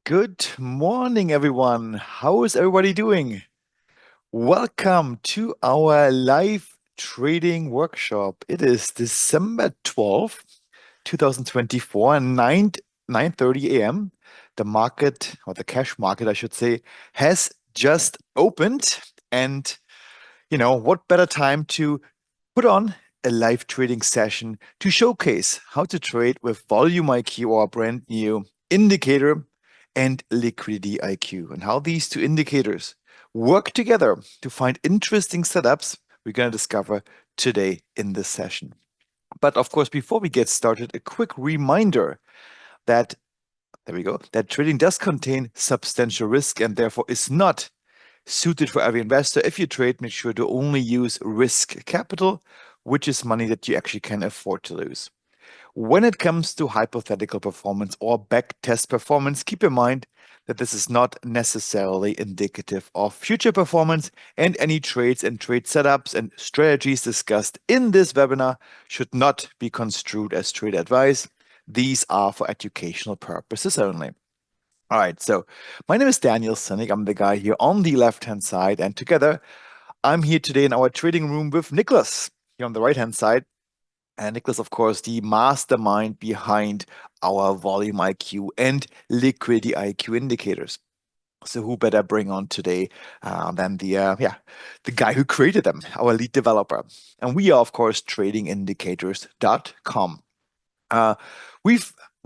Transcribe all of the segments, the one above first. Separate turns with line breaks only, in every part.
Good morning, everyone. How is everybody doing? Welcome to our live trading workshop. It is December 12th, 2024, 9:30 a.m. The market, or the cash market, I should say, has just opened. And, what better time to put on a live trading session to showcase how to trade with Volume IQ, or brand new indicator, and Liquidity IQ, and how these two indicators work together to find interesting setups we're going to discover today in this session. But of course, before we get started, a quick reminder that there we go, that trading does contain substantial risk and therefore is not suited for every investor. If you trade, make sure to only use risk capital, which is money that you actually can afford to lose. When it comes to hypothetical performance or backtest performance, keep in mind that this is not necessarily indicative of future performance, and any trades and trade setups and strategies discussed in this webinar should not be construed as trade advice. These are for educational purposes only. All right, so my name is Daniel Sinek. I'm the guy here on the left-hand side, and together I'm here today in our trading room with Nicholas here on the right-hand side. And Nicholas, of course, the mastermind behind our Volume IQ and Liquidity IQ indicators. So who better bring on today than the guy who created them, our lead developer. And we are, of course, tradingindicators.com.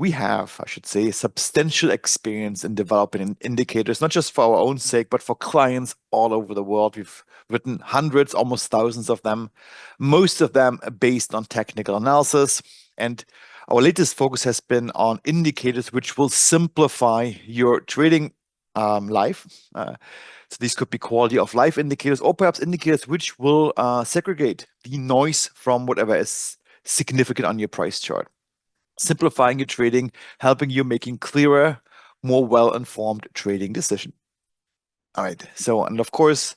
We have, I should say, substantial experience in developing indicators, not just for our own sake, but for clients all over the world. We've written hundreds, almost thousands of them, most of them based on technical analysis. And our latest focus has been on indicators which will simplify your trading life. So these could be quality of life indicators, or perhaps indicators which will segregate the noise from whatever is significant on your price chart. Simplifying your trading, helping you making clearer, more well-informed trading decision. All right. So, and of course,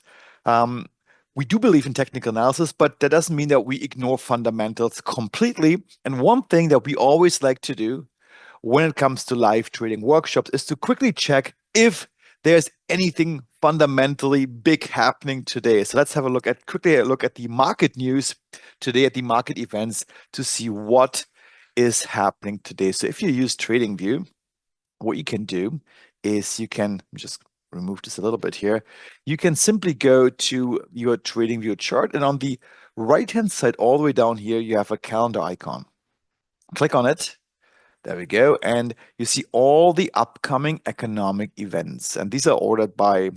we do believe in technical analysis, but that doesn't mean that we ignore fundamentals completely. And one thing that we always like to do when it comes to live trading workshops is to quickly check if there's anything fundamentally big happening today. So let's have a look at the market news today, at the market events, to see what is happening today. So if you use TradingView, what you can do is you can just remove this a little bit here. You can simply go to your TradingView chart, and on the right-hand side, all the way down here, you have a calendar icon. Click on it. There we go. And you see all the upcoming economic events. And these are ordered by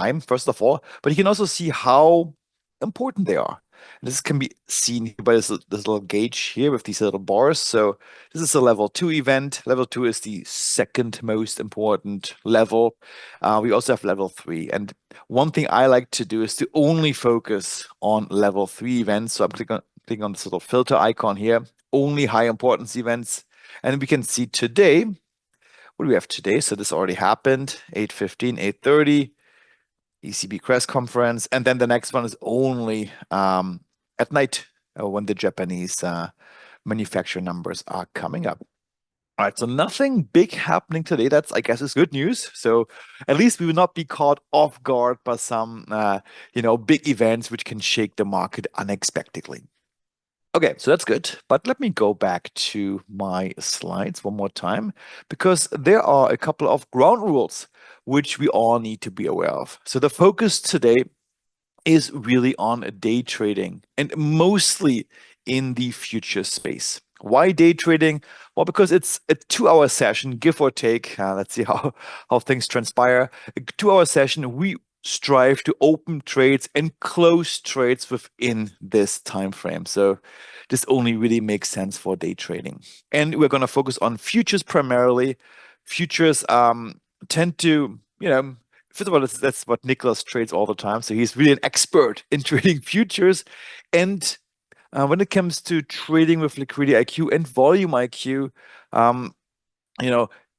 time, first of all, but you can also see how important they are. And this can be seen by this little gauge here with these little bars. So this is a level 2 event. Level 2 is the second most important level. We also have level 3. And one thing I like to do is to only focus on level 3 events. So I'm clicking on this little filter icon here, only high importance events. And we can see today, what do we have today? So this already happened, 8:15, 8:30. ECB press conference, and then the next one is only at night when the Japanese manufacturing numbers are coming up. All right, so nothing big happening today. That's, I guess, is good news. So at least we will not be caught off guard by some, big events which can shake the market unexpectedly. Okay, so that's good. But let me go back to my slides one more time, because there are a couple of ground rules which we all need to be aware of. So the focus today is really on day trading, and mostly in the future space. Why day trading? Well, because it's a 2-hour session, give or take. Let's see how things transpire. A 2-hour session, we strive to open trades and close trades within this time frame. So this only really makes sense for day trading. And we're going to focus on futures primarily. Futures tend to, first of all, that's what Nicholas trades all the time. So he's really an expert in trading futures. And when it comes to trading with Liquidity IQ and Volume IQ,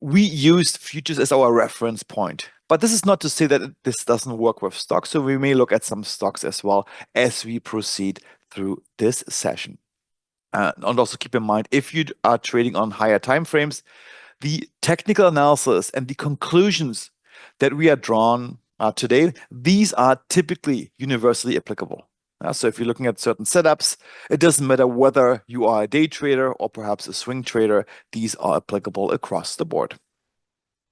we used futures as our reference point. But this is not to say that this doesn't work with stocks. So we may look at some stocks as well as we proceed through this session. And also keep in mind, if you are trading on higher time frames, the technical analysis and the conclusions that we are drawn today, these are typically universally applicable. So if you're looking at certain setups, it doesn't matter whether you are a day trader or perhaps a swing trader, these are applicable across the board.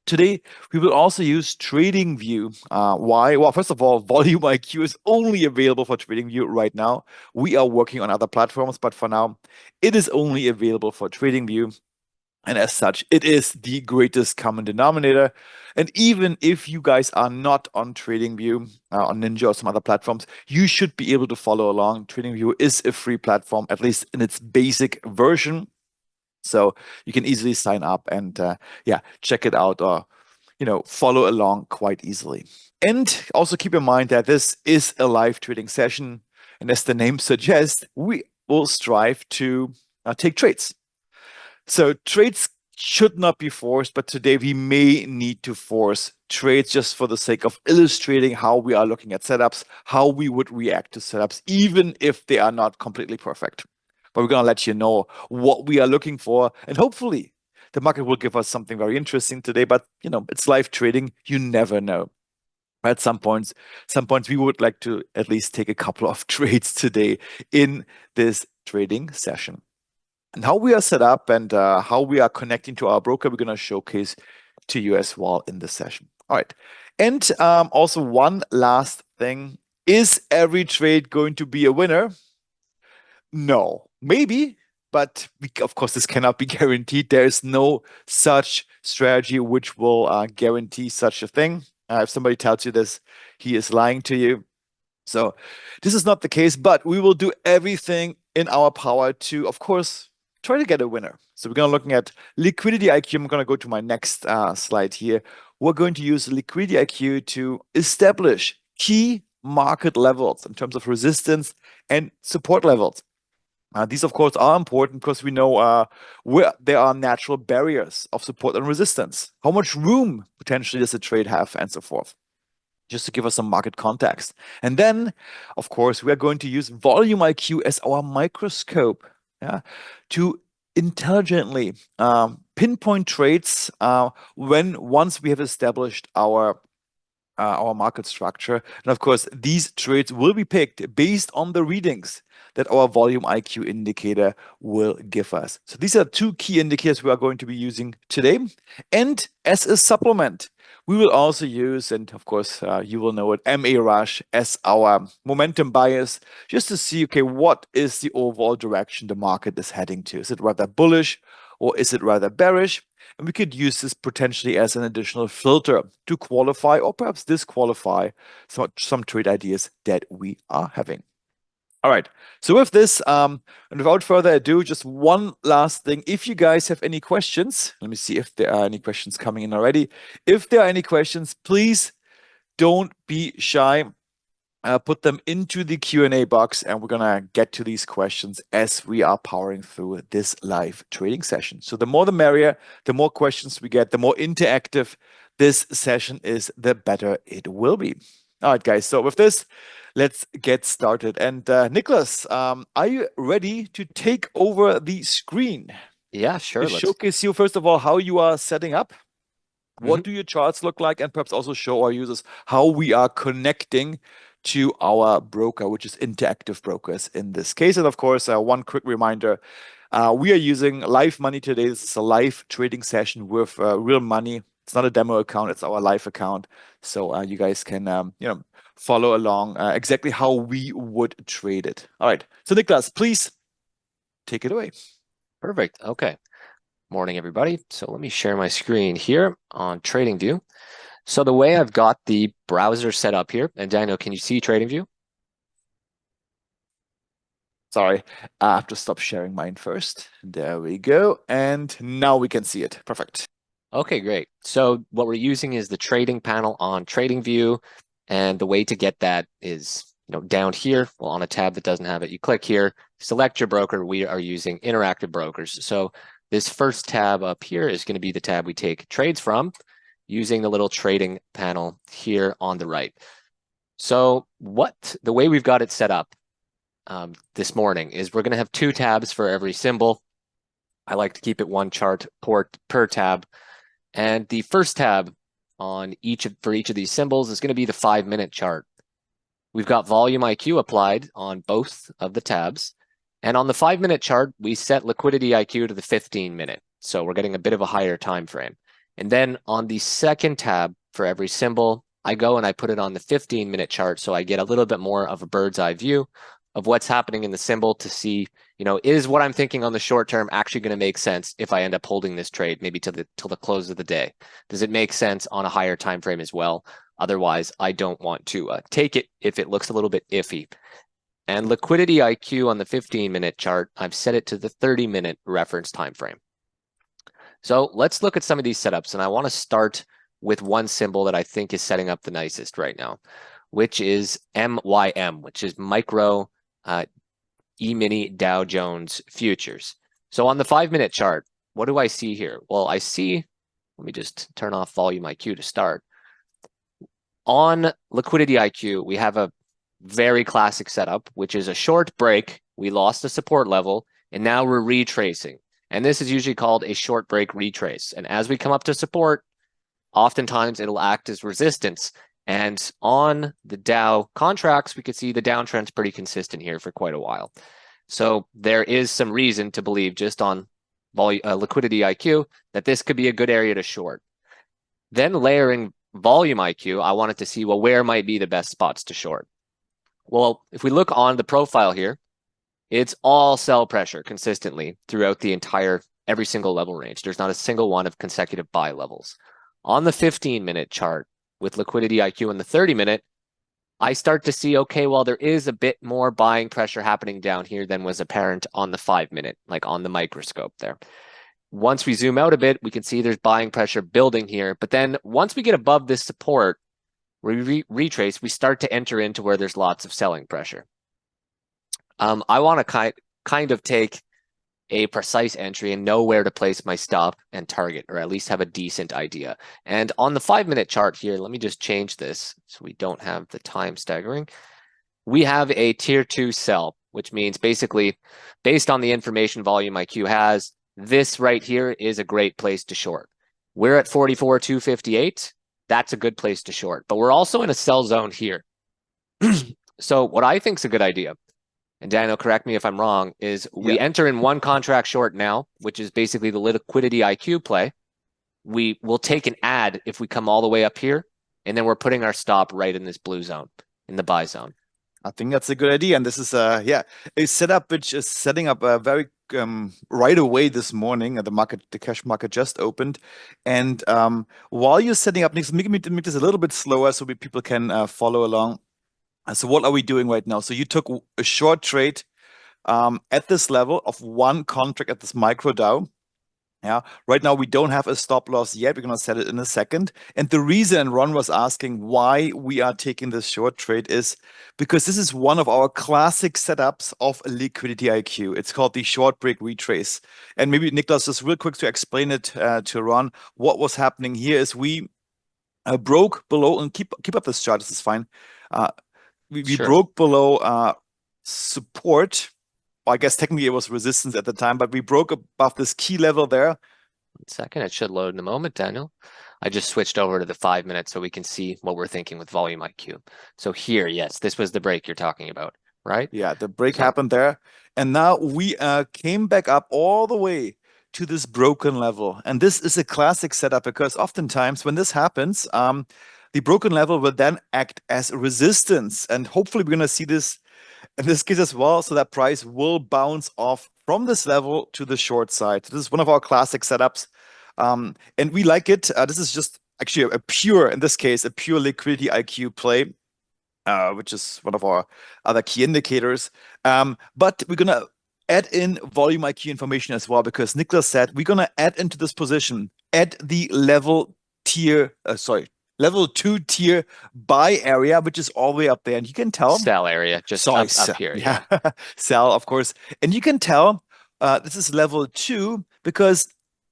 Today, we will also use TradingView. Why? Well, first of all, Volume IQ is only available for TradingView right now. We are working on other platforms, but for now, it is only available for TradingView. And as such, it is the greatest common denominator. And even if you guys are not on TradingView, on Ninja or some other platforms, you should be able to follow along. TradingView is a free platform, at least in its basic version. So you can easily sign up and yeah, check it out or follow along quite easily. And also keep in mind that this is a live trading session. And as the name suggests, we will strive to take trades. So trades should not be forced, but today we may need to force trades just for the sake of illustrating how we are looking at setups, how we would react to setups, even if they are not completely perfect. But we're going to let you know what we are looking for. And hopefully the market will give us something very interesting today. But, it's live trading. You never know. At some points, we would like to at least take a couple of trades today in this trading session. And how we are set up and how we are connecting to our broker, we're going to showcase to you as well in this session. All right. And also one last thing. Is every trade going to be a winner? No, maybe, but of course, this cannot be guaranteed. There is no such strategy which will guarantee such a thing. If somebody tells you this, he is lying to you. So this is not the case, but we will do everything in our power to, of course, try to get a winner. So we're going to looking at Liquidity IQ. I'm going to go to my next slide here. We're going to use Liquidity IQ to establish key market levels in terms of resistance and support levels. These, of course, are important because we know where there are natural barriers of support and resistance. How much room potentially does a trade have, and so forth, just to give us some market context. And then, of course, we are going to use Volume IQ as our microscope to intelligently pinpoint trades once we have established our market structure. And of course, these trades will be picked based on the readings that our Volume IQ indicator will give us. So these are two key indicators we are going to be using today. And as a supplement, we will also use, and of course, you will know it, MA Rush as our momentum bias, just to see, okay, what is the overall direction the market is heading to? Is it rather bullish or is it rather bearish? And we could use this potentially as an additional filter to qualify or perhaps disqualify some trade ideas that we are having. All right, so with this, and without further ado, just one last thing. If you guys have any questions, let me see if there are any questions coming in already. If there are any questions, please don't be shy. Put them into the Q&A box, and we're gonna get to these questions as we are powering through this live trading session. So the more the merrier, the more questions we get, the more interactive this session is, the better it will be. All right, guys, so with this, let's get started. And Nicholas, are you ready to take over the screen?
Yeah, sure.
To showcase you, first of all, how you are setting up. What
Mm-hmm.
do your charts look like? And perhaps also show our users how we are connecting to our broker, which is Interactive Brokers in this case. And of course, one quick reminder, we are using live money today. This is a live trading session with real money. It's not a demo account, it's our live account. So you guys can follow along exactly how we would trade it. All right. So Niklas, please take it away.
Perfect. Okay. Morning, everybody. So let me share my screen here on TradingView. So the way I've got the browser set up here, and Daniel, can you see TradingView?
Sorry, I have to stop sharing mine first. There we go. And now we can see it. Perfect.
Okay, great. So what we're using is the trading panel on TradingView. And the way to get that is, down here, well, on a tab that doesn't have it, you click here, select your broker. We are using Interactive Brokers. So this first tab up here is going to be the tab we take trades from, using the little trading panel here on the right. So the way we've got it set up this morning is we're going to have two tabs for every symbol. I like to keep it one chart per tab. And the first tab on for each of these symbols is going to be the 5-minute chart. We've got volume IQ applied on both of the tabs. And on the 5-minute chart, we set liquidity IQ to the 15-minute. So we're getting a bit of a higher time frame. And then on the second tab for every symbol, I go and I put it on the 15-minute chart. So I get a little bit more of a bird's eye view of what's happening in the symbol to see, is what I'm thinking on the short term actually going to make sense if I end up holding this trade maybe till the close of the day? Does it make sense on a higher time frame as well? Otherwise, I don't want to take it if it looks a little bit iffy. And liquidity IQ on the 15-minute chart, I've set it to the 30-minute reference time frame. So let's look at some of these setups, and I want to start with one symbol that I think is setting up the nicest right now, which is MYM, which is micro E-mini Dow Jones futures. So on the 5-minute chart, what do I see here? Well, I see, let me just turn off volume IQ to start. On liquidity IQ, we have a very classic setup, which is a short break. We lost the support level, and now we're retracing. And this is usually called a short break retrace. And as we come up to support, oftentimes it'll act as resistance. And on the Dow contracts, we could see the downtrend's pretty consistent here for quite a while. So there is some reason to believe just on liquidity IQ that this could be a good area to short. Then layering volume IQ, I wanted to see, well, where might be the best spots to short? Well, if we look on the profile here, it's all sell pressure consistently throughout the every single level range. There's not a single one of consecutive buy levels. On the 15-minute chart with liquidity IQ in the 30-minute, I start to see, okay, well, there is a bit more buying pressure happening down here than was apparent on the 5-minute, like on the microscope there. Once we zoom out a bit, we can see there's buying pressure building here. But then once we get above this support, we retrace, we start to enter into where there's lots of selling pressure. I want to kind of take a precise entry and know where to place my stop and target, or at least have a decent idea. And on the 5-minute chart here, let me just change this so we don't have the time staggering. We have a tier 2 sell, which means basically based on the information volume IQ has, this right here is a great place to short. We're at 44,258. That's a good place to short, but we're also in a sell zone here. So what I think is a good idea, and Daniel, correct me if I'm wrong, is we enter in one contract short now, which is basically the liquidity IQ play. We will take an add if we come all the way up here, and then we're putting our stop right in this blue zone, in the buy zone.
I think that's a good idea. And this is a setup which is setting up very right away this morning. The cash market just opened. And while you're setting up, Nick, make this a little bit slower so people can follow along. So what are we doing right now? So you took a short trade at this level of one contract at this micro Dow. Yeah, right now we don't have a stop loss yet. We're gonna set it in a second. And the reason Ron was asking why we are taking this short trade is because this is one of our classic setups of liquidity IQ. It's called the short break retrace. And maybe Nicholas, just real quick to explain it to Ron, what was happening here is we broke below, and keep up this chart. This is fine. We
Sure.
broke below support. Well, I guess technically it was resistance at the time, but we broke above this key level there.
1 second, it should load in a moment, Daniel. I just switched over to the 5-minute so we can see what we're thinking with volume IQ. So here, yes, this was the break you're talking about, right?
Yeah, the break happened there. And now we came back up all the way to this broken level. And this is a classic setup because oftentimes when this happens, the broken level will then act as resistance. And hopefully we're going to see this in this case as well, so that price will bounce off from this level to the short side. This is one of our classic setups, and we like it. This is just actually a pure, in this case, a pure liquidity IQ play, which is one of our other key indicators. But we're gonna add in volume IQ information as well, because Nicholas said we're gonna add into this position at the level 2 tier buy area, which is all the way up there. And you can tell.
Sell area, just up here.
Yeah. Sell, of course. And you can tell this is level 2 because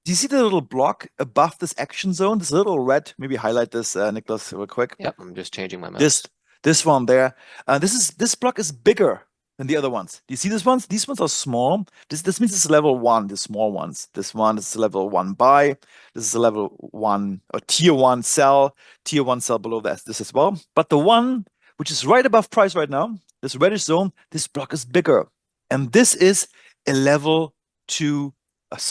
do you see the little block above this action zone? This little red, maybe highlight this, Nicholas, real quick.
Yep, I'm just changing my mouse.
This one there. This block is bigger And the other ones. Do you see these ones? These ones are small. This means it's level one, the small ones. This one is level one buy. This is a level one or tier one sell below this as well. But the one which is right above price right now, this reddish zone, this block is bigger. And this is a level two,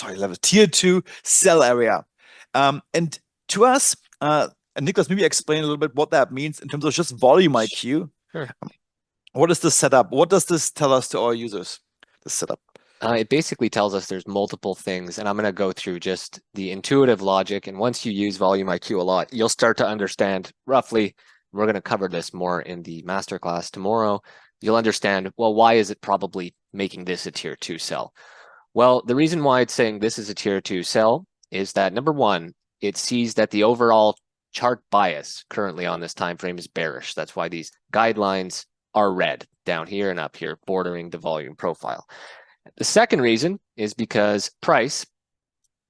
level tier two sell area. And to us, and Nicholas, maybe explain a little bit what that means in terms of just volume IQ.
Sure.
What is the setup? What does this tell us to our users? The setup.
It basically tells us there's multiple things, and I'm going to go through just the intuitive logic. And once you use volume IQ a lot, you'll start to understand roughly. We're going to cover this more in the masterclass tomorrow. You'll understand, well, why is it probably making this a tier two sell? Well, the reason why it's saying this is a tier two sell is that number one, it sees that the overall chart bias currently on this time frame is bearish. That's why these guidelines are red down here and up here, bordering the volume profile. The second reason is because price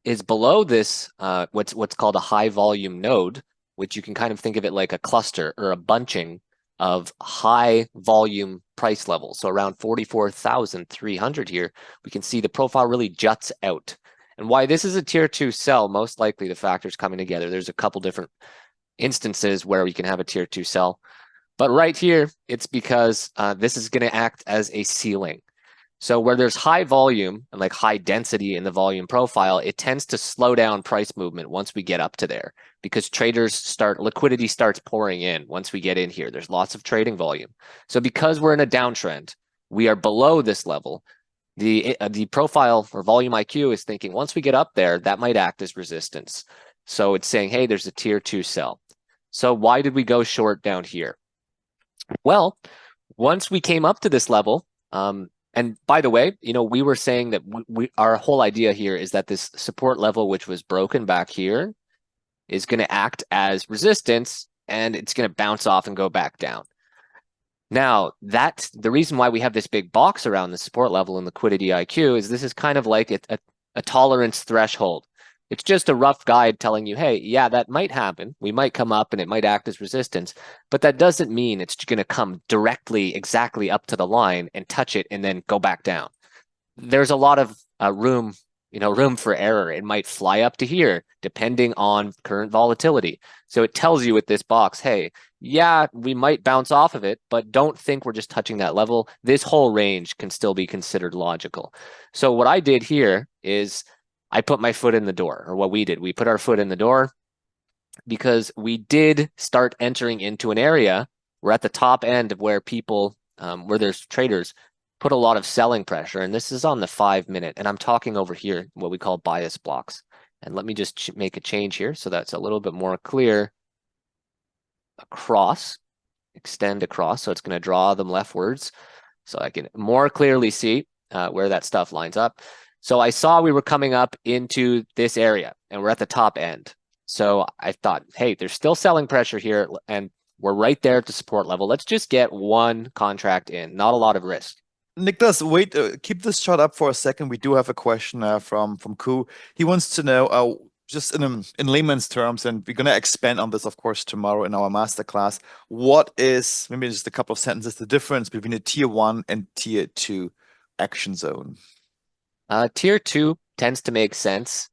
is below this, what's called a high volume node, which you can kind of think of it like a cluster or a bunching of high volume price levels. So around 44,300 here, we can see the profile really juts out. And why this is a tier two sell, most likely the factors coming together. There's a couple different instances where we can have a tier two sell. But right here, it's because this is going to act as a ceiling. So where there's high volume and like high density in the volume profile, it tends to slow down price movement once we get up to there because liquidity starts pouring in once we get in here. There's lots of trading volume. So because we're in a downtrend, we are below this level. The profile or volume IQ is thinking once we get up there, that might act as resistance. So it's saying, hey, there's a tier two sell. So why did we go short down here? Well, once we came up to this level, and by the way, we were saying that our whole idea here is that this support level, which was broken back here, is going to act as resistance, and it's going to bounce off and go back down. Now, that's the reason why we have this big box around the support level in liquidity IQ is this is kind of like a tolerance threshold. It's just a rough guide telling you, hey, yeah, that might happen. We might come up and it might act as resistance, but that doesn't mean it's going to come directly exactly up to the line and touch it and then go back down. There's a lot of room for error. It might fly up to here depending on current volatility. So it tells you with this box, hey, yeah, we might bounce off of it, but don't think we're just touching that level. This whole range can still be considered logical. So what I did here is I put my foot in the door, or what we did, we put our foot in the door because we did start entering into an area. We're at the top end of where people, where there's traders, put a lot of selling pressure. And this is on the 5 minute. And I'm talking over here, what we call bias blocks. And let me just make a change here so that's a little bit more clear. Across, extend across. So it's going to draw them leftwards so I can more clearly see where that stuff lines up. So I saw we were coming up into this area and we're at the top end. So I thought, hey, there's still selling pressure here and we're right there at the support level. Let's just get one contract in, not a lot of risk.
Nicholas, wait, keep this chart up for a second. We do have a question from Ku. He wants to know, just in layman's terms, and we're going to expand on this, of course, tomorrow in our masterclass. What is, maybe just a couple of sentences, the difference between a tier one and tier two action zone?
Tier two tends to make sense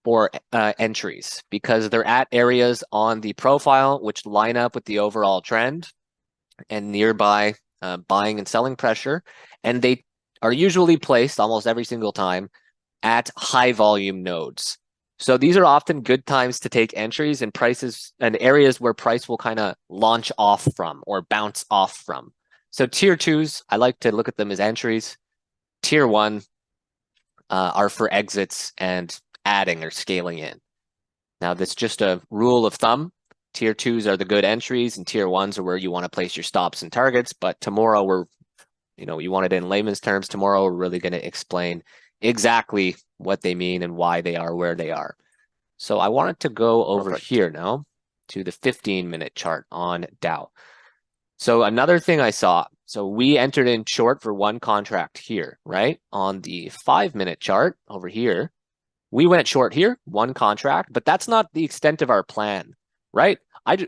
for entries because they're at areas on the profile which line up with the overall trend and nearby buying and selling pressure. And they are usually placed almost every single time at high volume nodes. So these are often good times to take entries and prices and areas where price will kind of launch off from or bounce off from. So tier twos, I like to look at them as entries. Tier one are for exits and adding or scaling in. Now, that's just a rule of thumb. Tier twos are the good entries and tier ones are where you want to place your stops and targets. But tomorrow you want it in layman's terms. Tomorrow, we're really going to explain exactly what they mean and why they are where they are. So I wanted to go over here now to the 15-minute chart on Dow. So another thing I saw, so we entered in short for one contract here, right? On the 5-minute chart over here, we went short here, one contract, but that's not the extent of our plan, right?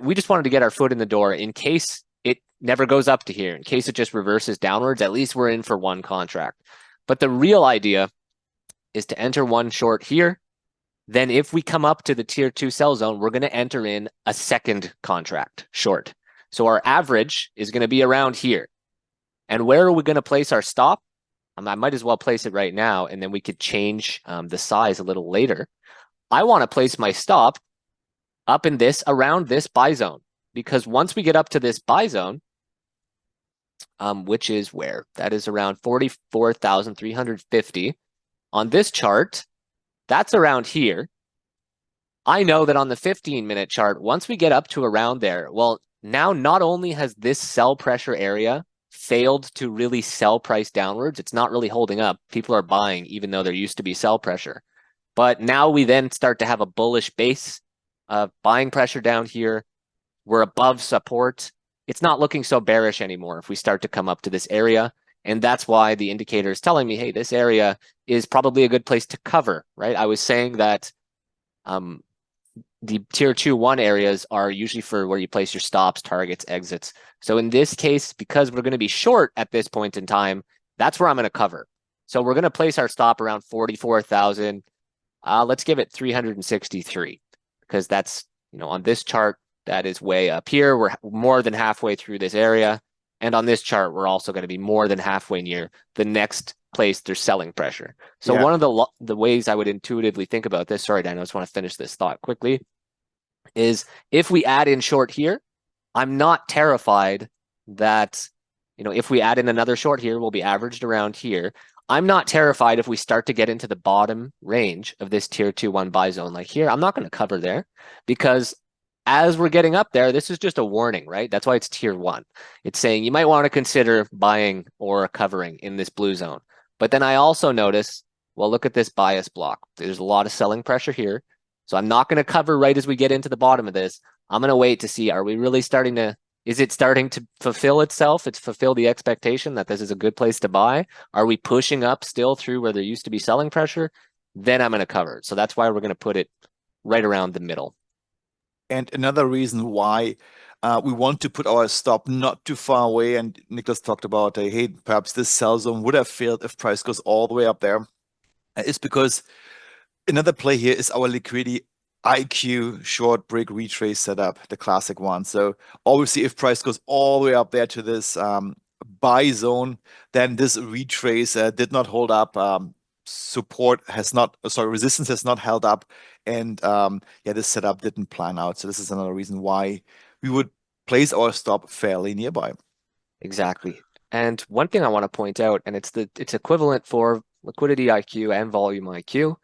We just wanted to get our foot in the door in case it never goes up to here, in case it just reverses downwards, at least we're in for one contract. But the real idea is to enter one short here. Then if we come up to the tier 2 sell zone, we're going to enter in a second contract short. So our average is going to be around here. And where are we going to place our stop? I might as well place it right now, and then we could change the size a little later. I want to place my stop up in this, around this buy zone, because once we get up to this buy zone, which is where? That is around 44,350. On this chart, that's around here. I know that on the 15-minute chart, once we get up to around there, well, now not only has this sell pressure area failed to really sell price downwards, it's not really holding up. People are buying, even though there used to be sell pressure. But now we then start to have a bullish base of buying pressure down here. We're above support. It's not looking so bearish anymore if we start to come up to this area. And that's why the indicator is telling me, hey, this area is probably a good place to cover, right? I was saying that the tier 2-1 areas are usually for where you place your stops, targets, exits. So in this case, because we're going to be short at this point in time, that's where I'm going to cover. So we're going to place our stop around 44,000. Let's give it 363, because that's, on this chart, that is way up here. We're more than halfway through this area. And on this chart, we're also going to be more than halfway near the next place there's selling pressure. So one of the ways I would intuitively think about this, sorry, Dan, I just want to finish this thought quickly, is if we add in short here, I'm not terrified that, if we add in another short here, we'll be averaged around here. I'm not terrified if we start to get into the bottom range of this tier 2-1 buy zone like here. I'm not going to cover there, because as we're getting up there, this is just a warning, right? That's why it's tier 1. It's saying you might want to consider buying or covering in this blue zone. But then I also notice, well, look at this bias block. There's a lot of selling pressure here. So I'm not going to cover right as we get into the bottom of this. I'm going to wait to see, are we really starting to, is it starting to fulfill itself? It's fulfill the expectation that this is a good place to buy. Are we pushing up still through where there used to be selling pressure? Then I'm going to cover it. So that's why we're going to put it right around the middle.
And another reason why we want to put our stop not too far away, and Nicholas talked about, hey, perhaps this sell zone would have failed if price goes all the way up there, is because another play here is our liquidity IQ short break retrace setup, the classic one. So obviously, if price goes all the way up there to this buy zone, then this retrace did not hold up. Resistance has not held up, and this setup didn't plan out. So this is another reason why we would place our stop fairly nearby.
Exactly. And one thing I want to point out, and it's equivalent for liquidity IQ and volume IQ.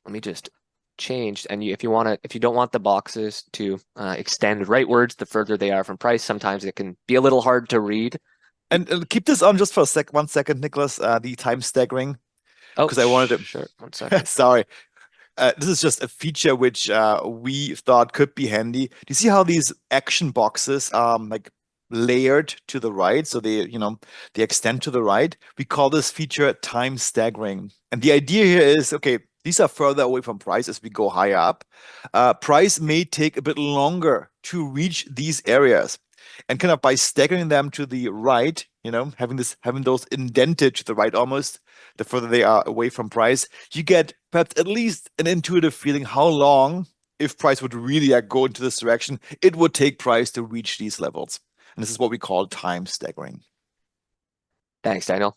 Let me just change. And if you don't want the boxes to extend rightwards, the further they are from price, sometimes it can be a little hard to read.
And keep this on just for 1 second, Nicholas. The time staggering.
Oh,
because I wanted to.
Sure. 1 second.
Sorry. This is just a feature which we thought could be handy. Do you see how these action boxes are like layered to the right? So they extend to the right. We call this feature time staggering. And the idea here is, okay, these are further away from price as we go higher up. Price may take a bit longer to reach these areas. And kind of by staggering them to the right, having those indented to the right almost, the further they are away from price, you get perhaps at least an intuitive feeling how long, if price would really go into this direction, it would take price to reach these levels. And this is what we call time staggering.
Thanks, Daniel.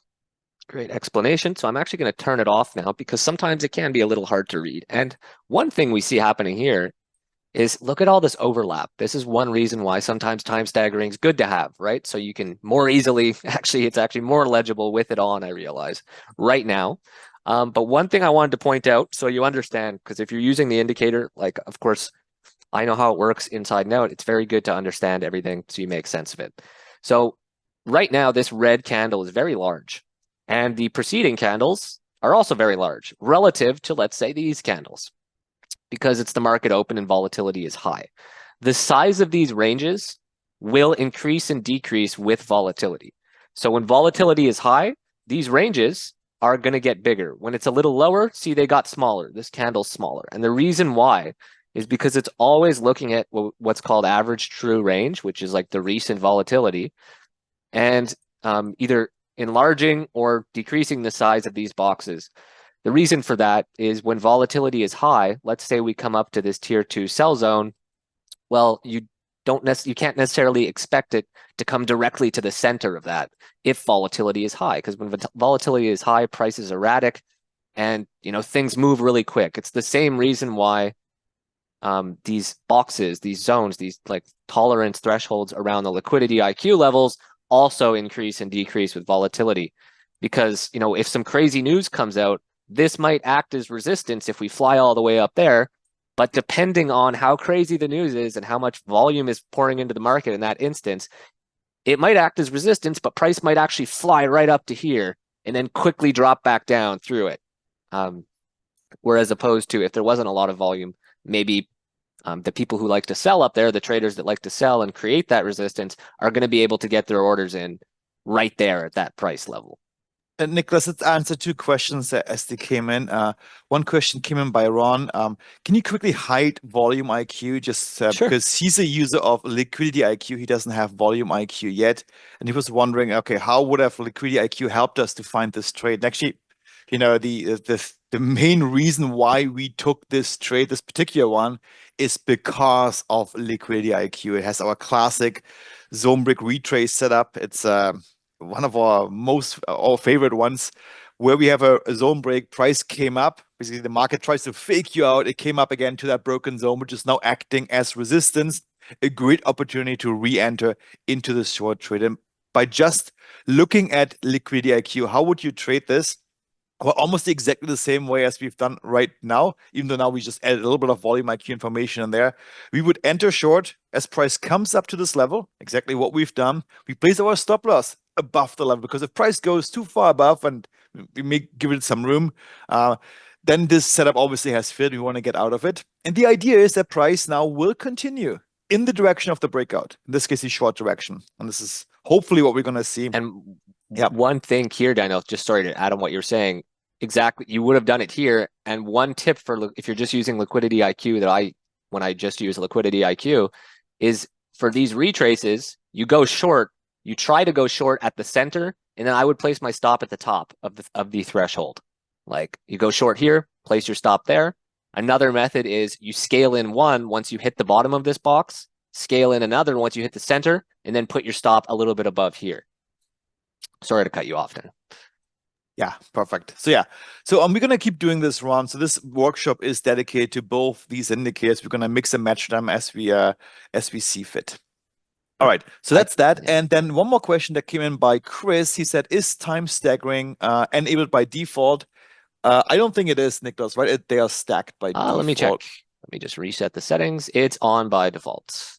Great explanation. So I'm actually going to turn it off now, because sometimes it can be a little hard to read. And one thing we see happening here is look at all this overlap. This is one reason why sometimes time staggering is good to have, right? So you can more easily, it's actually more legible with it on, I realize, right now. But one thing I wanted to point out, so you understand, because if you're using the indicator, of course, I know how it works inside and out. It's very good to understand everything so you make sense of it. So right now, this red candle is very large, and the preceding candles are also very large relative to, let's say, these candles, because it's the market open and volatility is high. The size of these ranges will increase and decrease with volatility. So when volatility is high, these ranges are going to get bigger. When it's a little lower, see, they got smaller. This candle's smaller. And the reason why is because it's always looking at what's called average true range, which is like the recent volatility, and either enlarging or decreasing the size of these boxes. The reason for that is when volatility is high, let's say we come up to this tier 2 sell zone, well, you can't necessarily expect it to come directly to the center of that if volatility is high, because when volatility is high, price is erratic, and things move really quick. It's the same reason why these boxes, these zones, these like tolerance thresholds around the liquidity IQ levels also increase and decrease with volatility. Because if some crazy news comes out, this might act as resistance if we fly all the way up there. But depending on how crazy the news is and how much volume is pouring into the market in that instance, it might act as resistance, but price might actually fly right up to here and then quickly drop back down through it. Whereas opposed to if there wasn't a lot of volume, maybe the people who like to sell up there, the traders that like to sell and create that resistance, are going to be able to get their orders in right there at that price level.
Nicholas, let's answer two questions as they came in. One question came in by Ron. Can you quickly hide volume IQ just
Sure.
because he's a user of liquidity IQ? He doesn't have volume IQ yet. And he was wondering, okay, how would have liquidity IQ helped us to find this trade? And actually, the main reason why we took this trade, this particular one, is because of liquidity IQ. It has our classic zone break retrace setup. It's one of our favorite ones, where we have a zone break, price came up, basically the market tries to fake you out, it came up again to that broken zone, which is now acting as resistance, a great opportunity to re-enter into the short trade. And by just looking at liquidity IQ, how would you trade this? Well, almost exactly the same way as we've done right now, even though now we just added a little bit of volume IQ information in there. We would enter short as price comes up to this level, exactly what we've done. We place our stop loss above the level, because if price goes too far above and we may give it some room, then this setup obviously has failed. We want to get out of it. And the idea is that price now will continue in the direction of the breakout, in this case, the short direction. And this is hopefully what we're going to see.
And one thing here, Daniel, just sorry to add on what you're saying, exactly, you would have done it here. And one tip for if you're just using liquidity IQ when I just use liquidity IQ, is for these retraces, you go short, you try to go short at the center, and then I would place my stop at the top of the threshold. Like you go short here, place your stop there. Another method is you scale in one once you hit the bottom of this box, scale in another once you hit the center, and then put your stop a little bit above here. Sorry to cut you off, Dan.
Yeah, perfect. So we're gonna keep doing this, Ron. So this workshop is dedicated to both these indicators. We're gonna mix and match them as we see fit. All right, so that's that. And then one more question that came in by Chris. He said, "Is time staggering enabled by default?" I don't think it is, Nicholas. Right? They are stacked by default.
Let me check. Let me just reset the settings. It's on by default.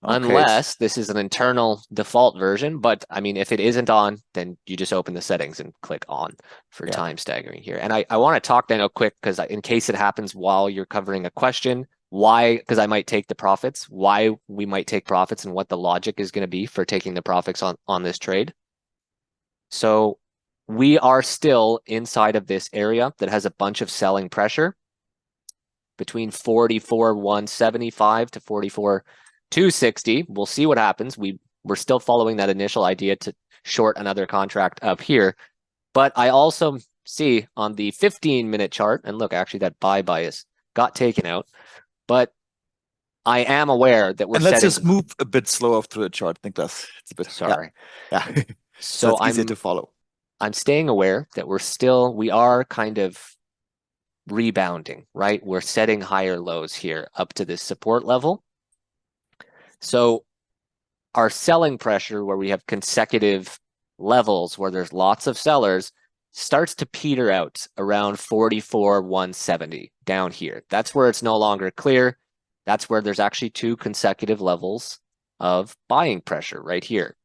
Okay.
Unless this is an internal default version, but I mean, if it isn't on, then you just open the settings and click on for time staggering here. And I want to talk, Daniel, quick, because in case it happens while you're covering a question, why, because I might take the profits, why we might take profits and what the logic is going to be for taking the profits on this trade. So we are still inside of this area that has a bunch of selling pressure between 44,175 to 44,260. We'll see what happens. We're still following that initial idea to short another contract up here. But I also see on the 15-minute chart, and look, actually that buy bias got taken out, but I am aware that we're
let's just move a bit slower through the chart. I think that's a bit
sorry.
Yeah. So it's easier to follow.
I'm staying aware that we are kind of rebounding, right? We're setting higher lows here up to this support level. So our selling pressure, where we have consecutive levels where there's lots of sellers, starts to peter out around 44,170 down here. That's where it's no longer clear. That's where there's actually two consecutive levels of buying pressure right here.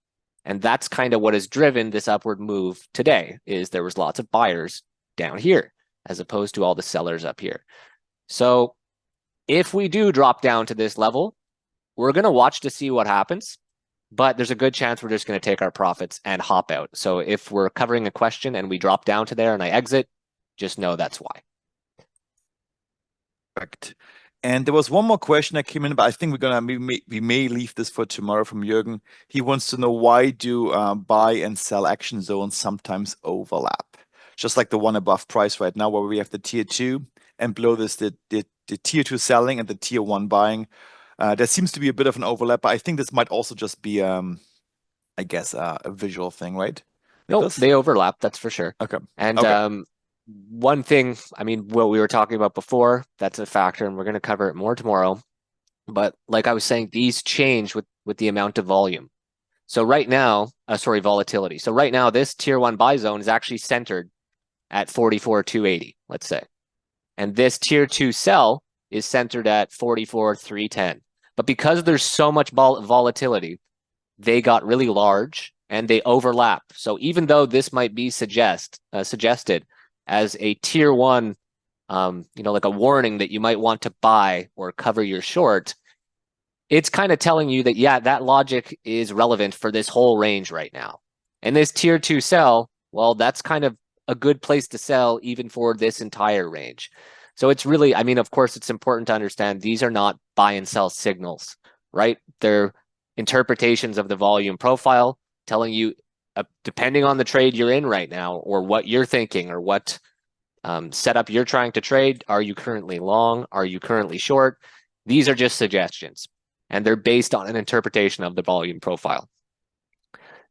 And that's kind of what has driven this upward move today, is there was lots of buyers down here as opposed to all the sellers up here. So if we do drop down to this level, we're going to watch to see what happens, but there's a good chance we're just going to take our profits and hop out. So if we're covering a question and we drop down to there and I exit, just know that's why.
Correct. And there was one more question that came in, but I think we may leave this for tomorrow from Jürgen. He wants to know, why do buy and sell action zones sometimes overlap? Just like the one above price right now, where we have the tier two, and below this the tier two selling and the tier one buying. There seems to be a bit of an overlap, but I think this might also just be I guess a visual thing, right,
No,
Nicholas?
they overlap, that's for sure.
Okay.
And
Okay.
one thing, I mean, what we were talking about before, that's a factor, and we're going to cover it more tomorrow. But like I was saying, these change with the amount of volume. So right now, sorry, volatility. So right now, this tier one buy zone is actually centered at 44,280, let's say. And this tier two sell is centered at 44,310. But because there's so much volatility, they got really large and they overlap. So even though this might be suggested as a tier one, like a warning that you might want to buy or cover your short, it's kind of telling you that, yeah, that logic is relevant for this whole range right now. And this tier two sell, well, that's kind of a good place to sell even for this entire range. So it's really, I mean, of course, it's important to understand these are not buy and sell signals, right? They're interpretations of the volume profile telling you, depending on the trade you're in right now, or what you're thinking, or what setup you're trying to trade. Are you currently long? Are you currently short? These are just suggestions, and they're based on an interpretation of the volume profile.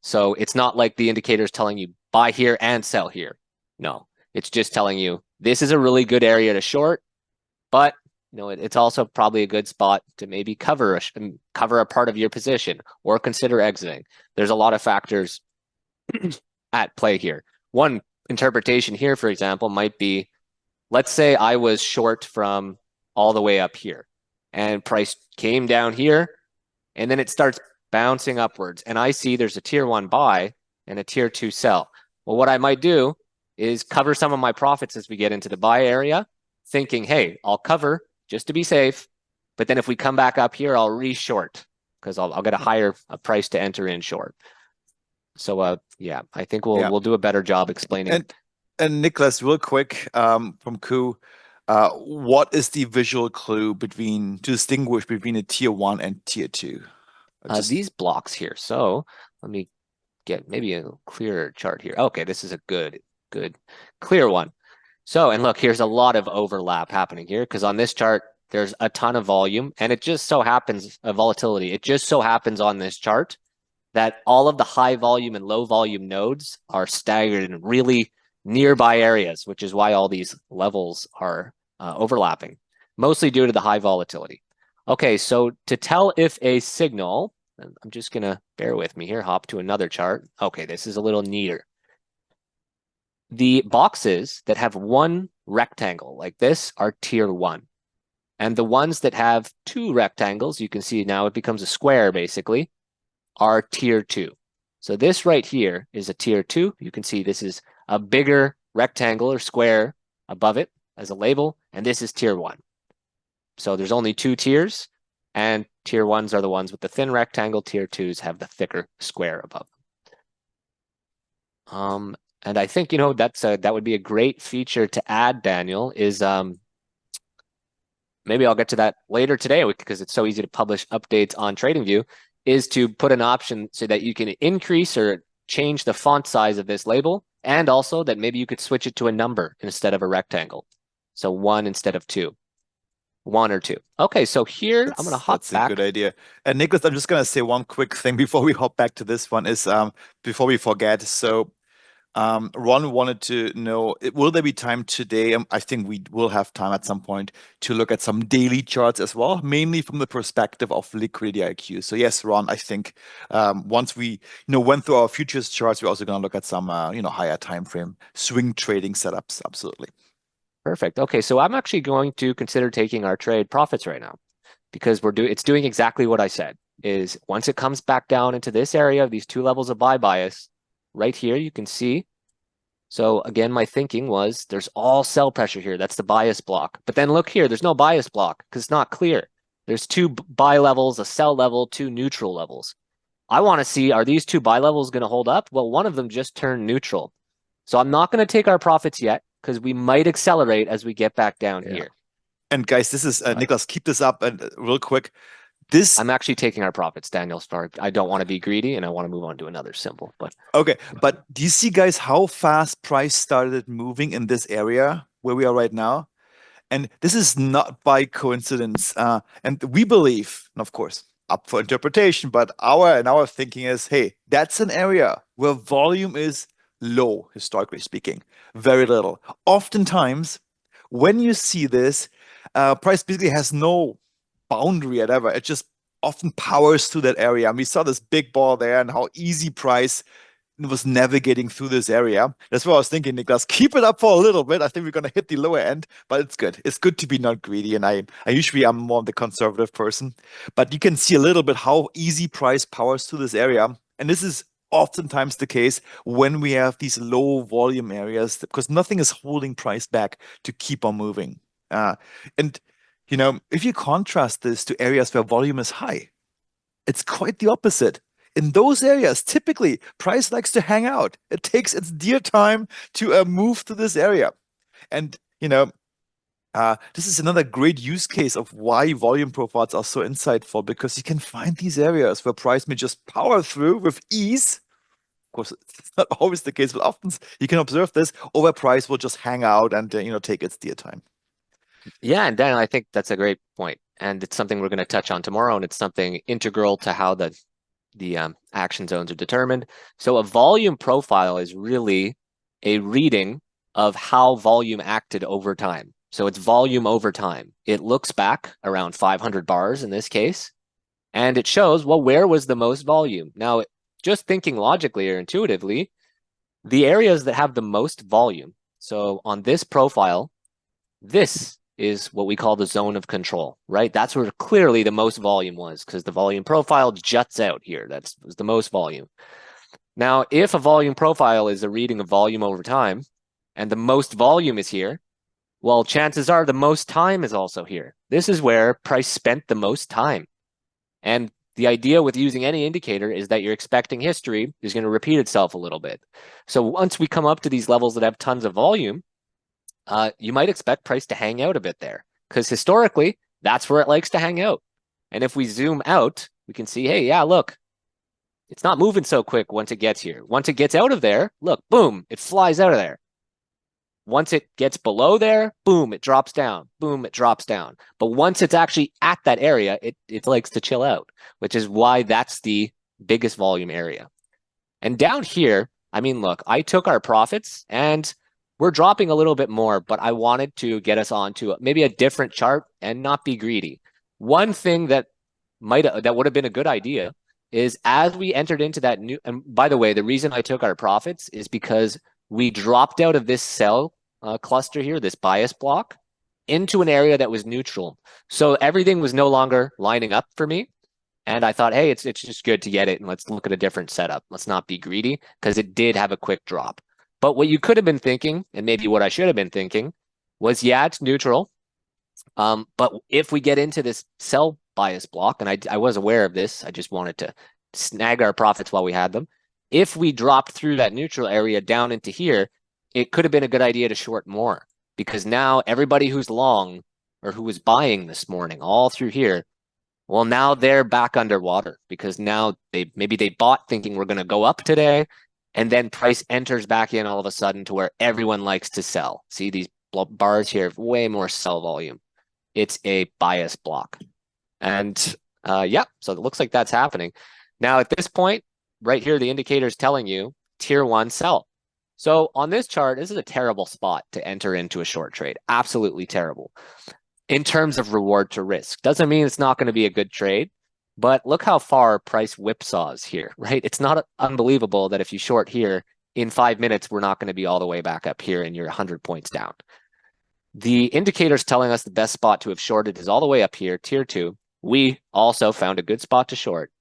So it's not like the indicator is telling you buy here and sell here. No, it's just telling you this is a really good area to short, but it's also probably a good spot to maybe cover a part of your position or consider exiting. There's a lot of factors at play here. One interpretation here, for example, might be, let's say I was short from all the way up here and price came down here and then it starts bouncing upwards and I see there's a tier one buy and a tier two sell. Well, what I might do is cover some of my profits as we get into the buy area, thinking, hey, I'll cover just to be safe. But then if we come back up here, I'll re-short because I'll get a higher price to enter in short. So yeah, I think we'll do a better job explaining.
And Nicholas, real quick, from Ku, what is the visual clue to distinguish between a tier one and tier two?
These blocks here. So let me get maybe a clearer chart here. Okay, this is a good clear one. So, and look, here's a lot of overlap happening here because on this chart, there's a ton of volume and it just so happens, volatility. It just so happens on this chart that all of the high volume and low volume nodes are staggered in really nearby areas, which is why all these levels are overlapping, mostly due to the high volatility. Okay, so to tell if a signal, I'm just going to bear with me here, hop to another chart. Okay, this is a little neater. The boxes that have one rectangle like this are tier one. And the ones that have two rectangles, you can see now it becomes a square basically, are tier two. So this right here is a tier two. You can see this is a bigger rectangle or square above it as a label, and this is tier one. So there's only two tiers, and tier ones are the ones with the thin rectangle. Tier twos have the thicker square above them. And I think, that would be a great feature to add, Daniel, is maybe I'll get to that later today because it's so easy to publish updates on TradingView, is to put an option so that you can increase or change the font size of this label, and also that maybe you could switch it to a number instead of a rectangle. So one instead of two. One or two. Okay, so here I'm going to hop back.
That's a good idea. And Nicholas, I'm just going to say one quick thing before we hop back to this one is before we forget. So Ron wanted to know, will there be time today? I think we will have time at some point to look at some daily charts as well, mainly from the perspective of liquidity IQ. So yes, Ron, I think once we went through our futures charts, we're also going to look at some higher time frame swing trading setups. Absolutely.
Perfect. Okay, so I'm actually going to consider taking our trade profits right now because it's doing exactly what I said. Is once it comes back down into this area of these two levels of buy bias, right here you can see. So again, my thinking was there's all sell pressure here. That's the bias block. But then look here, there's no bias block because it's not clear. There's two buy levels, a sell level, two neutral levels. I want to see, are these two buy levels going to hold up? Well, one of them just turned neutral. So I'm not going to take our profits yet because we might accelerate as we get back down here.
And guys, this is
But
Nicholas, keep this up and real quick. This
I'm actually taking our profits, Daniel. Sorry, I don't want to be greedy, and I want to move on to another symbol. But
Okay, but do you see, guys, how fast price started moving in this area where we are right now? And this is not by coincidence. And we believe, and of course, up for interpretation, but our thinking is, hey, that's an area where volume is low, historically speaking, very little. Oftentimes, when you see this, price basically has no boundary at ever. It just often powers through that area. And we saw this big ball there and how easy price was navigating through this area. That's what I was thinking, Niklas. Keep it up for a little bit. I think we're gonna hit the lower end, but it's good. It's good to be not greedy, and I usually am more the conservative person. But you can see a little bit how easy price powers through this area, and this is oftentimes the case when we have these low volume areas because nothing is holding price back to keep on moving. And if you contrast this to areas where volume is high, it's quite the opposite. In those areas, typically, price likes to hang out. It takes its dear time to move to this area. And, this is another great use case of why volume profiles are so insightful because you can find these areas where price may just power through with ease. Of course, it's not always the case, but often you can observe this, or where price will just hang out and, take its dear time.
yeah, and Daniel, I think that's a great point, and it's something we're going to touch on tomorrow, and it's something integral to how the action zones are determined. So a volume profile is really a reading of how volume acted over time. So it's volume over time. It looks back around 500 bars in this case, and it shows, well, where was the most volume? Now, just thinking logically or intuitively, the areas that have the most volume. So on this profile, this is what we call the zone of control, right? That's where clearly the most volume was because the volume profile juts out here. That was the most volume. Now, if a volume profile is a reading of volume over time and the most volume is here, well, chances are the most time is also here. This is where price spent the most time. And the idea with using any indicator is that you're expecting history is going to repeat itself a little bit. So once we come up to these levels that have tons of volume, you might expect price to hang out a bit there because historically, that's where it likes to hang out. And if we zoom out, we can see, hey, yeah, look, it's not moving so quick once it gets here. Once it gets out of there, look, boom, it flies out of there. Once it gets below there, boom, it drops down. Boom, it drops down. But once it's actually at that area, it likes to chill out, which is why that's the biggest volume area. And down here, I mean, look, I took our profits and we're dropping a little bit more, but I wanted to get us onto maybe a different chart and not be greedy. One thing that would have been a good idea is as we entered into that new, and by the way, the reason I took our profits is because we dropped out of this sell cluster here, this bias block, into an area that was neutral. So everything was no longer lining up for me. And I thought, hey, it's just good to get it. And let's look at a different setup. Let's not be greedy because it did have a quick drop. But what you could have been thinking, and maybe what I should have been thinking, was, yeah, it's neutral. But if we get into this sell bias block, and I was aware of this, I just wanted to snag our profits while we had them. If we dropped through that neutral area down into here, it could have been a good idea to short more because now everybody who's long or who was buying this morning all through here, well, now they're back underwater because now maybe they bought thinking we're going to go up today. And then price enters back in all of a sudden to where everyone likes to sell. See these bars here have way more sell volume. It's a bias block. And yeah, so it looks like that's happening. Now at this point, right here, the indicator is telling you tier one sell. So on this chart, this is a terrible spot to enter into a short trade. Absolutely terrible. In terms of reward to risk. Doesn't mean it's not going to be a good trade. But look how far price whipsaws here, right? It's not unbelievable that if you short here, in 5 minutes, we're not going to be all the way back up here and you're 100 points down. The indicator's telling us the best spot to have shorted is all the way up here, tier two. We also found a good spot to short.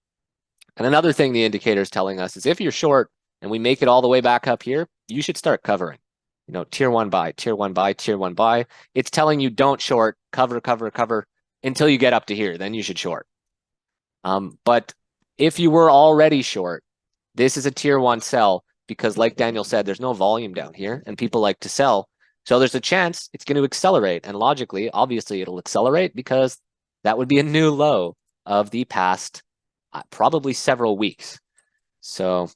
And another thing the indicator is telling us is if you're short and we make it all the way back up here, you should start covering. Tier one buy, tier one buy, tier one buy. It's telling you don't short, cover, cover, cover until you get up to here. Then you should short. But if you were already short, this is a tier one sell because like Daniel said, there's no volume down here and people like to sell. So there's a chance it's going to accelerate. And logically, obviously, it'll accelerate because that would be a new low of the past probably several weeks. So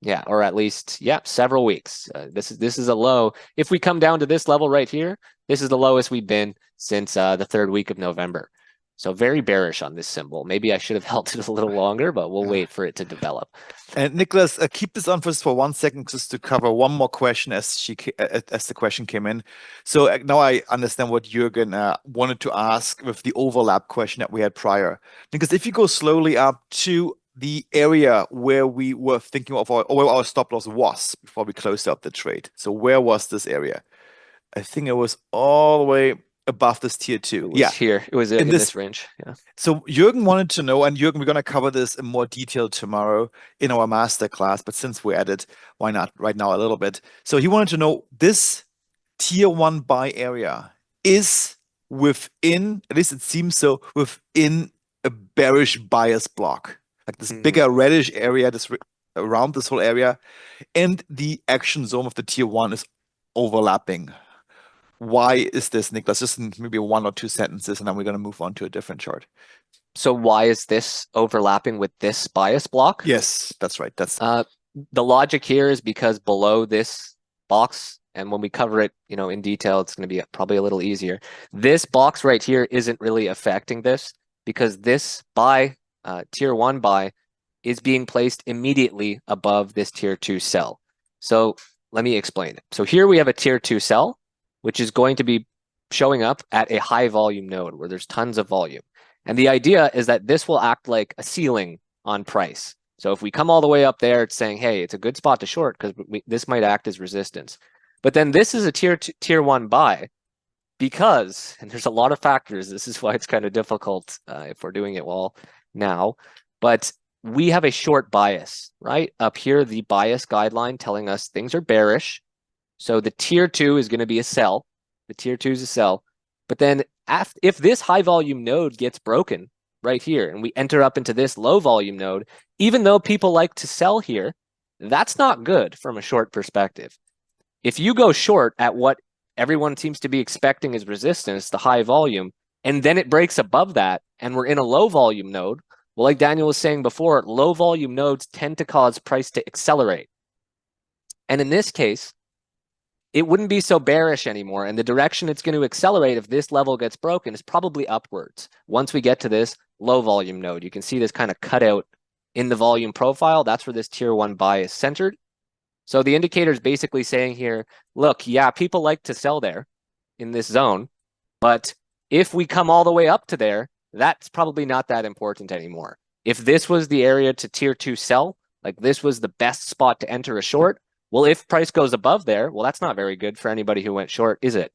yeah, or at least, yeah, several weeks. This is a low. If we come down to this level right here, this is the lowest we've been since the third week of November. So very bearish on this symbol. Maybe I should have held it a little longer, but we'll wait for it to develop.
And Nicholas, keep this on for 1 second, just to cover one more question as the question came in. So now I understand what Jürgen wanted to ask with the overlap question that we had prior. Because if you go slowly up to the area where we were thinking of or where our stop loss was before we closed up the trade. So where was this area? I think it was all the way above this tier 2.
It was here. It was in this range. Yeah.
So Jürgen wanted to know, and Jürgen, we're going to cover this in more detail tomorrow in our masterclass, but since we're at it, why not right now a little bit? So he wanted to know this tier 1 buy area is within, at least it seems so, within a bearish bias block. Like this bigger reddish area, around this whole area, and the action zone of the tier 1 is overlapping. Why is this, Nicholas? Just in maybe 1 or 2 sentences, and then we're going to move on to a different chart.
So why is this overlapping with this bias block?
Yes, that's right. That's
the logic here is because below this box, and when we cover it, in detail, it's going to be probably a little easier. This box right here isn't really affecting this because this buy, tier 1 buy, is being placed immediately above this tier 2 sell. So let me explain it. So here we have a tier 2 sell, which is going to be showing up at a high volume node where there's tons of volume. And the idea is that this will act like a ceiling on price. So if we come all the way up there, it's saying, hey, it's a good spot to short because this might act as resistance. But then this is a tier 1 buy because, and there's a lot of factors, this is why it's kind of difficult if we're doing it well now, but we have a short bias, right? Up here, the bias guideline telling us things are bearish. So the tier 2 is going to be a sell. The tier 2 is a sell. But then if this high volume node gets broken right here and we enter up into this low volume node, even though people like to sell here, that's not good from a short perspective. If you go short at what everyone seems to be expecting is resistance, the high volume, and then it breaks above that and we're in a low volume node, well, like Daniel was saying before, low volume nodes tend to cause price to accelerate. And in this case, it wouldn't be so bearish anymore. And the direction it's going to accelerate if this level gets broken is probably upwards. Once we get to this low volume node, you can see this kind of cutout in the volume profile. That's where this tier 1 buy is centered. So the indicator is basically saying here, look, yeah, people like to sell there in this zone, but if we come all the way up to there, that's probably not that important anymore. If this was the area to tier 2 sell, like this was the best spot to enter a short, well, if price goes above there, well, that's not very good for anybody who went short, is it?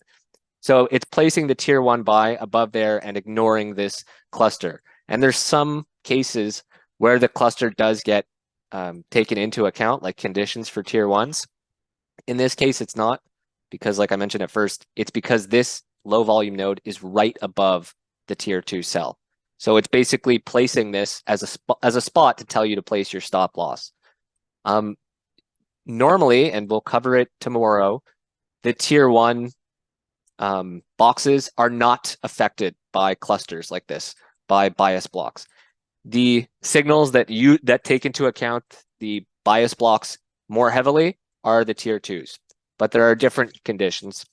So it's placing the tier 1 buy above there and ignoring this cluster. And there's some cases where the cluster does get taken into account, like conditions for tier 1s. In this case, it's not, because like I mentioned at first, it's because this low volume node is right above the tier 2 sell. So it's basically placing this as a spot to tell you to place your stop loss. Normally, and we'll cover it tomorrow, the tier 1 boxes are not affected by clusters like this, by bias blocks. The signals that take into account the bias blocks more heavily are the tier 2s, but there are different conditions.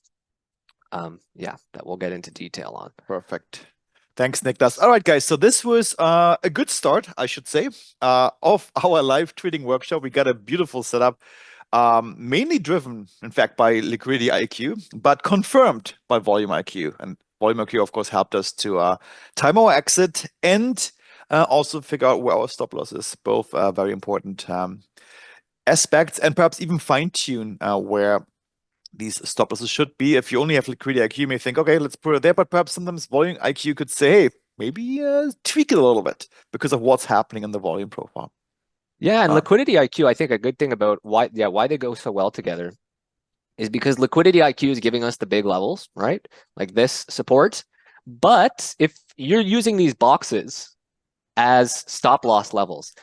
Yeah, that we'll get into detail on.
Perfect. Thanks, Niklas. All right, guys. So this was a good start, I should say, of our live trading workshop. We got a beautiful setup, mainly driven, in fact, by Liquidity IQ, but confirmed by Volume IQ. And Volume IQ, of course, helped us to time our exit and also figure out where our stop loss is. Both very important aspects, and perhaps even fine-tune where these stop losses should be. If you only have Liquidity IQ, you may think, okay, let's put it there, but perhaps sometimes Volume IQ could say, hey, maybe tweak it a little bit because of what's happening in the volume profile.
Yeah, and Liquidity IQ, I think a good thing about why they go so well together is because Liquidity IQ is giving us the big levels, right? Like this support. But if you're using these boxes as stop loss levels,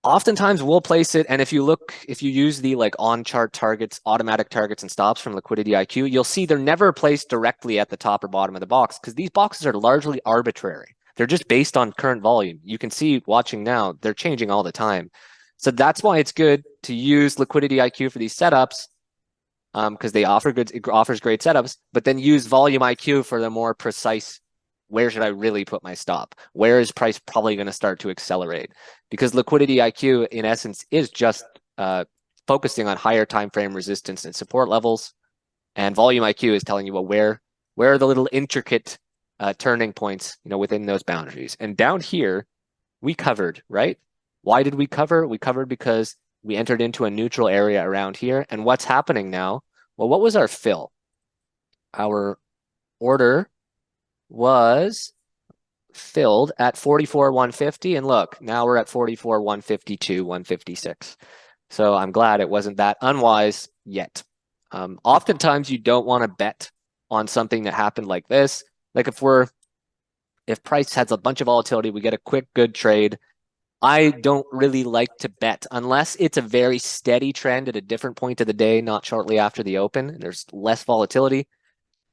Oftentimes we'll place it, and if you use the like on chart targets, automatic targets and stops from Liquidity IQ, you'll see they're never placed directly at the top or bottom of the box because these boxes are largely arbitrary. They're just based on current volume. You can see watching now, they're changing all the time. So that's why it's good to use Liquidity IQ for these setups, because it offers great setups, but then use Volume IQ for the more precise, where should I really put my stop? Where is price probably going to start to accelerate? Because Liquidity IQ, in essence, is just focusing on higher time frame resistance and support levels. And Volume IQ is telling you, well, where are the little intricate turning points, within those boundaries. And down here, we covered, right? Why did we cover? We covered because we entered into a neutral area around here. And what's happening now? Well, what was our fill? Our order was filled at 44,150. And look, now we're at 44,152, 156. So I'm glad it wasn't that unwise yet. Oftentimes you don't want to bet on something that happened like this. Like if price has a bunch of volatility, we get a quick, good trade. I don't really like to bet unless it's a very steady trend at a different point of the day, not shortly after the open, and there's less volatility.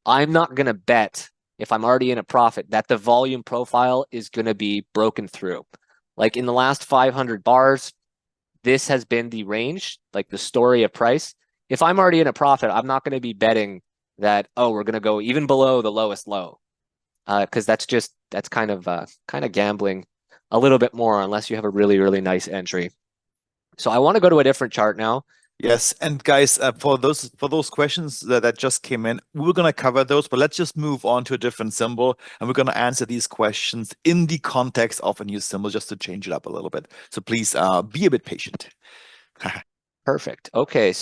I'm not going to bet if I'm already in a profit that the volume profile is going to be broken through. Like in the last 500 bars, this has been the range, like the story of price. If I'm already in a profit, I'm not going to be betting that, we're going to go even below the lowest low. Because that's kind of gambling a little bit more unless you have a really, really nice entry. So I want to go to a different chart now.
Yes, and guys, for those questions that just came in, we're gonna cover those, but let's just move on to a different symbol, and we're gonna answer these questions in the context of a new symbol, just to change it up a little bit. So please, be a bit patient.
Perfect. Okay.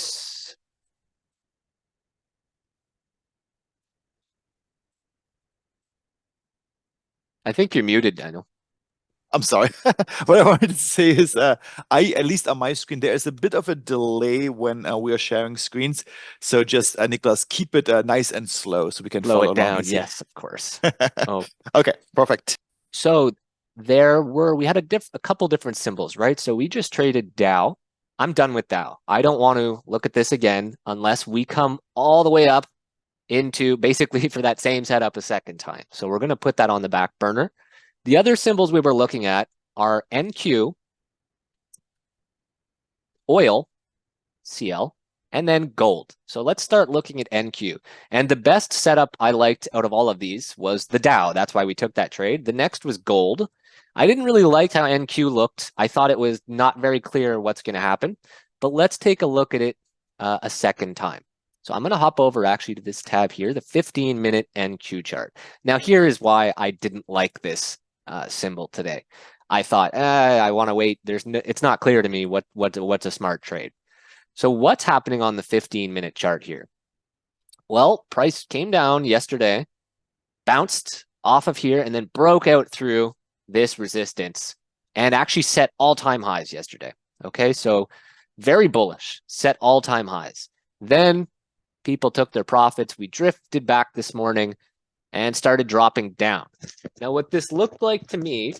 I think you're muted, Daniel.
I'm sorry. What I wanted to say is, at least on my screen, there is a bit of a delay when we are sharing screens. So just, Nicholas, keep it nice and slow so we can
Slow
follow
it
along
down.
easy.
Yes, of course. Oh,
Okay, perfect.
so we had a couple different symbols, right? So we just traded Dow. I'm done with Dow. I don't want to look at this again unless we come all the way up into basically for that same setup a second time. So we're going to put that on the back burner. The other symbols we were looking at are NQ, oil, CL, and then gold. So let's start looking at NQ. And the best setup I liked out of all of these was the Dow. That's why we took that trade. The next was gold. I didn't really like how NQ looked. I thought it was not very clear what's going to happen. But let's take a look at it a second time. So I'm going to hop over actually to this tab here, the 15-minute NQ chart. Now here is why I didn't like this symbol today. I thought, I want to wait. It's not clear to me what's a smart trade. So what's happening on the 15-minute chart here? Well, price came down yesterday, bounced off of here, and then broke out through this resistance and actually set all-time highs yesterday. Okay, so very bullish, set all-time highs. Then people took their profits. We drifted back this morning and started dropping down. Now, what this looked like to me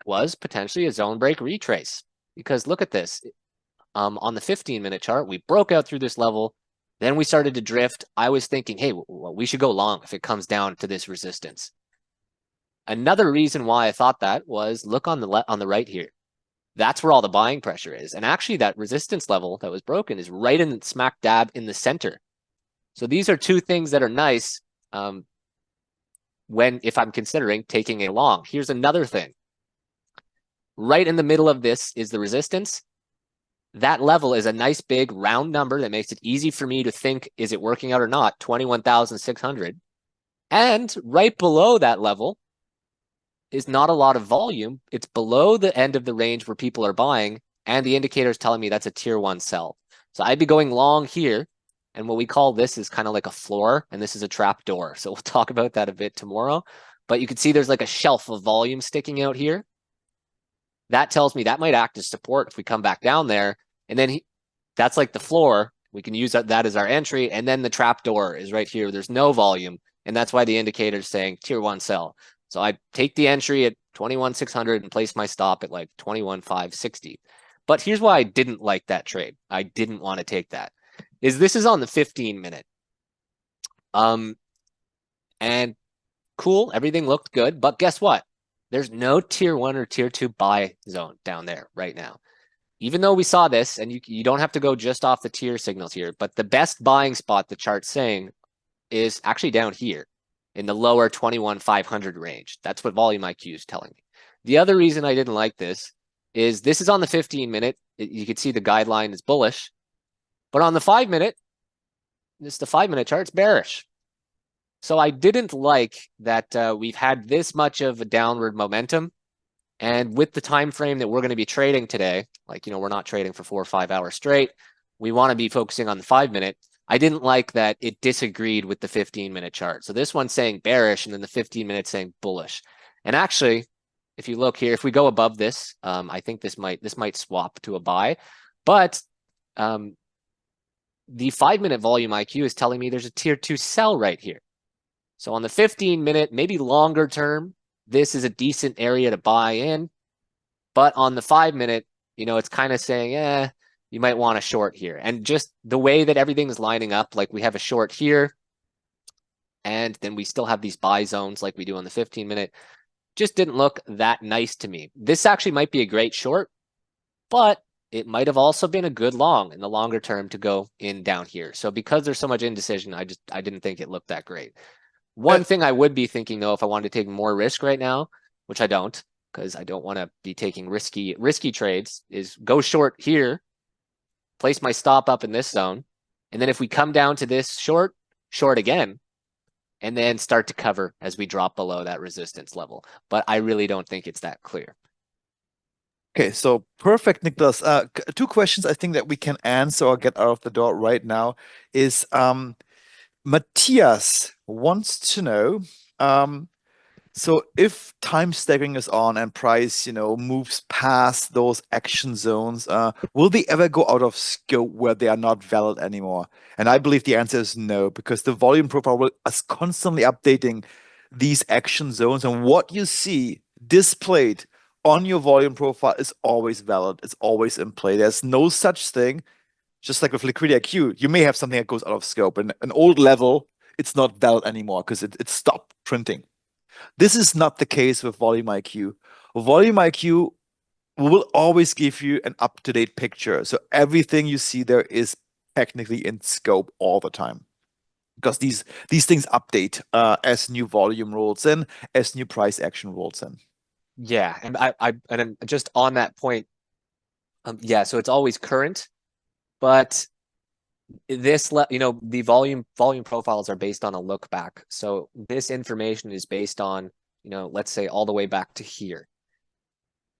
was potentially a zone break retrace, because look at this. On the 15-minute chart, we broke out through this level. Then we started to drift. I was thinking, hey, well, we should go long if it comes down to this resistance. Another reason why I thought that was look on the right here. That's where all the buying pressure is. And actually that resistance level that was broken is right in smack dab in the center. So these are two things that are nice if I'm considering taking a long. Here's another thing. Right in the middle of this is the resistance. That level is a nice big round number that makes it easy for me to think, is it working out or not? 21,600. And right below that level is not a lot of volume. It's below the end of the range where people are buying, and the indicator is telling me that's a tier 1 sell. So I'd be going long here, and what we call this is kind of like a floor, and this is a trap door. So we'll talk about that a bit tomorrow. But you can see there's like a shelf of volume sticking out here. That tells me that might act as support if we come back down there. And then that's like the floor. We can use that as our entry. And then the trap door is right here. There's no volume. And that's why the indicator is saying tier 1 sell. So I take the entry at 21,600 and place my stop at like 21,560. But here's why I didn't like that trade. I didn't want to take that. This is on the 15-minute. And cool, everything looked good, but guess what? There's no tier 1 or tier 2 buy zone down there right now. Even though we saw this, and you don't have to go just off the tier signals here, but the best buying spot the chart's saying is actually down here in the lower 21,500 range. That's what Volume IQ is telling me. The other reason I didn't like this is on the 15-minute. You can see the guideline is bullish, but on the 5-minute, the 5-minute chart's bearish. So I didn't like that we've had this much of a downward momentum. And with the time frame that we're going to be trading today, like, we're not trading for 4 or 5 hours straight. We want to be focusing on the 5-minute. I didn't like that it disagreed with the 15-minute chart. So this one's saying bearish, and then the 15-minute saying bullish. And actually, if you look here, if we go above this, I think this might swap to a buy. But the 5-minute volume IQ is telling me there's a tier 2 sell right here. So on the 15-minute, maybe longer term, this is a decent area to buy in. But on the 5-minute, it's kind of saying, you might want a short here. And just the way that everything is lining up, like we have a short here, and then we still have these buy zones like we do on the 15-minute, just didn't look that nice to me. This actually might be a great short, but it might have also been a good long in the longer term to go in down here. So because there's so much indecision, I didn't think it looked that great. One thing I would be thinking, though, if I wanted to take more risk right now, which I don't, because I don't want to be taking risky trades, is go short here, place my stop up in this zone, and then if we come down to this short again, and then start to cover as we drop below that resistance level. But I really don't think it's that clear.
Okay, so perfect, Nicholas. 2 questions I think that we can answer or get out of the door right now is Matthias wants to know, so if time staggering is on and price, moves past those action zones, will they ever go out of scope where they are not valid anymore? And I believe the answer is no, because the volume profile is constantly updating these action zones, and what you see displayed on your volume profile is always valid. It's always in play. There's no such thing. Just like with Liquidity IQ, you may have something that goes out of scope. And an old level, it's not valid anymore because it stopped printing. This is not the case with Volume IQ. Volume IQ will always give you an up-to-date picture. So everything you see there is technically in scope all the time. Because these things update as new volume rolls in, as new price action rolls in.
Yeah, and and just on that point, so it's always current. But the volume profiles are based on a look back. So this information is based on, let's say all the way back to here.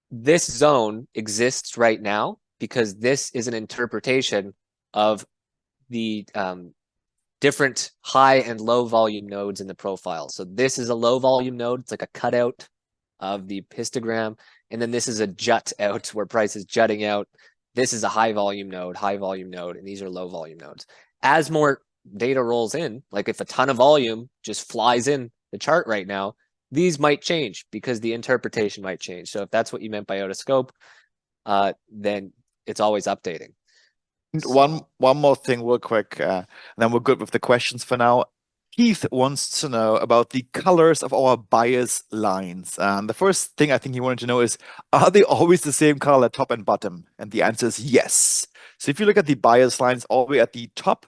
This zone exists right now because this is an interpretation of the different high and low volume nodes in the profile. So this is a low volume node. It's like a cutout of the histogram. And then this is a jut out where price is jutting out. This is a high volume node, and these are low volume nodes. As more data rolls in, like if a ton of volume just flies in the chart right now, these might change because the interpretation might change. So if that's what you meant by out of scope, then it's always updating.
One more thing real quick, and then we're good with the questions for now. Keith wants to know about the colors of our bias lines. The first thing I think he wanted to know is, are they always the same color, top and bottom? And the answer is yes. So if you look at the bias lines all the way at the top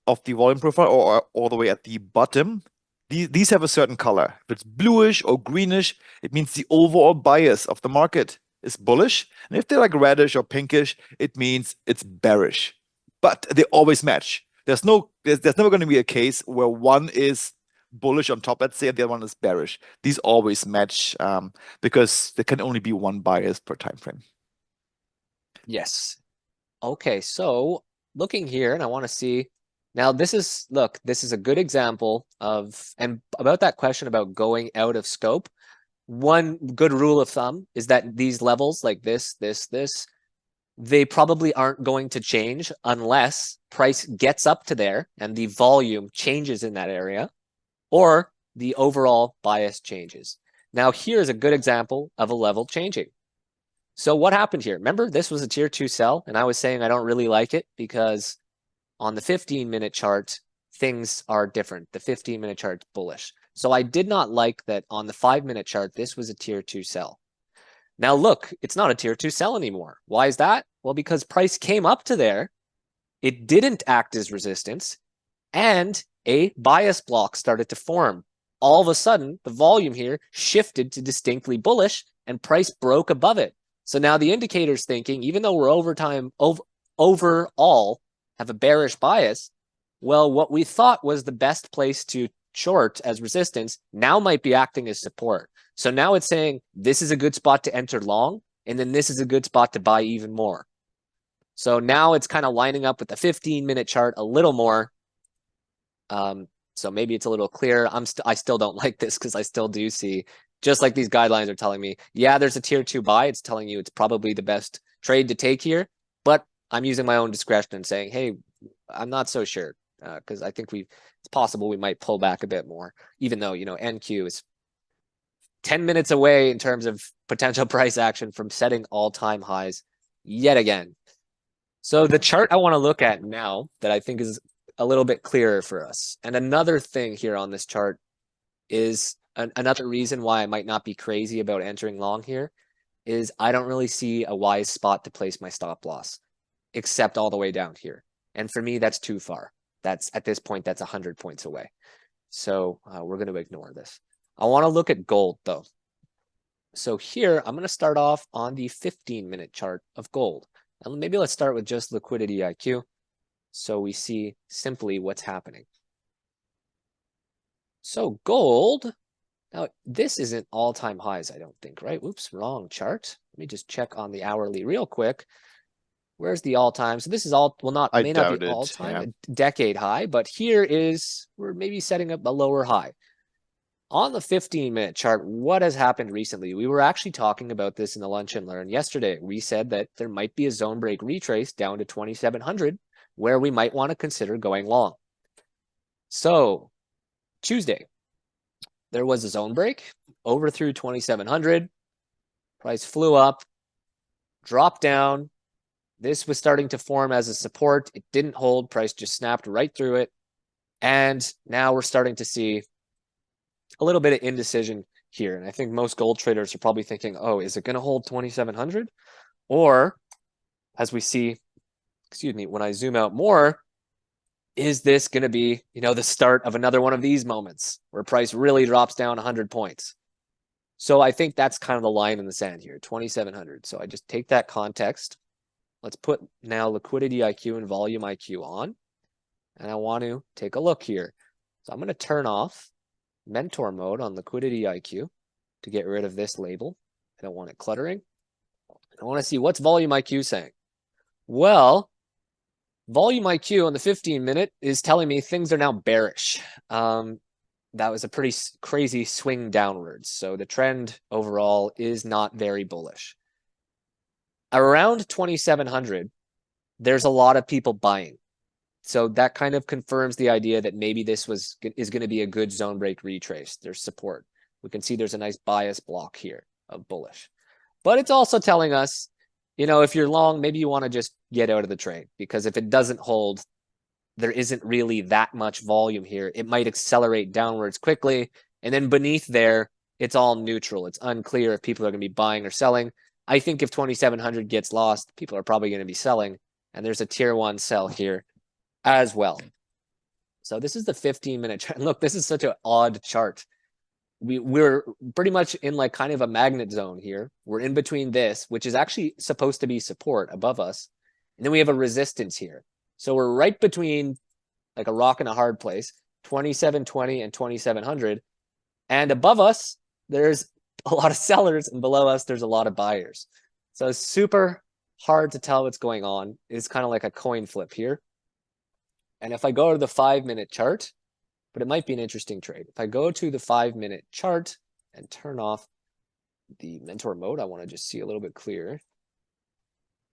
of the volume profile or all the way at the bottom, these have a certain color. If it's bluish or greenish, it means the overall bias of the market is bullish. And if they're like reddish or pinkish, it means it's bearish. But they always match. There's never going to be a case where one is bullish on top, let's say, and the other one is bearish. These always match because there can only be one bias per time frame.
Yes. Okay, so looking here, and I want to see now. This is a good example of, and about that question about going out of scope. One good rule of thumb is that these levels like this, they probably aren't going to change unless price gets up to there and the volume changes in that area, or the overall bias changes. Now, here's a good example of a level changing. So what happened here? Remember, this was a tier 2 sell, and I was saying I don't really like it because on the 15-minute chart, things are different. The 15-minute chart's bullish. So I did not like that on the 5-minute chart, this was a tier 2 sell. Now look, it's not a tier 2 sell anymore. Why is that? Well, because price came up to there, it didn't act as resistance, and a bias block started to form. All of a sudden, the volume here shifted to distinctly bullish, and price broke above it. So now the indicator's thinking, even though we're overall have a bearish bias, well, what we thought was the best place to short as resistance now might be acting as support. So now it's saying this is a good spot to enter long, and then this is a good spot to buy even more. So now it's kind of lining up with the 15-minute chart a little more. So maybe it's a little clearer. I still don't like this because I still do see, just like these guidelines are telling me, yeah, there's a tier 2 buy. It's telling you it's probably the best trade to take here, but I'm using my own discretion and saying, hey, I'm not so sure because I think it's possible we might pull back a bit more, even though, NQ is 10 minutes away in terms of potential price action from setting all-time highs yet again. So the chart I want to look at now that I think is a little bit clearer for us. And another thing here on this chart is another reason why I might not be crazy about entering long here is I don't really see a wise spot to place my stop loss, except all the way down here. And for me, that's too far. That's at this point, that's 100 points away. So we're going to ignore this. I want to look at gold though. So here, I'm going to start off on the 15-minute chart of gold. And maybe let's start with just liquidity IQ. So we see simply what's happening. So gold, now this isn't all-time highs, I don't think, right? Oops, wrong chart. Let me just check on the hourly real quick. Where's the all-time? So this is all, well, may not be all-time, a decade high, but here we're maybe setting up a lower high. On the 15-minute chart, what has happened recently? We were actually talking about this in the Lunch and Learn yesterday. We said that there might be a zone break retrace down to 2,700 where we might want to consider going long. So Tuesday, there was a zone break over through 2,700. Price flew up, dropped down. This was starting to form as a support. It didn't hold. Price just snapped right through it. And now we're starting to see a little bit of indecision here. And I think most gold traders are probably thinking, oh, is it going to hold 2,700? Or as we see, when I zoom out more, is this going to be, the start of another one of these moments where price really drops down 100 points? So I think that's kind of the line in the sand here, 2,700. So I just take that context. Let's put now liquidity IQ and volume IQ on. And I want to take a look here. So I'm going to turn off mentor mode on liquidity IQ to get rid of this label. I don't want it cluttering. I want to see what's volume IQ saying. Well, volume IQ on the 15-minute is telling me things are now bearish. That was a pretty crazy swing downwards. So the trend overall is not very bullish. Around 2,700, there's a lot of people buying. So that kind of confirms the idea that maybe this is going to be a good zone break retrace. There's support. We can see there's a nice bias block here of bullish. But it's also telling us, if you're long, maybe you want to just get out of the trade, because if it doesn't hold, there isn't really that much volume here. It might accelerate downwards quickly. And then beneath there, it's all neutral. It's unclear if people are going to be buying or selling. I think if 2,700 gets lost, people are probably going to be selling. And there's a tier 1 sell here as well. So this is the 15-minute chart. Look, this is such an odd chart. We're pretty much in like kind of a magnet zone here. We're in between this, which is actually supposed to be support above us. And then we have a resistance here. So we're right between like a rock and a hard place, 2,720 and 2,700. And above us, there's a lot of sellers, and below us, there's a lot of buyers. So it's super hard to tell what's going on. It's kind of like a coin flip here. And if I go to the 5-minute chart, but it might be an interesting trade. If I go to the 5-minute chart and turn off the mentor mode, I want to just see a little bit clearer.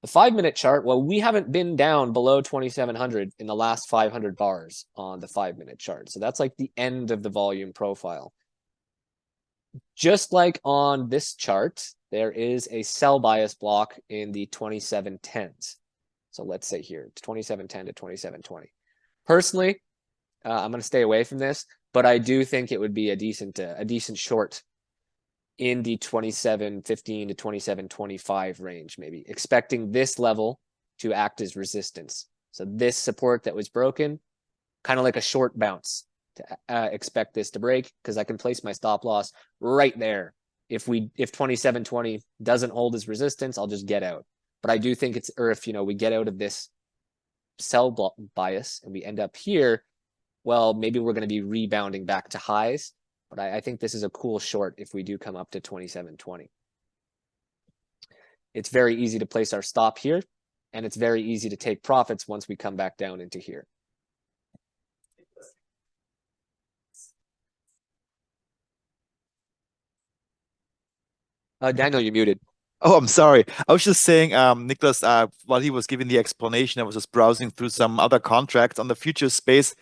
The 5-minute chart, well, we haven't been down below 2,700 in the last 500 bars on the 5-minute chart. So that's like the end of the volume profile. Just like on this chart, there is a sell bias block in the 2710s. So let's say here, 2710 to 2720. Personally, I'm going to stay away from this, but I do think it would be a decent short in the 2715 to 2725 range, maybe expecting this level to act as resistance. So this support that was broken, kind of like a short bounce to expect this to break, because I can place my stop loss right there. If 2720 doesn't hold as resistance, I'll just get out. But I do think if we get out of this sell bias and we end up here, well, maybe we're going to be rebounding back to highs. But I think this is a cool short if we do come up to 2720. It's very easy to place our stop here, and it's very easy to take profits once we come back down into here. Daniel, you're muted.
Oh, I'm sorry. I was just saying, Nicholas, while he was giving the explanation, I was just browsing through some other contracts on the futures space.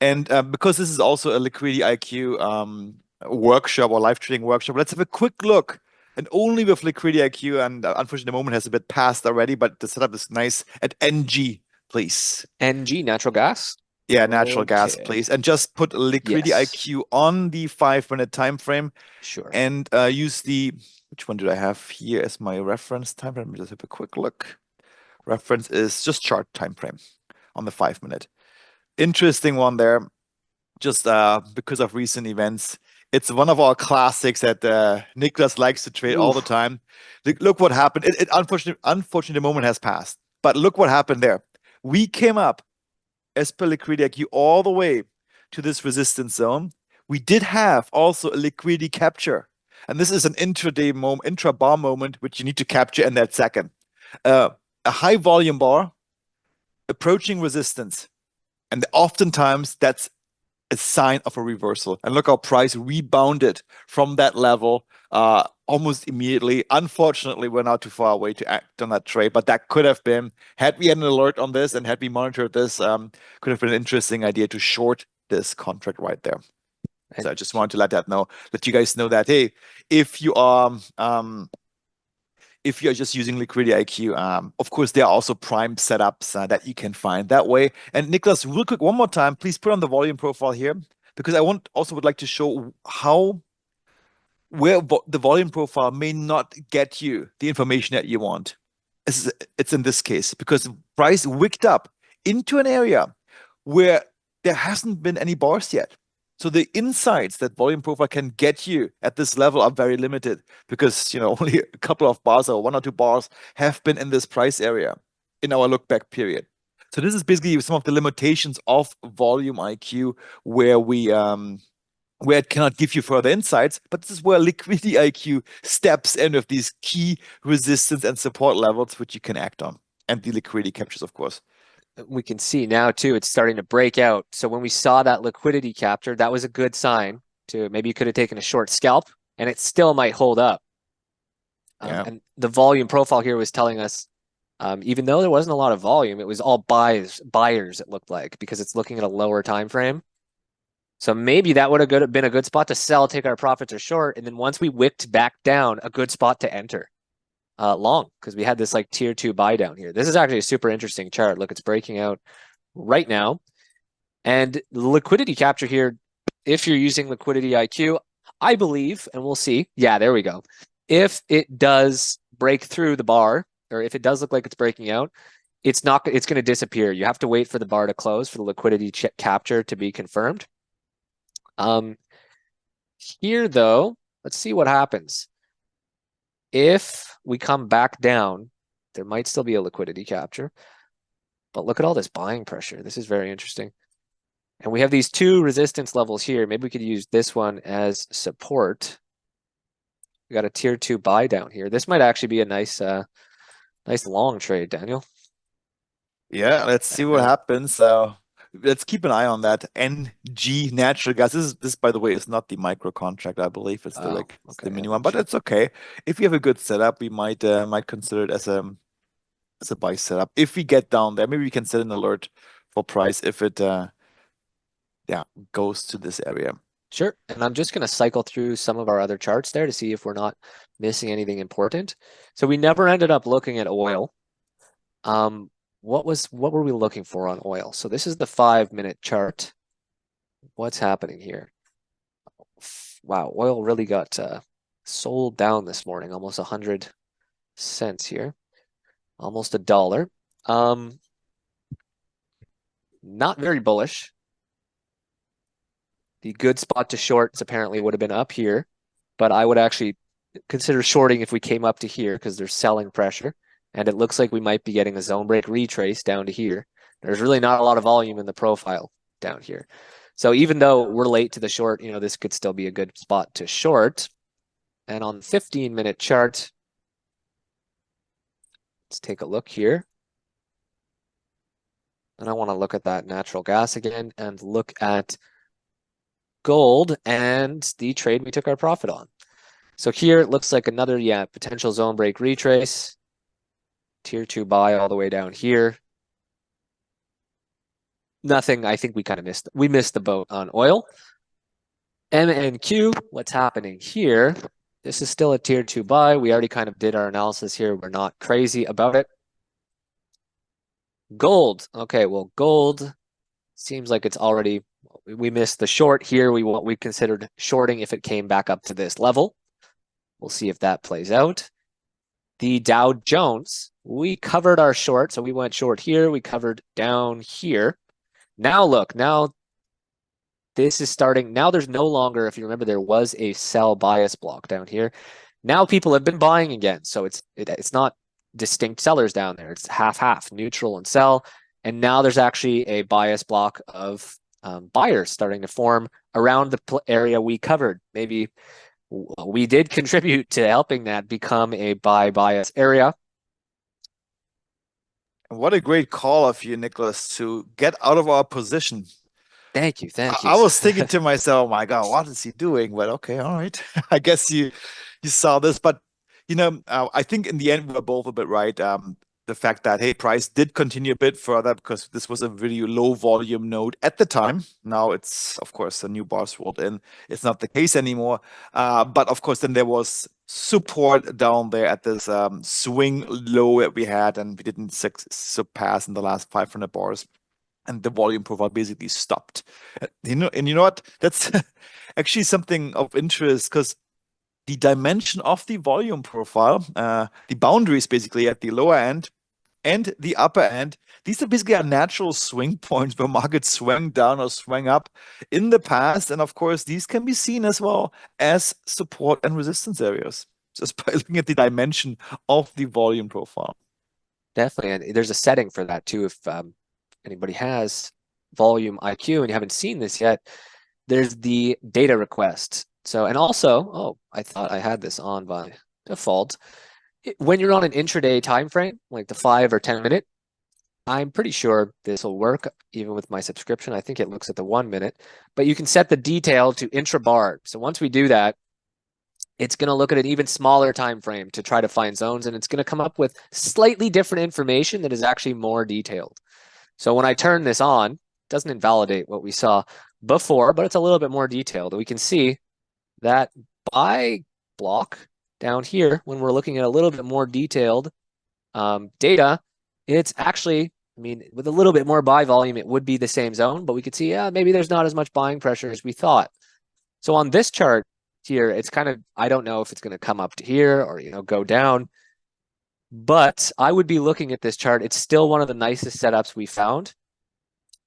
And because this is also a Liquidity IQ workshop or live trading workshop, let's have a quick look. And only with Liquidity IQ, and unfortunately, the moment has a bit passed already, but the setup is nice at NG, please.
NG, natural gas?
Yeah, natural gas,
Okay.
please. And just put Liquidity
Yes.
IQ on the 5-minute time frame
Sure.
and use which one did I have here as my reference time frame? Let me just have a quick look. Reference is just chart time frame on the 5-minute. Interesting one there, just because of recent events. It's one of our classics that Nicholas likes to trade all the time. Look what happened. Unfortunately, the moment has passed. But look what happened there. We came up as per Liquidity IQ all the way to this resistance zone. We did have also a liquidity capture. And this is an intraday moment, intra-bar moment, which you need to capture in that second. A high volume bar approaching resistance. And oftentimes that's a sign of a reversal. And look how price rebounded from that level almost immediately. Unfortunately, we're not too far away to act on that trade, but that could have been, had we had an alert on this and had we monitored this, could have been an interesting idea to short this contract right there. So I just wanted to let you guys know that, hey, if you are just using Liquidity IQ, of course, there are also prime setups that you can find that way. And Nicholas, real quick, one more time, please put on the volume profile here, because I would like to show where the volume profile may not get you the information that you want. It's in this case, because price wicked up into an area where there hasn't been any bars yet. So the insights that volume profile can get you at this level are very limited, because only a couple of bars or 1 or 2 bars have been in this price area in our look back period. So this is basically some of the limitations of volume IQ, where it cannot give you further insights, but this is where Liquidity IQ steps in with these key resistance and support levels, which you can act on, and the liquidity captures, of course.
We can see now too, it's starting to break out. So when we saw that liquidity capture, that was a good sign to maybe you could have taken a short scalp and it still might hold up. And the volume profile here was telling us, even though there wasn't a lot of volume, it was all buyers, it looked like, because it's looking at a lower time frame. So maybe that would have been a good spot to sell, take our profits or short. And then once we wicked back down, a good spot to enter. Long, because we had this like tier 2 buy down here. This is actually a super interesting chart. Look, it's breaking out right now. And liquidity capture here, if you're using Liquidity IQ, I believe, and we'll see. Yeah, there we go. If it does break through the bar, or if it does look like it's breaking out, it's going to disappear. You have to wait for the bar to close for the liquidity capture to be confirmed. Here though, let's see what happens. If we come back down, there might still be a liquidity capture. But look at all this buying pressure. This is very interesting. And we have these 2 resistance levels here. Maybe we could use this one as support. We got a tier 2 buy down here. This might actually be a nice long trade, Daniel.
Yeah, let's see what happens. Let's keep an eye on that. NG natural gas. This by the way is not the micro contract. I believe it's the mini one, but it's okay. If you have a good setup, we might consider it as a buy setup. If we get down there, maybe we can set an alert for price if it goes to this area.
Sure. And I'm just going to cycle through some of our other charts there to see if we're not missing anything important. So we never ended up looking at oil. What were we looking for on oil? So this is the 5-minute chart. What's happening here? Wow, oil really got sold down this morning, almost 100 cents here, almost $1. Not very bullish. The good spot to short apparently would have been up here, but I would actually consider shorting if we came up to here because there's selling pressure. And it looks like we might be getting a zone break retrace down to here. There's really not a lot of volume in the profile down here. So even though we're late to the short, this could still be a good spot to short. And on the 15-minute chart, let's take a look here. And I want to look at that natural gas again and look at gold and the trade we took our profit on. So here it looks like another, potential zone break retrace. Tier 2 buy all the way down here. Nothing, I think we missed the boat on oil. MNQ, what's happening here? This is still a tier 2 buy. We already kind of did our analysis here. We're not crazy about it. Gold. Okay, well, gold seems like it's already, we missed the short here. We considered shorting if it came back up to this level. We'll see if that plays out. The Dow Jones, we covered our short. So we went short here. We covered down here. Now look, now this is starting. Now there's no longer, if you remember, there was a sell bias block down here. Now people have been buying again. So it's not distinct sellers down there. It's half, neutral and sell. And now there's actually a bias block of buyers starting to form around the area we covered. Maybe we did contribute to helping that become a buy bias area.
What a great call of you, Nicholas, to get out of our position.
Thank you.
I was thinking to myself, oh my God, what is he doing? But okay, all right. I guess you saw this, but I think in the end we were both a bit right. The fact that hey, price did continue a bit further because this was a really low volume node at the time. Now it's of course a new bars rolled in. It's not the case anymore. But of course then there was support down there at this swing low that we had, and we didn't surpass in the last 500 bars. And the volume profile basically stopped. And you know what? That's actually something of interest because the dimension of the volume profile, the boundaries basically at the lower end and the upper end, these are basically our natural swing points where markets swing down or swing up in the past. And of course, these can be seen as well as support and resistance areas, just by looking at the dimension of the volume profile.
Definitely. And there's a setting for that too. If anybody has volume IQ and you haven't seen this yet, there's the data request. So, and also, I thought I had this on by default. When you're on an intraday time frame, like the 5 or 10 minute, I'm pretty sure this will work even with my subscription. I think it looks at the 1 minute, but you can set the detail to intra-bar. So once we do that, it's going to look at an even smaller time frame to try to find zones, and it's going to come up with slightly different information that is actually more detailed. So when I turn this on, it doesn't invalidate what we saw before, but it's a little bit more detailed. We can see that buy block down here, when we're looking at a little bit more detailed data, it's actually, with a little bit more buy volume, it would be the same zone, but we could see, maybe there's not as much buying pressure as we thought. So on this chart here, it's kind of, I don't know if it's going to come up to here or, go down, but I would be looking at this chart. It's still one of the nicest setups we found.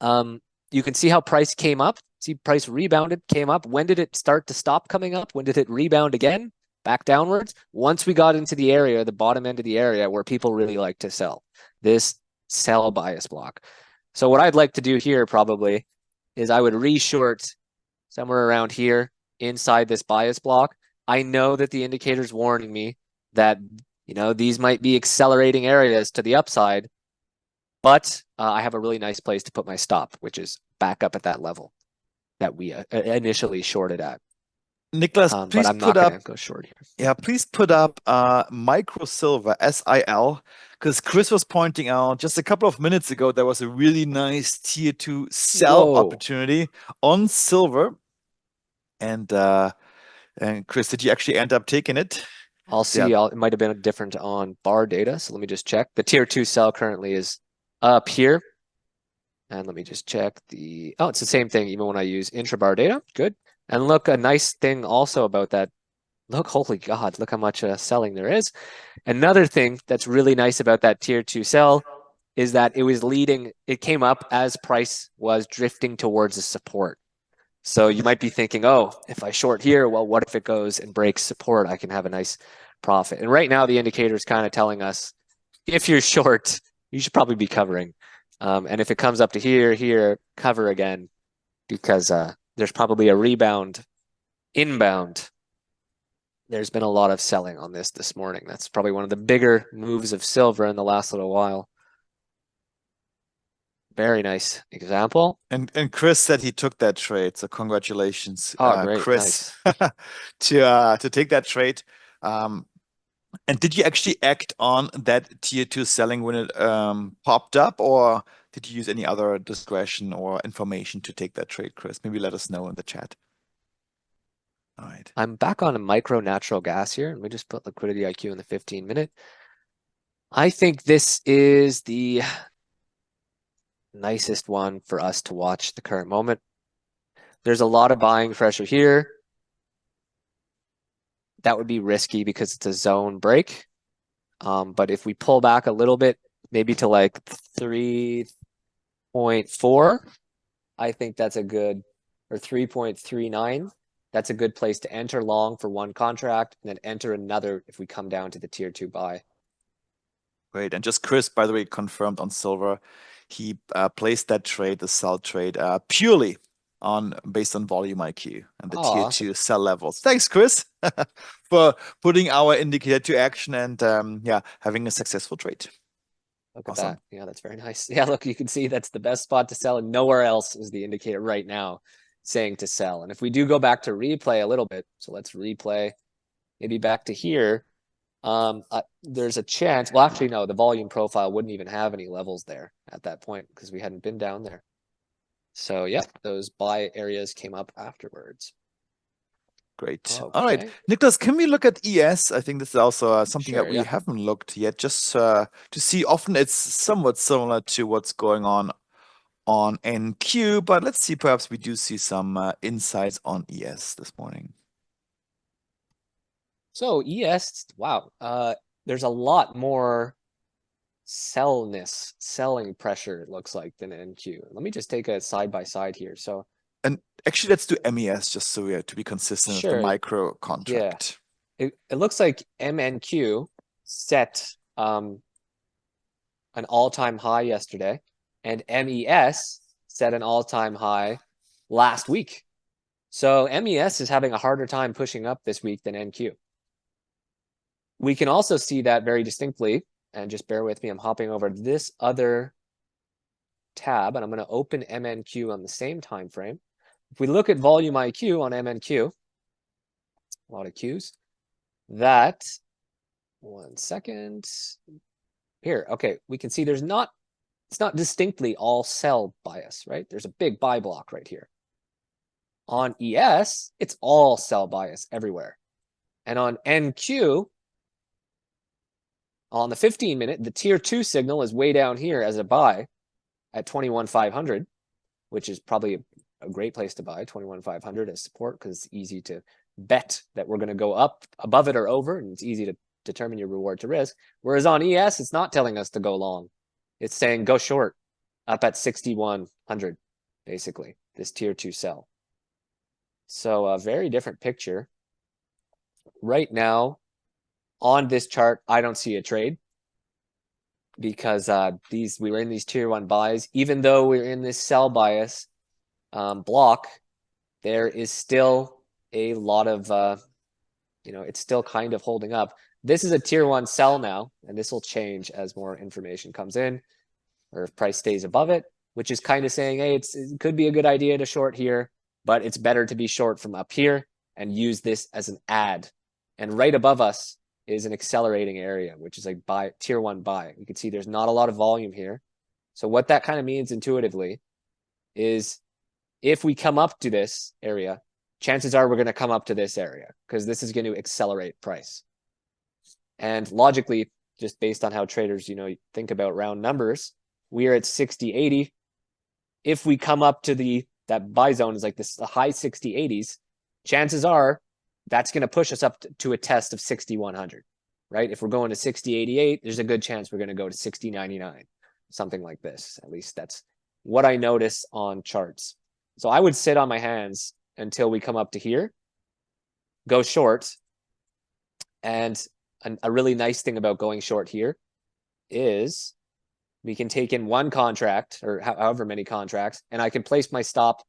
You can see how price came up. See, price rebounded, came up. When did it start to stop coming up? When did it rebound again? Back downwards? Once we got into the area, the bottom end of the area where people really like to sell, this sell bias block. So what I'd like to do here probably is I would re-short somewhere around here inside this bias block. I know that the indicator's warning me that, these might be accelerating areas to the upside, but I have a really nice place to put my stop, which is back up at that level that we initially shorted at.
Nicholas, please
but I'm
put
not
up,
going to go short here.
yeah, please put up micro silver, SIL, because Chris was pointing out just a couple of minutes ago, there was a really nice tier 2 sell opportunity on silver. And Chris, did you actually end up taking it?
I'll
Yeah.
see. It might have been different on bar data. So let me just check. The tier 2 sell currently is up here. And let me just check the, oh, it's the same thing even when I use intrabar data. Good. And look, a nice thing also about that. Look, holy God, look how much selling there is. Another thing that's really nice about that tier 2 sell is that it was leading, it came up as price was drifting towards a support. So you might be thinking, oh, if I short here, well, what if it goes and breaks support? I can have a nice profit. And right now, the indicator is kind of telling us if you're short, you should probably be covering. And if it comes up to here, cover again, because there's probably a rebound inbound. There's been a lot of selling on this morning. That's probably one of the bigger moves of silver in the last little while. Very nice example.
And Chris said he took that trade, so congratulations,
Oh, great,
Chris,
nice.
to take that trade. Um, and did you actually act on that tier 2 selling when it popped up, or did you use any other discretion or information to take that trade, Chris? Maybe let us know in the chat. All right.
I'm back on a micro natural gas here. Let me just put liquidity IQ in the 15-minute. I think this is the nicest one for us to watch the current moment. There's a lot of buying pressure here. That would be risky because it's a zone break. But if we pull back a little bit, maybe to like 3.4, I think that's a good, or 3.39. That's a good place to enter long for one contract and then enter another if we come down to the tier 2 buy.
Great. And just Chris, by the way, confirmed on silver. He placed that trade, the sell trade, purely on based on volume IQ and the
Oh,
tier
awesome.
2 sell levels. Thanks, Chris, for putting our indicator to action and yeah, having a successful trade.
Look at
Awesome.
that. Yeah, that's very nice. Yeah, look, you can see that's the best spot to sell, and nowhere else is the indicator right now saying to sell. And if we do go back to replay a little bit, so let's replay maybe back to here. There's a chance. Well, actually, no, the volume profile wouldn't even have any levels there at that point because we hadn't been down there. So, yeah, those buy areas came up afterwards.
Great. All right.
Okay.
Nicholas, can we look at ES? I think this is also something that
Sure,
we
yeah.
haven't looked yet, just to see. Often it's somewhat similar to what's going on NQ, but let's see, perhaps we do see some insights on ES this morning.
So ES, wow. There's a lot more selling pressure, it looks like, than NQ. Let me just take a side by side here. So
And actually, let's do MES just so we are to be consistent with the
sure,
micro
yeah.
contract.
It looks like MNQ set an all-time high yesterday, and MES set an all-time high last week. So MES is having a harder time pushing up this week than NQ. We can also see that very distinctly, and just bear with me, I'm hopping over this other tab, and I'm going to open MNQ on the same time frame. If we look at volume IQ on MNQ, a lot of Qs, that, 1 second, here, okay, we can see it's not distinctly all sell bias, right? There's a big buy block right here. On ES, it's all sell bias everywhere. And on NQ, on the 15-minute, the tier 2 signal is way down here as a buy at 21,500, which is probably a great place to buy 21,500 as support because it's easy to bet that we're going to go up above it or over, and it's easy to determine your reward to risk. Whereas on ES, it's not telling us to go long. It's saying go short up at 6,100, basically, this tier 2 sell. So a very different picture. Right now, on this chart, I don't see a trade because we were in these tier 1 buys. Even though we're in this sell bias block, there is still a lot of, it's still kind of holding up. This is a tier 1 sell now, and this will change as more information comes in or if price stays above it, which is kind of saying, hey, it could be a good idea to short here, but it's better to be short from up here and use this as an add. And right above us is an accelerating area, which is like buy, tier 1 buy. You can see there's not a lot of volume here. So what that kind of means intuitively is if we come up to this area chances are we're going to come up to this area because this is going to accelerate price. And logically, just based on how traders, think about round numbers, we are at 60, 80. If we come up to that buy zone is like this, the high 60, 80s, chances are that's going to push us up to a test of 6,100, right? If we're going to 60, 88, there's a good chance we're going to go to 60, 99, something like this. At least that's what I notice on charts. So I would sit on my hands until we come up to here, go short. And a really nice thing about going short here is we can take in one contract or however many contracts, and I can place my stop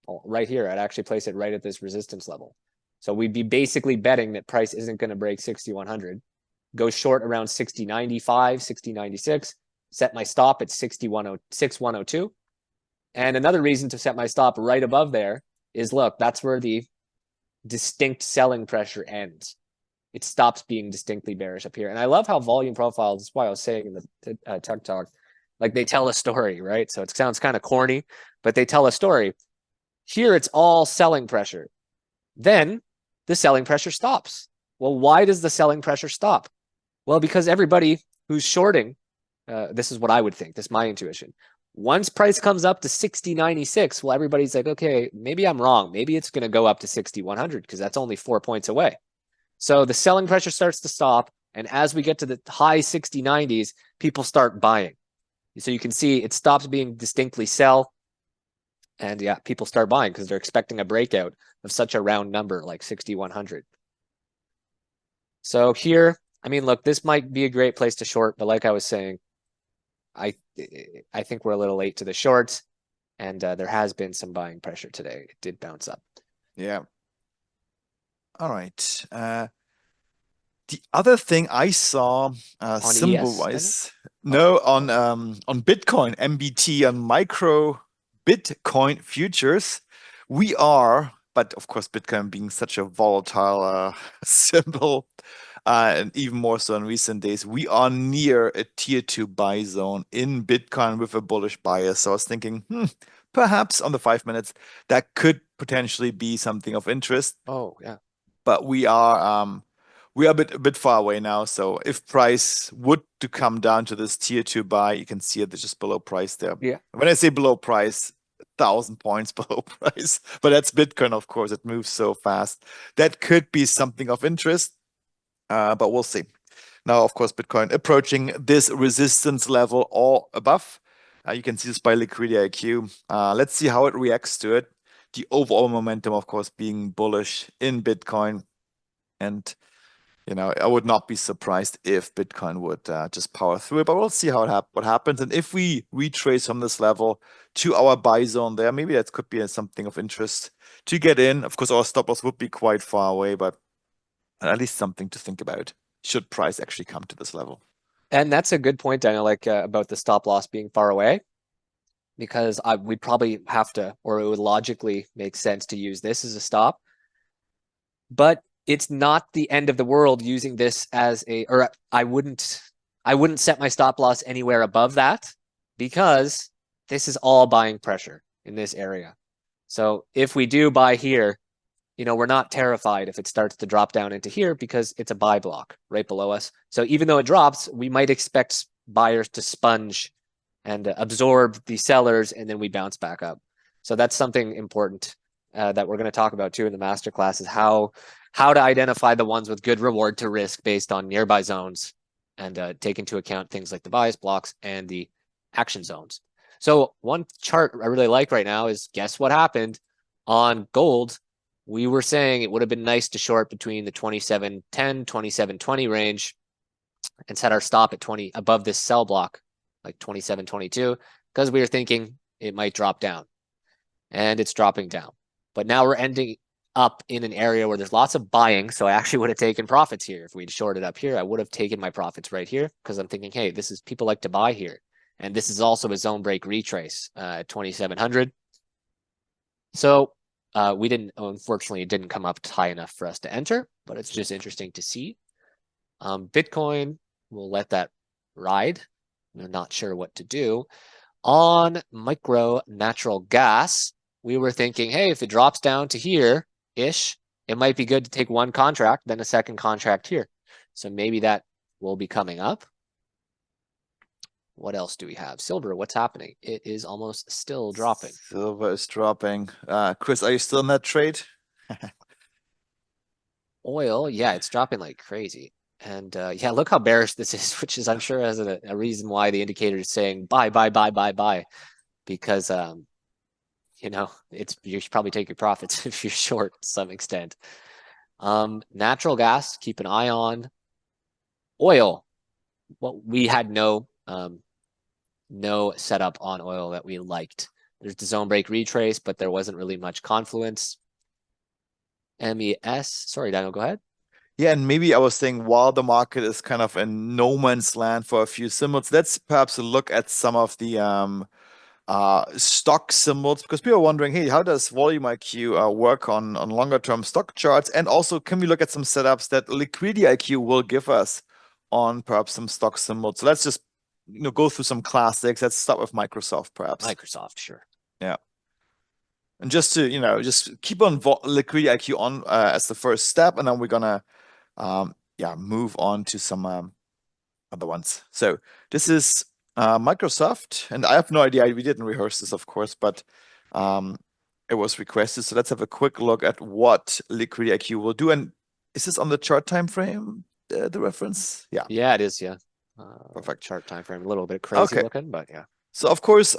right here. I'd actually place it right at this resistance level. So we'd be basically betting that price isn't going to break 6,100, go short around 60.95, 60.96, set my stop at 61.02. And another reason to set my stop right above there is, look, that's where the distinct selling pressure ends. It stops being distinctly bearish up here. And I love how volume profiles, that's why I was saying in the Tech Talk, like they tell a story, right? So it sounds kind of corny, but they tell a story. Here it's all selling pressure. Then the selling pressure stops. Well, why does the selling pressure stop? Well, because everybody who's shorting, this is what I would think, this is my intuition. Once price comes up to 60.96, well, everybody's like, okay, maybe I'm wrong. Maybe it's going to go up to 6,100 because that's only 4 points away. So the selling pressure starts to stop. And as we get to the high 60.90s, people start buying. So you can see it stops being distinctly sell. And yeah, people start buying because they're expecting a breakout of such a round number like 6,100. So here, I mean, look, this might be a great place to short. But like I was saying, I think we're a little late to the shorts. And there has been some buying pressure today. It did bounce up.
Yeah. All right. The other thing I saw,
On
symbol-wise,
ES,
no, on Bitcoin, MBT, on micro Bitcoin futures, we are, but of course, Bitcoin being such a volatile symbol, and even more so in recent days, we are near a tier 2 buy zone in Bitcoin with a bullish bias. So I was thinking, perhaps on the 5 minutes, that could potentially be something of interest.
Oh, yeah.
But we are a bit far away now. So if price would to come down to this tier 2 buy, you can see it just below price there.
Yeah.
When I say below price, 1,000 points below price, but that's Bitcoin, of course. It moves so fast. That could be something of interest, but we'll see. Now, of course, Bitcoin approaching this resistance level or above. You can see this by Liquidity IQ. Let's see how it reacts to it. The overall momentum, of course, being bullish in Bitcoin. And, I would not be surprised if Bitcoin would just power through it, but we'll see what happens. And if we retrace from this level to our buy zone there, maybe that could be something of interest to get in. Of course, our stop loss would be quite far away, but at least something to think about should price actually come to this level.
And that's a good point, Daniel, like about the stop loss being far away, because we'd probably have to, or it would logically make sense to use this as a stop. But it's not the end of the world using this as or I wouldn't set my stop loss anywhere above that, because this is all buying pressure in this area. So if we do buy here, we're not terrified if it starts to drop down into here because it's a buy block right below us. So even though it drops, we might expect buyers to sponge and absorb the sellers, and then we bounce back up. So that's something important that we're going to talk about too in the masterclass, is how to identify the ones with good reward to risk based on nearby zones, and take into account things like the bias blocks and the action zones. So one chart I really like right now is, guess what happened on gold? We were saying it would have been nice to short between the 27.10, 27.20 range and set our stop at 20 above this sell block, like 27.22, because we were thinking it might drop down, and it's dropping down. But now we're ending up in an area where there's lots of buying. So I actually would have taken profits here. If we'd shorted up here, I would have taken my profits right here, because I'm thinking, hey, this is, people like to buy here. And this is also a zone break retrace at 2,700. So we didn't, unfortunately, it didn't come up high enough for us to enter, but it's just interesting to see. Bitcoin, we'll let that ride. I'm not sure what to do. On micro natural gas, we were thinking, hey, if it drops down to here-ish, it might be good to take one contract, then a second contract here. So maybe that will be coming up. What else do we have? Silver, what's happening? It is almost still dropping.
Silver is dropping. Chris, are you still in that trade?
Oil, yeah, it's dropping like crazy. And yeah, look how bearish this is, which is I'm sure has a reason why the indicator is saying buy, buy, buy, buy, buy, because you know, you should probably take your profits if you're short to some extent. Natural gas, keep an eye on. Oil, well, we had no setup on oil that we liked. There's the zone break retrace, but there wasn't really much confluence. MES, sorry, Daniel, go ahead.
Yeah, and maybe I was saying while the market is kind of in no man's land for a few symbols, let's perhaps look at some of the stock symbols, because people are wondering, hey, how does volume IQ work on longer term stock charts? And also, can we look at some setups that liquidity IQ will give us on perhaps some stock symbols? So let's just go through some classics. Let's start with Microsoft, perhaps.
Microsoft, sure.
Yeah. And just to just keep on liquidity IQ on as the first step, and then we're gonna move on to some other ones. So this is Microsoft, and I have no idea. We didn't rehearse this, of course, but it was requested. So let's have a quick look at what Liquidity IQ will do. And is this on the chart time frame? The reference? Yeah.
Yeah, it is. Yeah.
Perfect.
Chart time frame, a little bit crazy looking, but yeah.
So of course,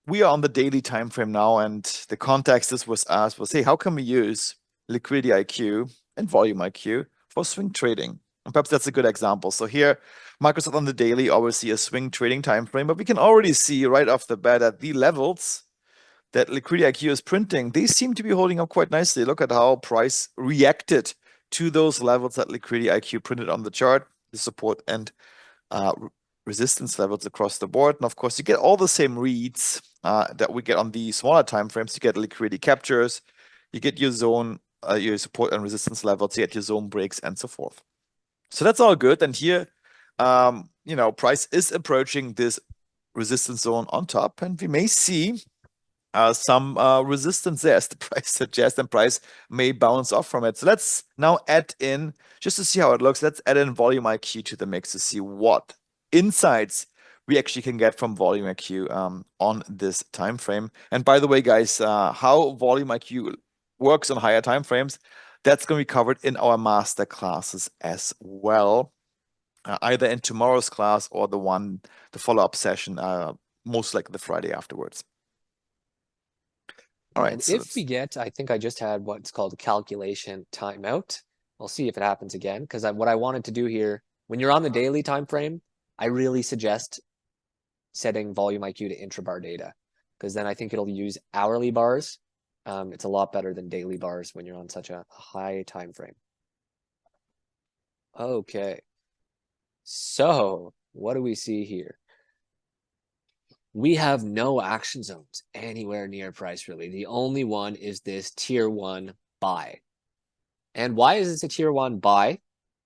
we are on the daily time frame now, and the context this was asked was, hey, how can we use Liquidity IQ and Volume IQ for swing trading? And perhaps that's a good example. So here, Microsoft on the daily, obviously a swing trading time frame, but we can already see right off the bat that the levels that Liquidity IQ is printing, they seem to be holding up quite nicely. Look at how price reacted to those levels that Liquidity IQ printed on the chart, the support and resistance levels across the board. And of course, you get all the same reads that we get on the smaller time frames. You get liquidity captures, you get your zone, your support and resistance levels, you get your zone breaks, and so forth. So that's all good. And here, price is approaching this resistance zone on top, and we may see some resistance there, as the price suggests, and price may bounce off from it. So let's now add in, just to see how it looks, let's add in Volume IQ to the mix to see what insights we actually can get from Volume IQ on this time frame. And by the way, guys, how Volume IQ works on higher time frames, that's going to be covered in our master classes as well, either in tomorrow's class or the follow-up session, most likely the Friday afterwards. All right.
And
so
if we get, I think I just had what's called a calculation timeout. I'll see if it happens again, because what I wanted to do here, when you're on the daily time frame, I really suggest setting Volume IQ to intrabar data, because then I think it'll use hourly bars. It's a lot better than daily bars when you're on such a high time frame. Okay. So what do we see here? We have no action zones anywhere near price, really. The only one is this tier 1 buy. And why is this a tier 1 buy?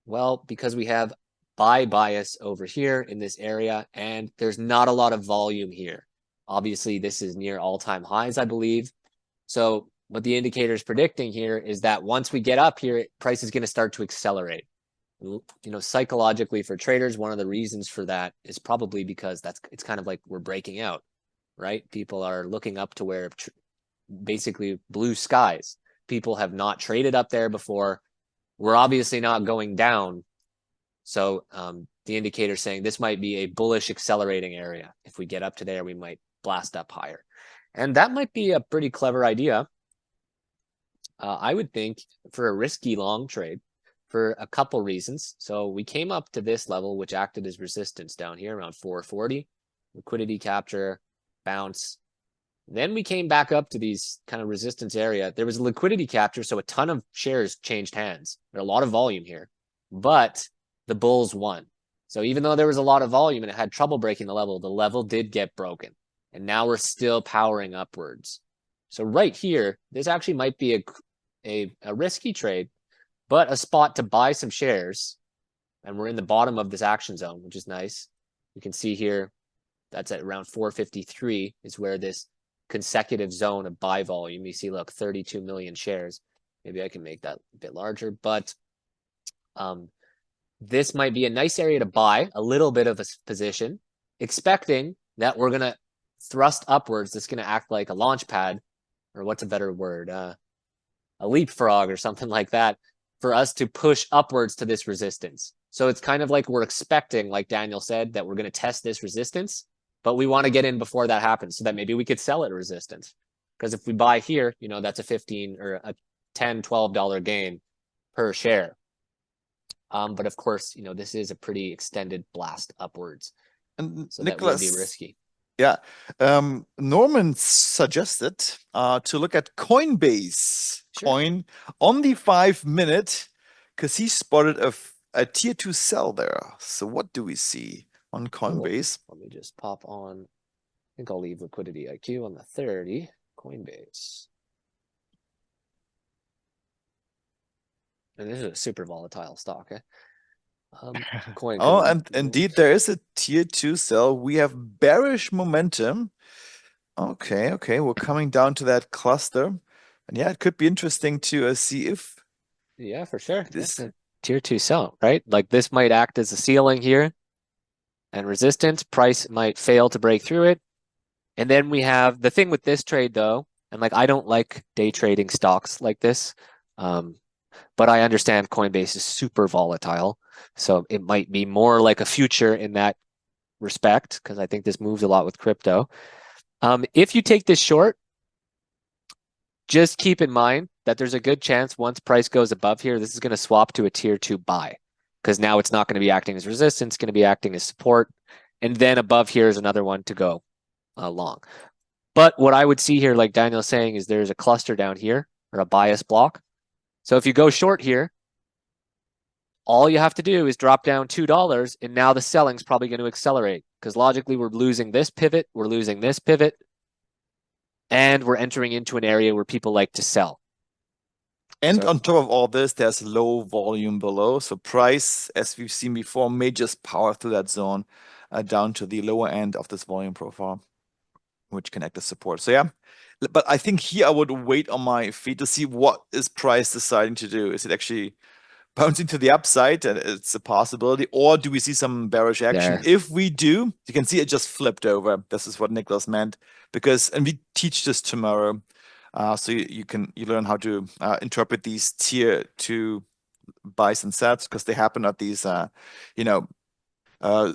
Well, because we have buy bias over here in this area, and there's not a lot of volume here. Obviously, this is near all-time highs, I believe. So what the indicator is predicting here is that once we get up here, price is going to start to accelerate. Psychologically for traders, one of the reasons for that is probably because it's kind of like we're breaking out, right? People are looking up to where basically blue skies. People have not traded up there before. We're obviously not going down. So the indicator saying this might be a bullish accelerating area. If we get up to there, we might blast up higher. And that might be a pretty clever idea. I would think for a risky long trade, for a couple reasons. So we came up to this level, which acted as resistance down here around 440, liquidity capture, bounce. Then we came back up to these kind of resistance area. There was a liquidity capture, so a ton of shares changed hands. There's a lot of volume here, but the bulls won. So even though there was a lot of volume and it had trouble breaking the level did get broken. And now we're still powering upwards. So right here, this actually might be a risky trade, but a spot to buy some shares. And we're in the bottom of this action zone, which is nice. You can see here, that's at around 453 is where this consecutive zone of buy volume. You see, look, 32 million shares. Maybe I can make that a bit larger, but this might be a nice area to buy a little bit of a position, expecting that we're going to thrust upwards. That's going to act like a launch pad, or what's a better word? A leapfrog or something like that, for us to push upwards to this resistance. So it's kind of like we're expecting, like Daniel said, that we're going to test this resistance, but we want to get in before that happens so that maybe we could sell at a resistance. Because if we buy here, you know, that's a 15 or a 10, $12 gain per share. But of course, you know, this is a pretty extended blast upwards.
And
So
Nicholas,
that would be risky.
Yeah. Norman suggested to look at Coinbase coin on the 5 minute because he spotted a tier 2 sell there. So what do we see on Coinbase?
Let me just pop on. I think I'll leave Liquidity IQ on the 30. Coinbase. And this is a super volatile stock, eh?
And indeed, there is a tier 2 sell. We have bearish momentum. Okay, we're coming down to that cluster. And yeah, it could be interesting to see if...
Yeah, for sure. This tier 2 sell, right? Like this might act as a ceiling here and resistance. Price might fail to break through it. And then we have the thing with this trade, though, and like I don't like day trading stocks like this. But I understand Coinbase is super volatile. So it might be more like a future in that respect, because I think this moves a lot with crypto. If you take this short, just keep in mind that there's a good chance once price goes above here, this is going to swap to a tier 2 buy, because now it's not going to be acting as resistance, it's going to be acting as support. And then above here is another one to go long. But what I would see here, like Daniel's saying, is there's a cluster down here or a bias block. So if you go short here, all you have to do is drop down $2, and now the selling's probably going to accelerate, because logically we're losing this pivot, we're losing this pivot, and we're entering into an area where people like to sell.
And on top of all this, there's low volume below. So price, as we've seen before, may just power through that zone down to the lower end of this volume profile, which can act as support. So yeah, but I think here I would wait on my feet to see what is price deciding to do. Is it actually bouncing to the upside, and it's a possibility, or do we see some bearish action? If we do, you can see it just flipped over. This is what Nicholas meant, because, and we teach this tomorrow, so you learn how to interpret these tier 2 buys and sets, because they happen at these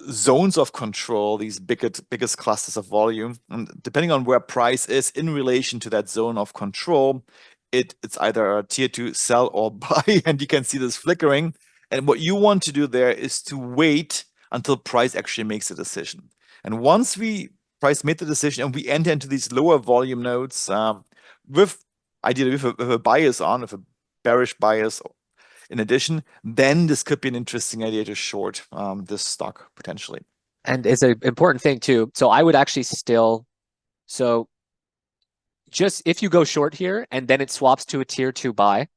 zones of control, these biggest clusters of volume, and depending on where price is in relation to that zone of control, it's either a tier 2 sell or buy, and you can see this flickering. And what you want to do there is to wait until price actually makes a decision. And once price made the decision and we enter into these lower volume nodes, ideally with a bias on, with a bearish bias in addition, then this could be an interesting idea to short this stock potentially.
And it's an important thing too. So I would actually just if you go short here and then it swaps to a tier 2 buy,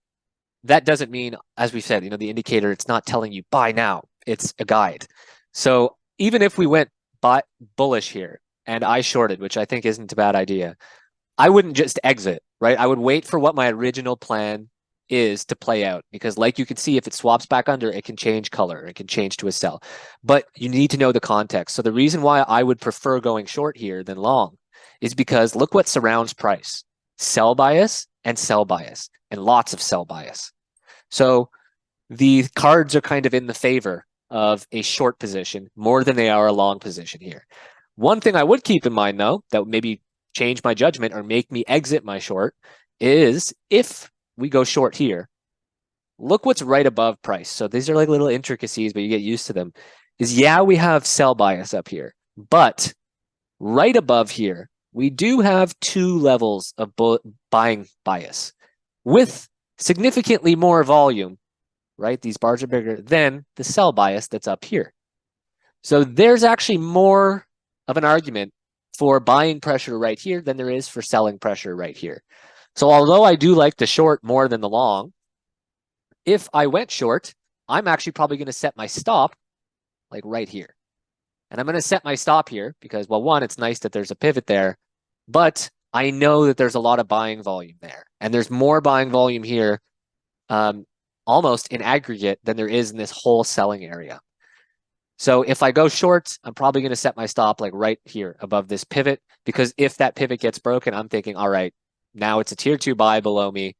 that doesn't mean, as we said, the indicator, it's not telling you buy now, it's a guide. So even if we went bullish here and I shorted, which I think isn't a bad idea, I wouldn't just exit, right? I would wait for what my original plan is to play out, because like you can see, if it swaps back under, it can change color, it can change to a sell, but you need to know the context. So the reason why I would prefer going short here than long is because look what surrounds price: sell bias and lots of sell bias. So the cards are kind of in the favor of a short position more than they are a long position here. One thing I would keep in mind, though, that would maybe change my judgment or make me exit my short is if we go short here, look what's right above price. So these are like little intricacies, but you get used to them. We have sell bias up here, but right above here, we do have 2 levels of buying bias with significantly more volume, right? These bars are bigger than the sell bias that's up here. So there's actually more of an argument for buying pressure right here than there is for selling pressure right here. So although I do like the short more than the long, if I went short, I'm actually probably going to set my stop like right here. And I'm going to set my stop here because, well, one, it's nice that there's a pivot there, but I know that there's a lot of buying volume there, and there's more buying volume here, um, almost in aggregate than there is in this whole selling area. So if I go short, I'm probably going to set my stop like right here above this pivot, because if that pivot gets broken, I'm thinking, all right, now it's a tier 2 buy below me.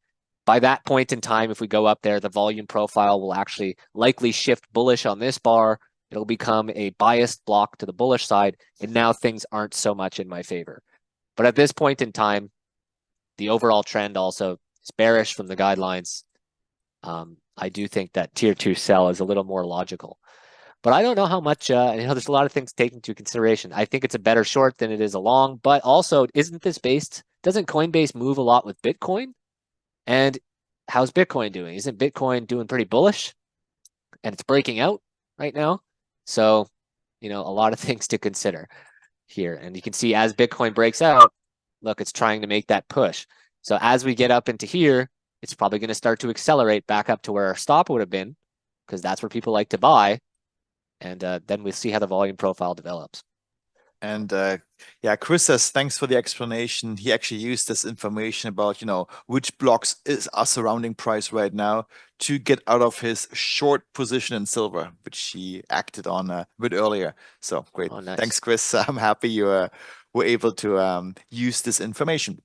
By that point in time, if we go up there, the volume profile will actually likely shift bullish on this bar. It'll become a biased block to the bullish side, and now things aren't so much in my favor. But at this point in time, the overall trend also is bearish from the guidelines. I do think that tier 2 sell is a little more logical. But I don't know how much, there's a lot of things taken into consideration. I think it's a better short than it is a long, but also, doesn't Coinbase move a lot with Bitcoin? And how's Bitcoin doing? Isn't Bitcoin doing pretty bullish? And it's breaking out right now. So, a lot of things to consider here. And you can see as Bitcoin breaks out, look, it's trying to make that push. So as we get up into here, it's probably going to start to accelerate back up to where our stop would have been, because that's where people like to buy. And then we'll see how the volume profile develops.
And yeah, Chris says, thanks for the explanation. He actually used this information about, which blocks are surrounding price right now to get out of his short position in silver, which he acted on a bit earlier. So great.
Oh, nice.
Thanks, Chris. I'm happy you were able to use this information.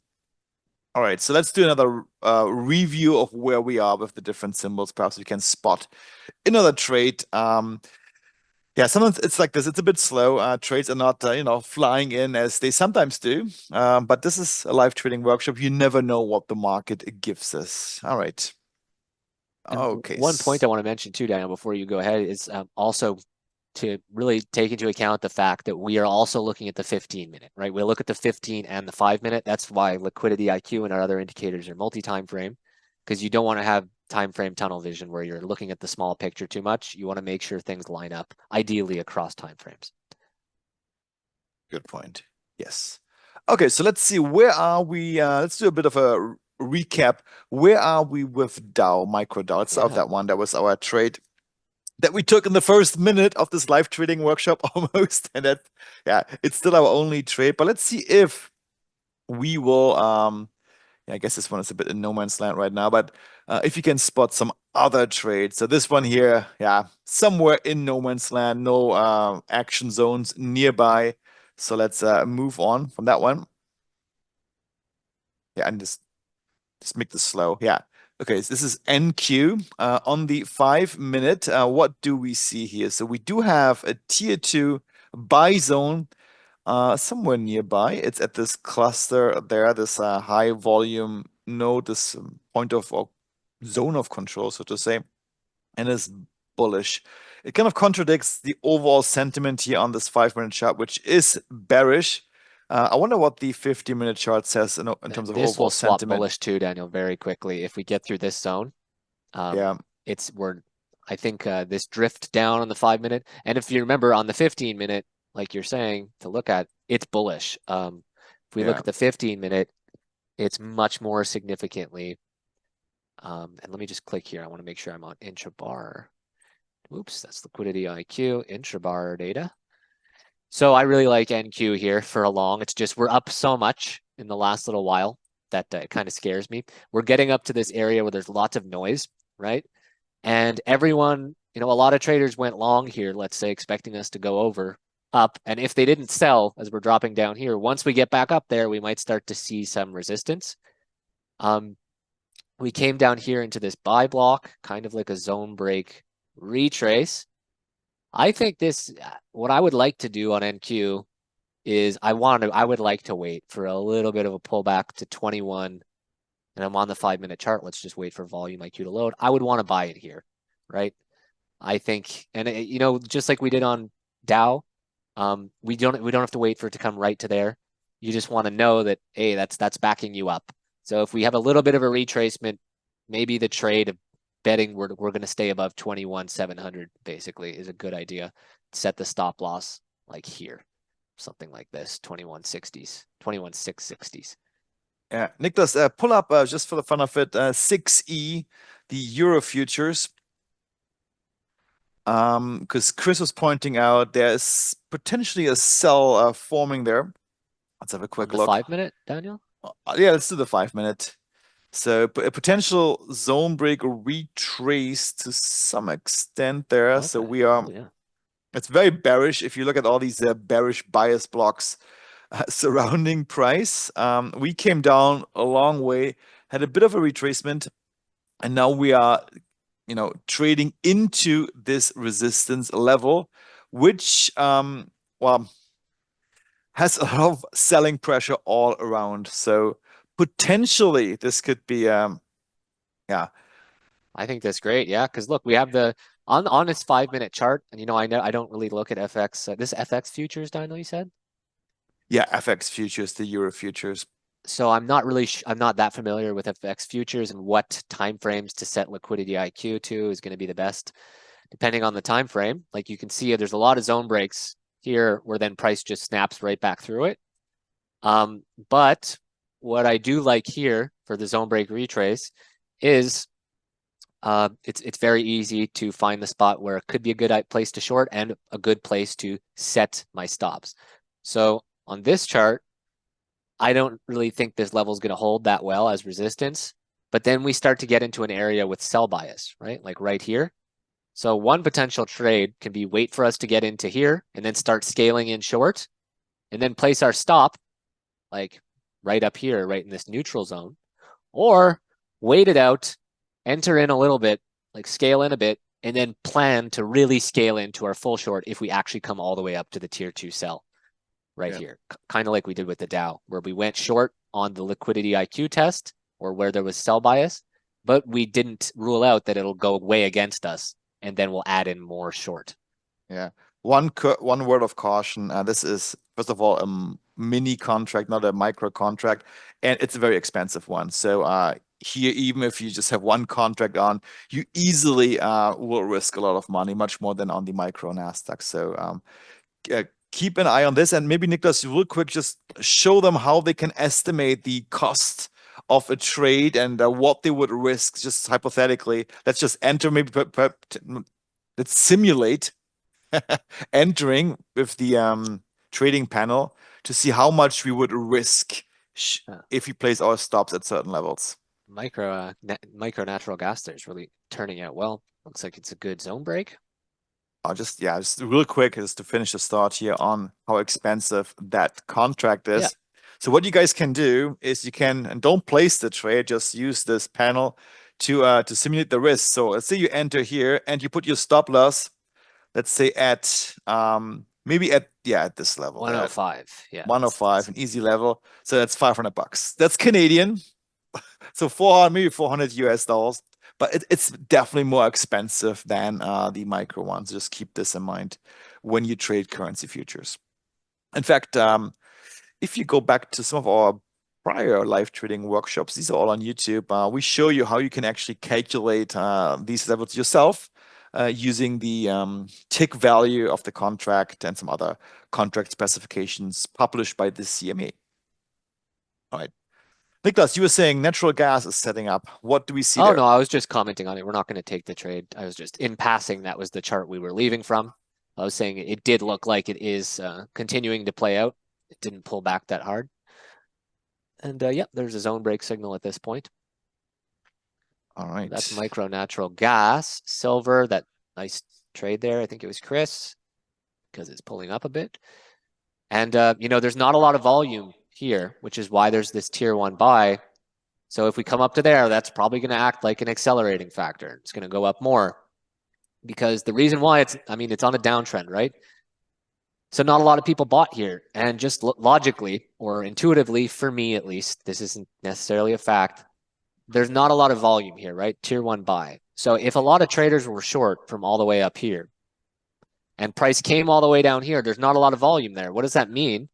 All right, so let's do another review of where we are with the different symbols. Perhaps we can spot another trade. Yeah, sometimes it's like this. It's a bit slow. Trades are not, flying in as they sometimes do. But this is a live trading workshop. You never know what the market gives us. All right.
And
Okay.
one point I want to mention too, Daniel, before you go ahead, is also to really take into account the fact that we are also looking at the 15-minute, right? We look at the 15 and the 5-minute. That's why liquidity IQ and our other indicators are multi-time frame, because you don't want to have time frame tunnel vision where you're looking at the small picture too much. You want to make sure things line up, ideally across time frames.
Good point. Yes. Okay, so let's see. Where are we? Let's do a bit of a recap. Where are we with Dow, micro Dow? Let's start with that one. That was our trade that we took in the first minute of this live trading workshop almost. And that, yeah, it's still our only trade. But let's see if we will, yeah, I guess this one is a bit in no man's land right now, but if you can spot some other trades. So this one here, yeah, somewhere in no man's land, no action zones nearby. So let's move on from that one. Yeah, and just make this slow. Yeah. Okay, so this is NQ on the 5-minute. What do we see here? So we do have a tier 2 buy zone somewhere nearby. It's at this cluster there, this high volume node, this point of or zone of control, so to say, and is bullish. It kind of contradicts the overall sentiment here on this 5-minute chart, which is bearish. I wonder what the 50-minute chart says in terms of
This
overall
will swap
sentiment.
bullish too, Daniel, very quickly. If we get through this zone,
Yeah,
I think this drift down on the 5-minute. And if you remember on the 15-minute, like you're saying, to look at, it's bullish. If we look
yeah.
at the 15-minute, it's much more significantly. And let me just click here. I want to make sure I'm on intrabar. Oops, that's liquidity IQ, intrabar data. So I really like NQ here for a long. It's just we're up so much in the last little while that it kind of scares me. We're getting up to this area where there's lots of noise, right? And everyone, a lot of traders went long here, let's say, expecting us to go over up. And if they didn't sell as we're dropping down here, once we get back up there, we might start to see some resistance. We came down here into this buy block, kind of like a zone break retrace. I think what I would like to do on NQ is I would like to wait for a little bit of a pullback to 21, and I'm on the 5-minute chart. Let's just wait for volume IQ to load. I would want to buy it here, right? I think, and just like we did on Dow, we don't have to wait for it to come right to there. You just want to know that, hey, that's backing you up. So if we have a little bit of a retracement, maybe the trade of betting we're going to stay above 21,700 basically is a good idea. Set the stop loss like here, something like this, 2160s, 21,660s.
Yeah, Nicholas, pull up just for the fun of it, 6E, the Euro futures. Because Chris was pointing out there's potentially a cell forming there. Let's have a
On
quick
the
look.
5-minute, Daniel?
Yeah, let's do the 5 minute. So a potential zone break retrace to some extent there. So
Okay.
we are,
Oh yeah.
it's very bearish. If you look at all these bearish bias blocks surrounding price, we came down a long way, had a bit of a retracement, and now we are, trading into this resistance level, which, well, has a lot of selling pressure all around. So potentially this could be, yeah,
I think that's great. Yeah, because look, we have the on this 5 minute chart, and I know I don't really look at FX. This FX futures, Dino, you said.
yeah, FX futures, the Euro futures.
So I'm not really I'm not that familiar with FX futures and what time frames to set liquidity IQ to is going to be the best depending on the time frame. Like you can see, there's a lot of zone breaks here where then price just snaps right back through it. But what I do like here for the zone break retrace is it's very easy to find the spot where it could be a good place to short and a good place to set my stops. So on this chart, I don't really think this level is going to hold that well as resistance. But then we start to get into an area with sell bias, right? Like right here. So one potential trade can be wait for us to get into here and then start scaling in short and then place our stop like right up here, right in this neutral zone, or wait it out, enter in a little bit, like scale in a bit, and then plan to really scale into our full short if we actually come all the way up to the tier 2 sell right
Yeah.
here, kind of like we did with the Dow, where we went short on the liquidity IQ test or where there was sell bias, but we didn't rule out that it'll go way against us, and then we'll add in more short.
Yeah. One word of caution. This is, first of all, a mini contract, not a micro contract, and it's a very expensive one. So here, even if you just have one contract on, you easily will risk a lot of money, much more than on the micro Nasdaq. So keep an eye on this, and maybe Nicholas, real quick, just show them how they can estimate the cost of a trade and what they would risk, just hypothetically. Let's just enter, maybe let's simulate entering with the trading panel to see how much we would risk
Uh,
if we place our stops at certain levels.
micro natural gas there is really turning out well. Looks like it's a good zone break.
I'll just real quick, just to finish the start here on how expensive that contract
Yeah.
is. So what you guys can do is you can, and don't place the trade, just use this panel to simulate the risk. So let's say you enter here and you put your stop loss, let's say at maybe at this level, at
105. Yeah.
105, an easy level. So that's $500. That's Canadian. So 400, maybe 400 US dollars. But it's definitely more expensive than the micro ones. Just keep this in mind when you trade currency futures. In fact, if you go back to some of our prior live trading workshops, these are all on YouTube. We show you how you can actually calculate these levels yourself using the tick value of the contract and some other contract specifications published by the CME. All right. Niklas, you were saying natural gas is setting up. What do we see
Oh
there?
no, I was just commenting on it. We're not going to take the trade. I was just in passing. That was the chart we were leaving from. I was saying it did look like it is continuing to play out. It didn't pull back that hard. And yeah, there's a zone break signal at this point.
All
That's
right.
micro natural gas, silver. That nice trade there. I think it was Chris because it's pulling up a bit. And there's not a lot of volume here, which is why there's this tier 1 buy. So if we come up to there, that's probably going to act like an accelerating factor. It's going to go up more because the reason why it's on a downtrend, right? So not a lot of people bought here. And just logically or intuitively, for me at least, this isn't necessarily a fact, there's not a lot of volume here, right? Tier 1 buy. So if a lot of traders were short from all the way up here and price came all the way down here, there's not a lot of volume there. What does that mean?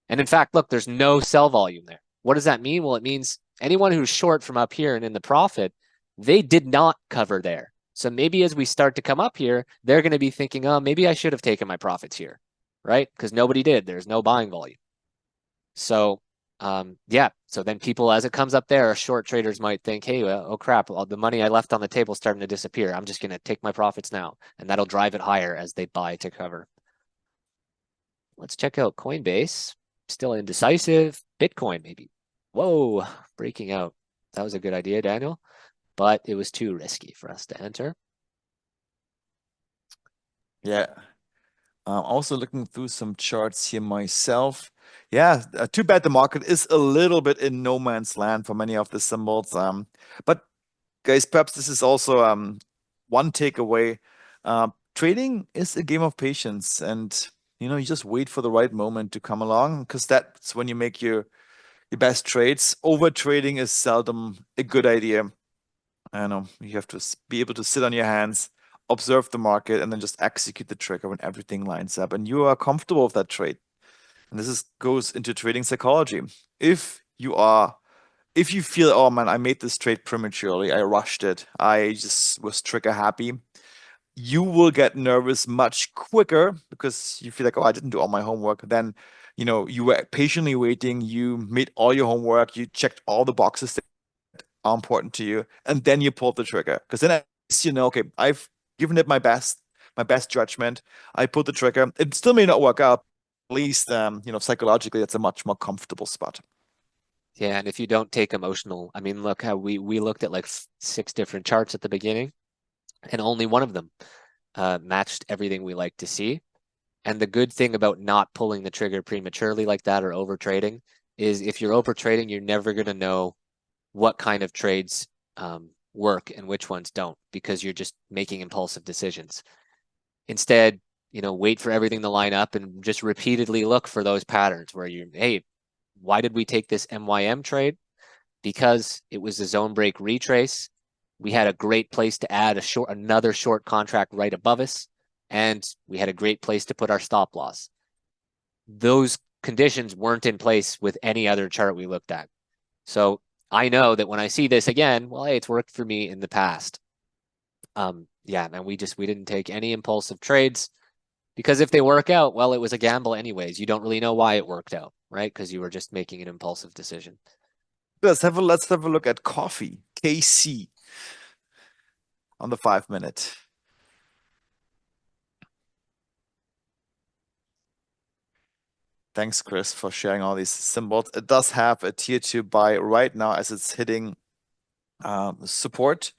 And in fact, look, there's no sell volume there. What does that mean? Well, it means anyone who's short from up here and in the profit, they did not cover there. So maybe as we start to come up here, they're going to be thinking, oh, maybe I should have taken my profits here, right? Because nobody did. There's no buying volume. So, yeah. So then people, as it comes up there, short traders might think, hey, well, oh crap, well, the money I left on the table is starting to disappear. I'm just going to take my profits now. And that'll drive it higher as they buy to cover. Let's check out Coinbase. Still indecisive. Bitcoin, maybe. Whoa, breaking out. That was a good idea, Daniel, but it was too risky for us to enter.
Yeah. Also looking through some charts here myself. Yeah, too bad the market is a little bit in no man's land for many of the symbols. But guys, perhaps this is also one takeaway. Trading is a game of patience, and you just wait for the right moment to come along because that's when you make your best trades. Over trading is seldom a good idea. I know you have to be able to sit on your hands, observe the market, and then just execute the trigger when everything lines up, and you are comfortable with that trade. And goes into trading psychology. If you are if you feel, oh man, I made this trade prematurely, I rushed it, I just was trigger happy, you will get nervous much quicker because you feel like, oh, I didn't do all my homework. Then, you were patiently waiting, you made all your homework, you checked all the boxes that are important to you, and then you pulled the trigger. Because then at least you know, okay, I've given it my best judgment. I pulled the trigger. It still may not work out. At least, psychologically, it's a much more comfortable spot.
Yeah, and if you don't take emotional, I mean, look how we looked at like six different charts at the beginning, and only one of them matched everything we like to see. And the good thing about not pulling the trigger prematurely like that or over trading is if you're over trading, you're never going to know what kind of trades work and which ones don't because you're just making impulsive decisions. Instead, wait for everything to line up and just repeatedly look for those patterns where hey, why did we take this MYM trade? Because it was a zone break retrace. We had a great place to add another short contract right above us, and we had a great place to put our stop loss. Those conditions weren't in place with any other chart we looked at. So I know that when I see this again, well, hey, it's worked for me in the past. Yeah, and we didn't take any impulsive trades because if they work out, well, it was a gamble anyways. You don't really know why it worked out, right? Because you were just making an impulsive decision.
Let's have a look at coffee, KC, on the 5 minute. Thanks, Chris, for sharing all these symbols. It does have a tier 2 buy right now as it's hitting support.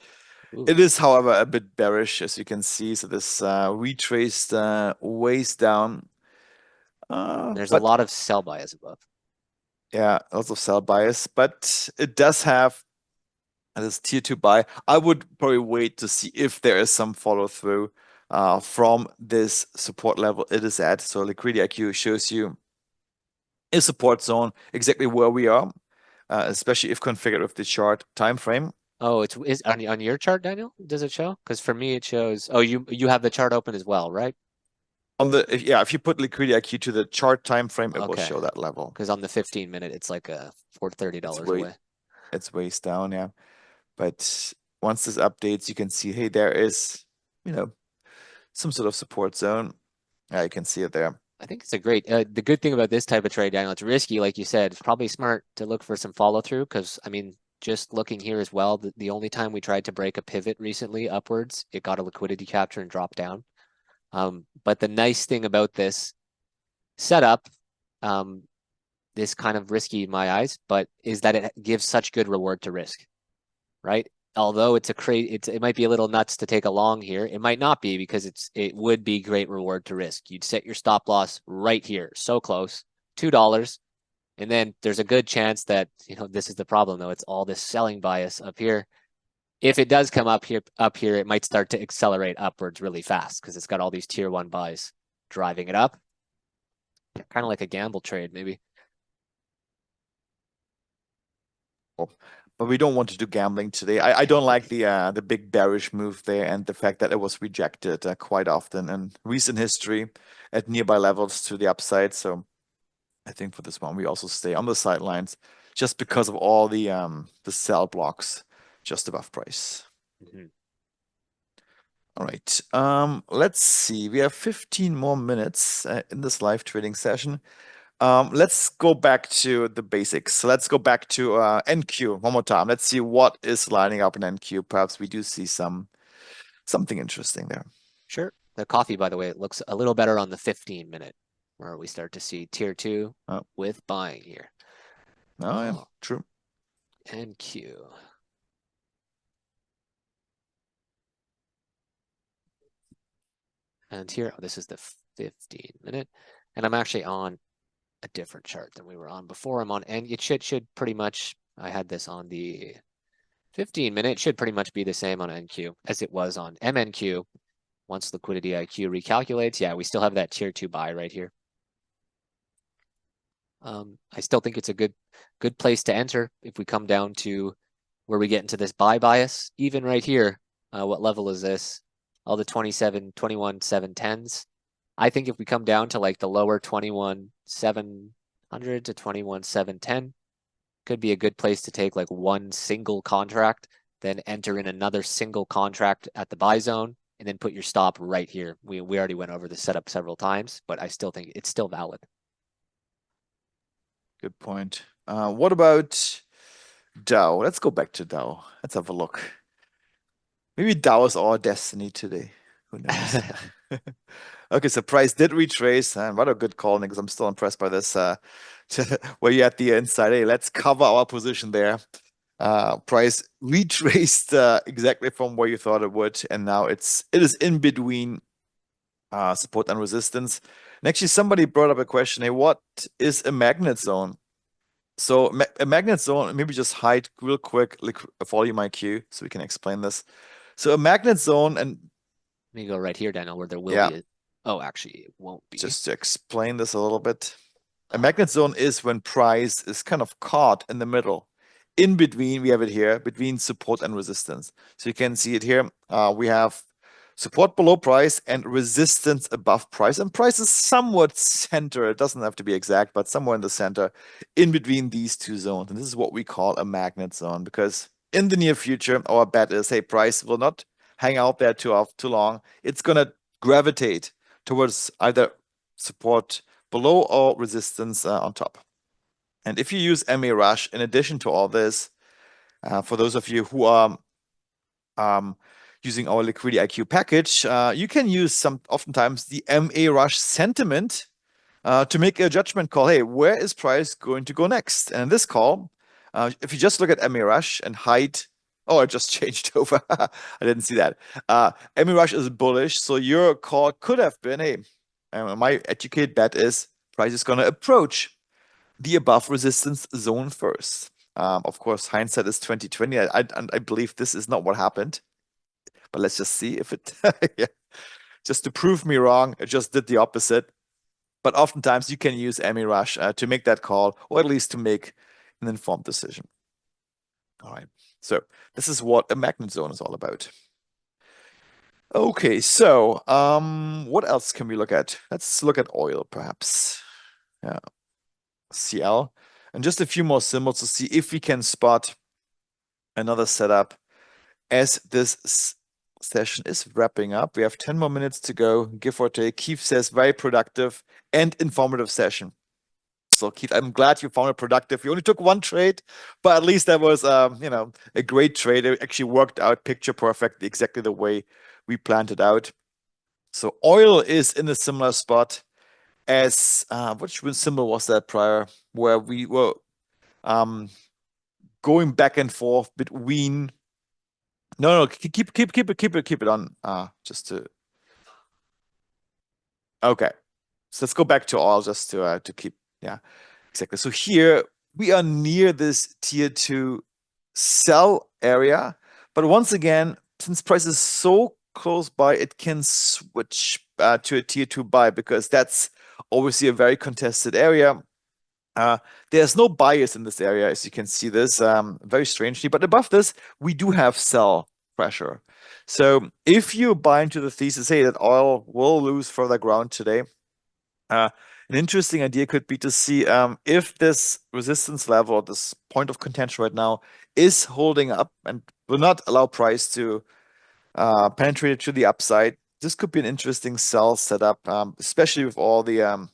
Ooh.
It is, however, a bit bearish, as you can see. So this retraced ways down.
There's a
But
lot of sell bias above.
yeah, also sell bias. But it does have this tier 2 buy. I would probably wait to see if there is some follow through from this support level it is at. So Liquidity IQ shows you a support zone exactly where we are, especially if configured with the chart time frame.
Oh, it's is on your chart, Daniel? Does it show? Because for me, it shows. Oh, you have the chart open as well, right?
If you put Liquidity IQ to the chart time frame, it will
Okay.
show that level.
Because on the 15-minute, it's like for
It's
$30
way
away.
it's ways down, yeah. But once this updates, you can see, hey, there is, you know, some sort of support zone. Yeah, you can see it there.
I think it's a great. The good thing about this type of trade, Daniel, it's risky, like you said. It's probably smart to look for some follow through because I mean, just looking here as well, the only time we tried to break a pivot recently upwards, it got a liquidity capture and dropped down. But the nice thing about this setup, um, this kind of risky in my eyes, but is that it gives such good reward to risk, right? Although it might be a little nuts to take a long here. It might not be because it would be great reward to risk. You'd set your stop loss right here, so close, $2, and then there's a good chance that this is the problem though. It's all this selling bias up here. If it does come up here, it might start to accelerate upwards really fast because it's got all these tier one buys driving it up. Kind of like a gamble trade, maybe.
But we don't want to do gambling today. I don't like the big bearish move there and the fact that it was rejected quite often in recent history at nearby levels to the upside. So I think for this one we also stay on the sidelines just because of all the sell blocks just above price.
Mhm.
All right. Let's see. We have 15 more minutes in this live trading session. Let's go back to the basics. Let's go back to NQ one more time. Let's see what is lining up in NQ. Perhaps we do see something interesting there.
Sure. The coffee, by the way, it looks a little better on the 15-minute, where we start to see tier two
Oh,
with buying here.
Oh, yeah,
Oh,
true.
NQ. And here, oh, this is the 15-minute. And I'm actually on a different chart than we were on before. I'm on, and it should pretty much, I had this on the 15-minute, it should pretty much be the same on NQ as it was on MNQ. Once Liquidity IQ recalculates, yeah, we still have that tier 2 buy right here. I still think it's a good place to enter if we come down to where we get into this buy bias. Even right here, what level is this? All the 27, 21, 710s. I think if we come down to like the lower 21, 700 to 21, 710, could be a good place to take like one single contract, then enter in another single contract at the buy zone, and then put your stop right here. We already went over the setup several times, but I still think it's still valid.
Good point. What about Dow? Let's go back to Dow. Let's have a look. Maybe Dow is our destiny today. Who knows? Okay, so price did retrace, and what a good call, because I'm still impressed by this. Where you had the inside, hey, let's cover our position there. Price retraced exactly from where you thought it would, and now it is in between support and resistance. And actually, somebody brought up a question: hey, what is a magnet zone? So a magnet zone, maybe just hide real quick, like volume IQ, so we can explain this. So a magnet zone, and
Let me go right here, Daniel, where there will
yeah,
be a, oh, actually, it won't be.
just to explain this a little bit. A
Uh,
magnet zone is when price is kind of caught in the middle. In between, we have it here, between support and resistance. So you can see it here. We have support below price and resistance above price. And price is somewhat center. It doesn't have to be exact, but somewhere in the center, in between these two zones. And this is what we call a magnet zone, because in the near future, our bet is, hey, price will not hang out there too long. It's going to gravitate towards either support below or resistance on top. And if you use MA Rush, in addition to all this, for those of you who are um, using our Liquidity IQ package, you can use oftentimes the MA Rush sentiment to make a judgment call. Hey, where is price going to go next? And in this call, if you just look at MA Rush and hide, oh, I just changed over. I didn't see that. MA Rush is bullish, so your call could have been, hey, my educated bet is price is going to approach the above resistance zone first. Of course, hindsight is 2020. I believe this is not what happened, but let's just see if it. Yeah. Just to prove me wrong, it just did the opposite. But oftentimes you can use ME Rush to make that call, or at least to make an informed decision. All right. So this is what a magnet zone is all about. Okay, so what else can we look at? Let's look at oil, perhaps. Yeah, CL, and just a few more symbols to see if we can spot another setup as this session is wrapping up. We have 10 more minutes to go, give or take. Keith says very productive and informative session. So Keith, I'm glad you found it productive. You only took one trade, but at least that was a great trade. It actually worked out picture perfect, exactly the way we planned it out. So oil is in a similar spot as which symbol was that prior, where we were um going back and forth between. No, keep it on. Just to okay. So let's go back to oil just to keep. Yeah, exactly. So here we are near this tier 2 sell area, but once again, since price is so close by, it can switch to a tier 2 buy, because that's obviously a very contested area. There's no bias in this area, as you can see this, very strangely, but above this, we do have sell pressure. So if you buy into the thesis, hey, that oil will lose further ground today, uh, an interesting idea could be to see if this resistance level, this point of contention right now, is holding up and will not allow price to penetrate to the upside. This could be an interesting sell setup, especially with all the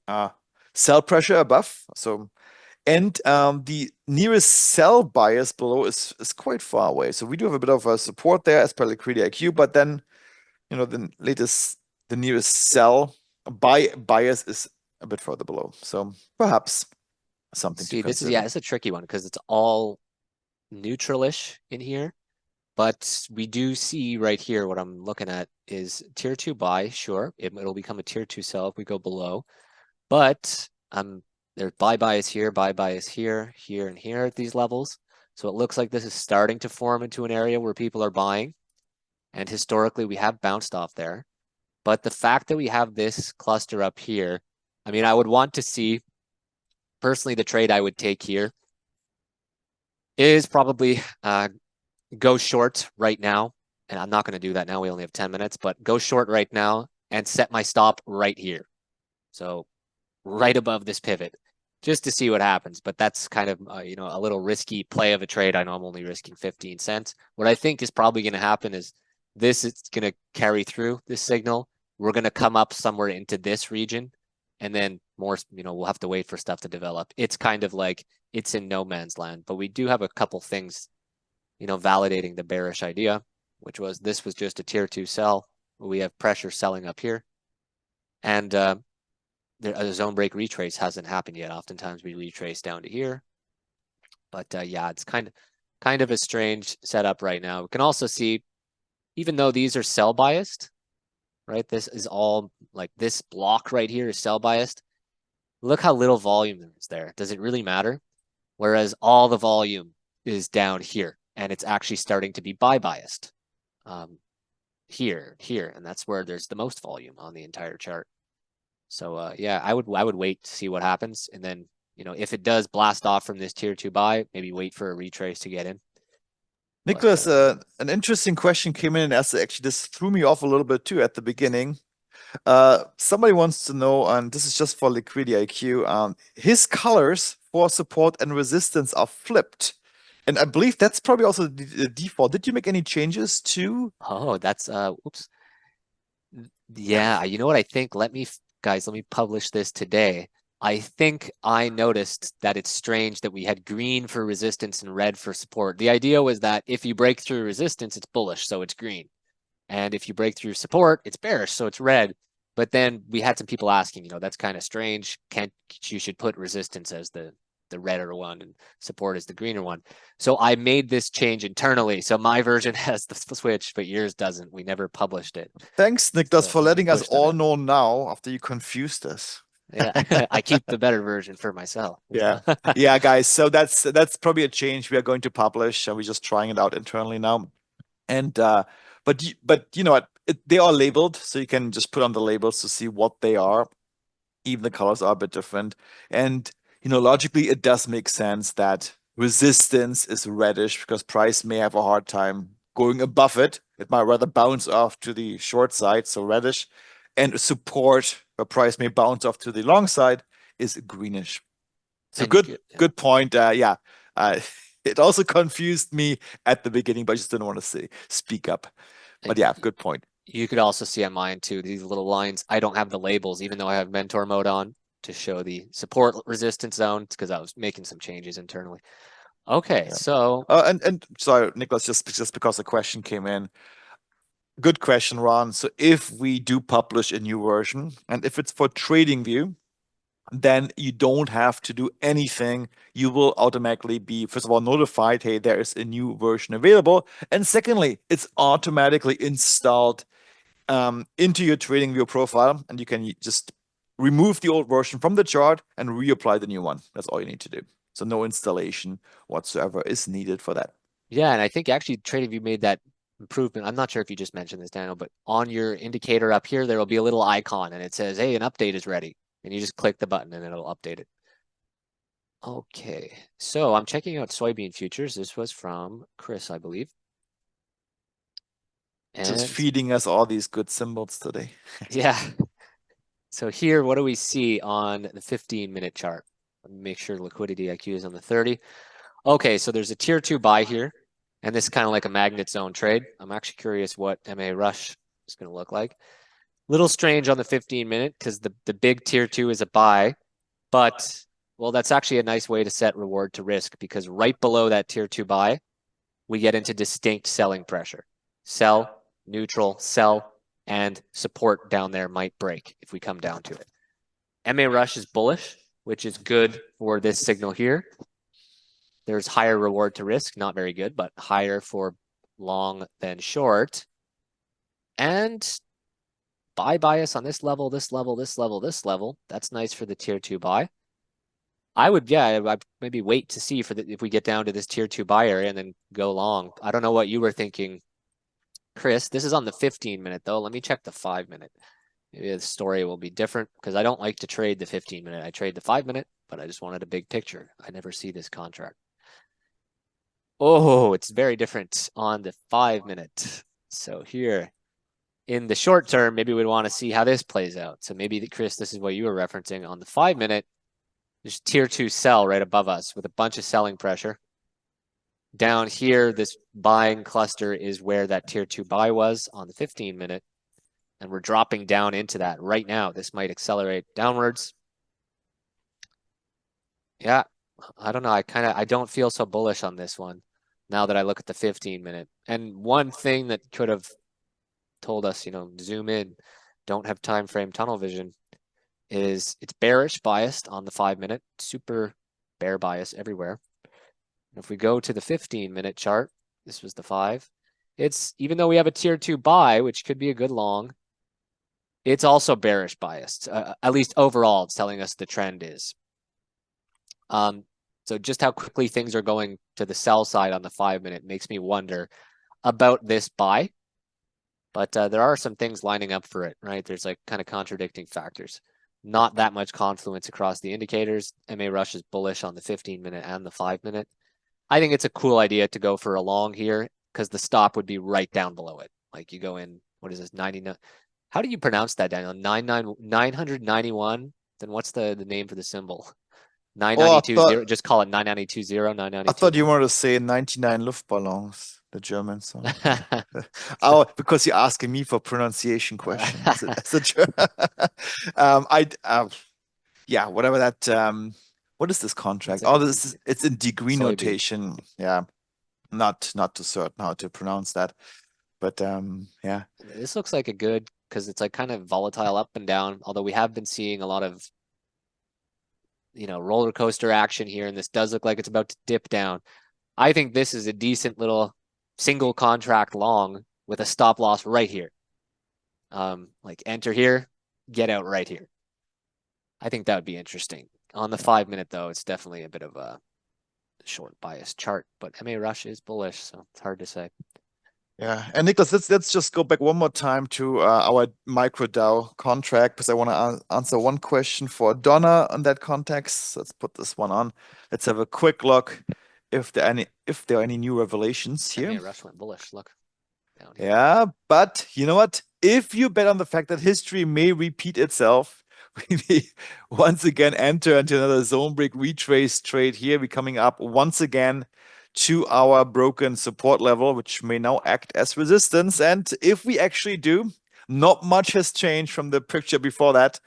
uh, sell pressure above. So, and the nearest sell bias below is quite far away. So we do have a bit of a support there as per Liquidity IQ, but then the nearest sell bias is a bit further below. So perhaps something to
See, this is, yeah,
consider.
it's a tricky one because it's all neutralish in here. But we do see right here what I'm looking at is tier 2 buy, sure. It'll become a tier 2 sell if we go below. But there's buy bias here, buy bias here, here, and here at these levels. So it looks like this is starting to form into an area where people are buying. And historically, we have bounced off there. But the fact that we have this cluster up here, I mean, I would want to see, personally, the trade I would take here is probably go short right now. And I'm not going to do that now. We only have 10 minutes, but go short right now and set my stop right here. So right above this pivot just to see what happens. But that's kind of, a little risky play of a trade. I know I'm only risking 15 cents. What I think is probably going to happen is this is going to carry through this signal. We're going to come up somewhere into this region and then more, we'll have to wait for stuff to develop. It's kind of like it's in no man's land, but we do have a couple things, validating the bearish idea, which was this was just a tier 2 sell. We have pressure selling up here. And the zone break retrace hasn't happened yet. Oftentimes we retrace down to here. But yeah, it's kind of a strange setup right now. We can also see, even though these are sell biased, right? This is all like this block right here is sell biased. Look how little volume there is there. Does it really matter? Whereas all the volume is down here and it's actually starting to be buy biased here, and that's where there's the most volume on the entire chart. So yeah, I would wait to see what happens, and then if it does blast off from this tier 2 buy, maybe wait for a retrace to get in. But
Nicholas, an interesting question came in, and actually this threw me off a little bit too at the beginning. Somebody wants to know, and this is just for Liquidity IQ, his colors for support and resistance are flipped. And I believe that's probably also the default. Did you make any changes to?
oh, that's oops. Yeah, you know what I think? Guys, let me publish this today. I think I noticed that it's strange that we had green for resistance and red for support. The idea was that if you break through resistance, it's bullish, so it's green. And if you break through support, it's bearish, so it's red. But then we had some people asking, that's kind of strange. You should put resistance as the redder one and support as the greener one. So I made this change internally. So my version has the switch, but yours doesn't. We never published it.
Thanks, Nicholas,
So
for
let me
letting us
push that
all
out.
know now after you confused us.
Yeah, I keep the better version for myself.
Yeah. Yeah, guys. So that's probably a change we are going to publish, and we're just trying it out internally now. And but you know what? They are labeled, so you can just put on the labels to see what they are. Even the colors are a bit different. And logically, it does make sense that resistance is reddish because price may have a hard time going above it. It might rather bounce off to the short side, so reddish. And support, where price may bounce off to the long side, is greenish. So
And you
good,
could, yeah.
good point. Yeah, uh, it also confused me at the beginning, but I just didn't want to speak up. But
And
yeah, good point.
you could also see on mine too, these little lines. I don't have the labels, even though I have mentor mode on to show the support resistance zones because I was making some changes internally. Okay,
Yeah.
so
And sorry, Nicholas, just because the question came in. Good question, Ron. So if we do publish a new version, and if it's for TradingView, then you don't have to do anything. You will automatically be, first of all, notified, hey, there is a new version available. And secondly, it's automatically installed into your TradingView profile, and you can just remove the old version from the chart and reapply the new one. That's all you need to do. So no installation whatsoever is needed for that.
yeah, and I think actually TradingView made that improvement. I'm not sure if you just mentioned this, Daniel, but on your indicator up here, there will be a little icon and it says, hey, an update is ready. And you just click the button and it'll update it. Okay, so I'm checking out soybean futures. This was from Chris, I believe.
Just
And
feeding us all these good symbols today.
yeah, so here, what do we see on the 15-minute chart? Let me make sure liquidity IQ is on the 30. Okay, so there's a tier 2 buy here, and this is kind of like a magnet zone trade. I'm actually curious what MA rush is going to look like. Little strange on the 15-minute because the big tier 2 is a buy, but well, that's actually a nice way to set reward to risk because right below that tier 2 buy, we get into distinct selling pressure. Sell, neutral, sell, and support down there might break if we come down to it. MA rush is bullish. which is good for this signal here. There's higher reward to risk, not very good, but higher for long than short. And buy bias on this level, this level, this level, this level. That's nice for the tier 2 buy. I would, yeah, I'd maybe wait to see if we get down to this tier 2 buy area and then go long. I don't know what you were thinking, Chris. This is on the 15-minute though. Let me check the 5-minute. Maybe the story will be different because I don't like to trade the 15-minute. I trade the 5-minute, but I just wanted a big picture. I never see this contract. Oh, it's very different on the 5-minute. So here, in the short term, maybe we'd want to see how this plays out. So maybe, Chris, this is what you were referencing on the 5-minute. There's tier 2 sell right above us with a bunch of selling pressure. Down here, this buying cluster is where that tier 2 buy was on the 15-minute. And we're dropping down into that right now. This might accelerate downwards. Yeah, I don't know. I don't feel so bullish on this one now that I look at the 15-minute. And one thing that could have told us, zoom in, don't have time frame tunnel vision, is it's bearish biased on the 5-minute, super bear bias everywhere. If we go to the 15-minute chart, this was the 5. It's, even though we have a tier 2 buy, which could be a good long, it's also bearish biased. At least overall, it's telling us the trend is. So just how quickly things are going to the sell side on the 5-minute makes me wonder about this buy. But there are some things lining up for it, right? There's like kind of contradicting factors. Not that much confluence across the indicators. MA Rush is bullish on the 15-minute and the 5-minute. I think it's a cool idea to go for a long here because the stop would be right down below it. Like you go in, what is this, 99? How do you pronounce that, Daniel? 991? Then what's the name for the symbol?
Oh,
992.0. Just call it 992.0,
I thought
992.
you wanted to say 99 Luftballons, the German song. Oh, because you're asking me for pronunciation question as a German. Yeah, whatever that. What is this contract?
It's like
Oh,
a
this is it's in degree
soybean.
notation. Yeah, not too certain how to pronounce that, but yeah,
This looks like a good because it's like kind of volatile up and down. Although we have been seeing a lot of roller coaster action here, and this does look like it's about to dip down. I think this is a decent little single contract long with a stop loss right here. Like enter here, get out right here. I think that would be interesting. On the 5-minute though, it's definitely a bit of a short bias chart, but MA Rush is bullish, so it's hard to say.
yeah. And Nicholas, let's just go back one more time to our micro DAO contract because I want to answer one question for Donna on that context. Let's put this one on. Let's have a quick look if there are any new revelations here.
MA Rush went bullish. Look down here.
Yeah, but you know what? If you bet on the fact that history may repeat itself, we may once again enter into another zone break retrace trade here. We're coming up once again to our broken support level, which may now act as resistance. And if we actually do, not much has changed from the picture before that.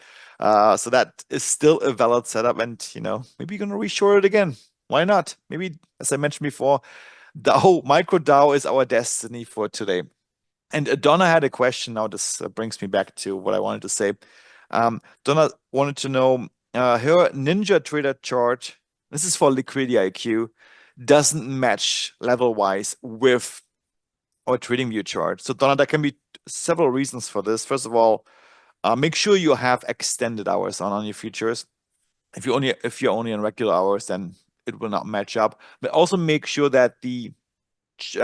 So that is still a valid setup. And, maybe you're going to reshort it again. Why not? Maybe, as I mentioned before, DAO, micro DAO is our destiny for today. And Donna had a question. Now this brings me back to what I wanted to say. Donna wanted to know her Ninja Trader chart. This is for Liquidity IQ. Doesn't match level-wise with our Trading View chart. So Donna, there can be several reasons for this. First of all, make sure you have extended hours on your futures. If you're only on regular hours, then it will not match up. But also make sure that the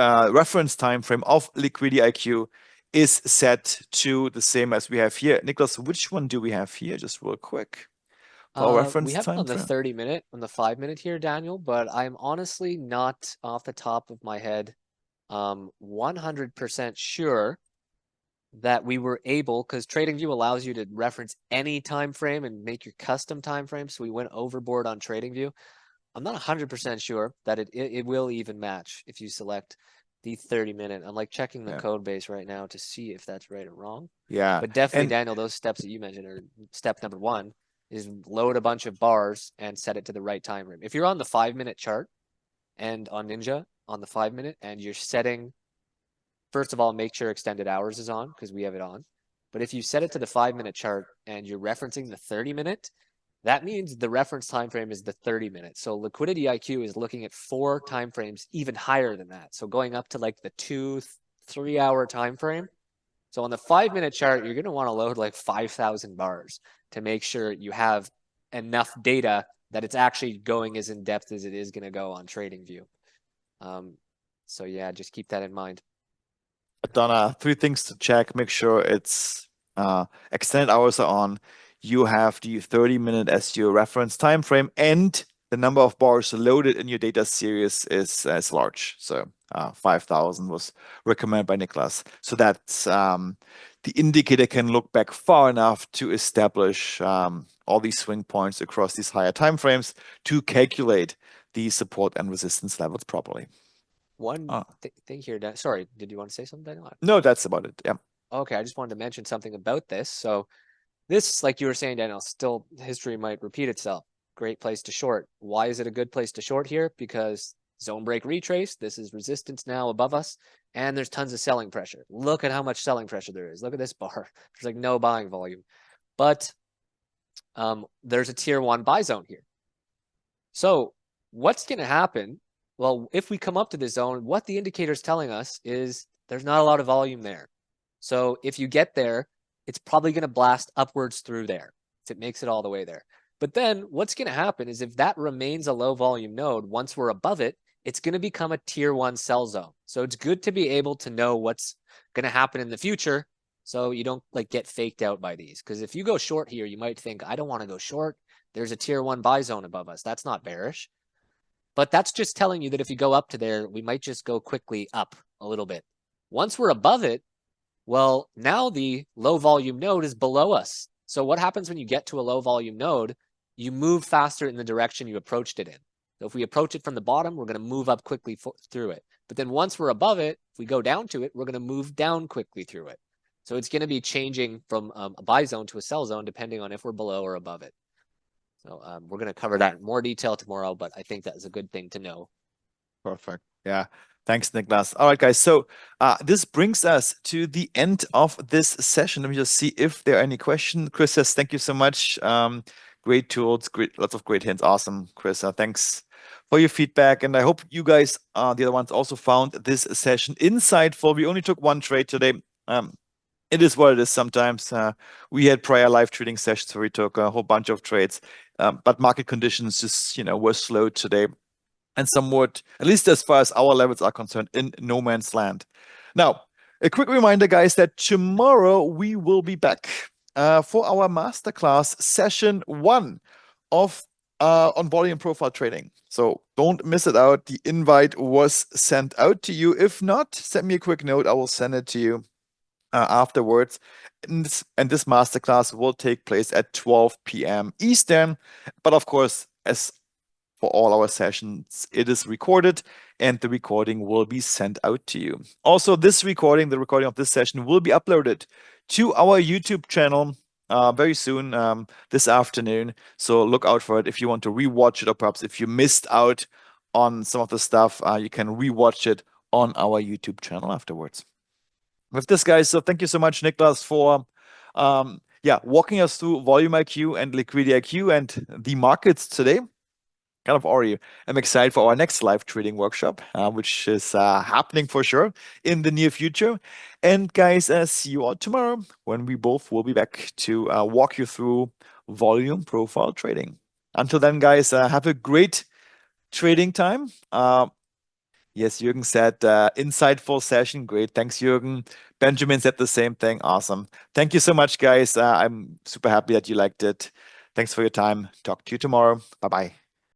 reference time frame of Liquidity IQ is set to the same as we have here. Nicholas, which one do we have here? Just real quick. For
We
reference
have it
time
on the
frame.
30-minute, on the 5-minute here, Daniel, but I'm honestly not off the top of my head 100% sure that we were able, because TradingView allows you to reference any time frame and make your custom time frame. So we went overboard on TradingView. I'm not 100% sure that it will even match if you select the 30-minute. I'm like checking the code base right now to see if that's right or wrong.
Yeah.
But definitely,
And
Daniel, those steps that you mentioned are step number 1 is load a bunch of bars and set it to the right time frame. If you're on the 5-minute chart and on Ninja on the 5-minute and you're setting, first of all, make sure extended hours is on because we have it on. But if you set it to the 5-minute chart and you're referencing the 30-minute, that means the reference time frame is the 30 minutes. So Liquidity IQ is looking at 4 time frames even higher than that. So going up to like the 2-3 hour time frame. So on the 5-minute chart, you're going to want to load like 5,000 bars to make sure you have enough data that it's actually going as in depth as it is going to go on TradingView. So yeah, just keep that in mind.
Donna, 3 things to check. Make sure it's extended hours are on. You have the 30-minute as your reference time frame, and the number of bars loaded in your data series is large. So 5,000 was recommended by Niklas. So that's the indicator can look back far enough to establish all these swing points across these higher time frames to calculate the support and resistance levels properly.
One thing here, sorry, did you want to say something, Daniel?
No, that's about it. Yeah.
Okay, I just wanted to mention something about this. So this, like you were saying, Daniel, still history might repeat itself. Great place to short. Why is it a good place to short here? Because zone break retrace, this is resistance now above us, and there's tons of selling pressure. Look at how much selling pressure there is. Look at this bar. There's like no buying volume. But there's a tier 1 buy zone here. So what's going to happen? Well, if we come up to this zone, what the indicator is telling us is there's not a lot of volume there. So if you get there, it's probably going to blast upwards through there if it makes it all the way there. But then what's going to happen is if that remains a low volume node, once we're above it, it's going to become a tier 1 sell zone. So it's good to be able to know what's going to happen in the future so you don't like get faked out by these. Because if you go short here, you might think, I don't want to go short. There's a tier 1 buy zone above us. That's not bearish. But that's just telling you that if you go up to there, we might just go quickly up a little bit. Once we're above it, well, now the low volume node is below us. So what happens when you get to a low volume node? You move faster in the direction you approached it in. So if we approach it from the bottom, we're going to move up quickly through it. But then once we're above it, if we go down to it, we're going to move down quickly through it. So it's going to be changing from a buy zone to a sell zone depending on if we're below or above it. So we're going to cover that in more detail tomorrow, but I think that's a good thing to know.
Perfect. Yeah. Thanks, Niklas. All right, guys. So this brings us to the end of this session. Let me just see if there are any questions. Chris says, thank you so much. Great tools, lots of great hints. Awesome, Chris. Thanks for your feedback. And I hope you guys, the other ones, also found this session insightful. We only took 1 trade today. It is what it is sometimes. We had prior live trading sessions where we took a whole bunch of trades, but market conditions just, were slow today and somewhat, at least as far as our levels are concerned, in no man's land. Now, a quick reminder, guys, that tomorrow we will be back for our masterclass session 1 of on volume profile trading. So don't miss it out. The invite was sent out to you. If not, send me a quick note. I will send it to you afterwards. And this masterclass will take place at 12 p.m. Eastern. But of course, as for all our sessions, it is recorded and the recording will be sent out to you. Also, the recording of this session will be uploaded to our YouTube channel very soon, this afternoon. So look out for it if you want to rewatch it, or perhaps if you missed out on some of the stuff, you can rewatch it on our YouTube channel afterwards. With this, guys, so thank you so much, Niklas, for walking us through Volume IQ and Liquidity IQ and the markets today. Kind of already, I'm excited for our next live trading workshop, which is happening for sure in the near future. And guys, see you all tomorrow when we both will be back to walk you through volume profile trading. Until then, guys, have a great trading time. Yes, Jürgen said insightful session. Great. Thanks, Jürgen. Benjamin said the same thing. Awesome. Thank you so much, guys. I'm super happy that you liked it. Thanks for your time. Talk to you tomorrow. Bye-bye.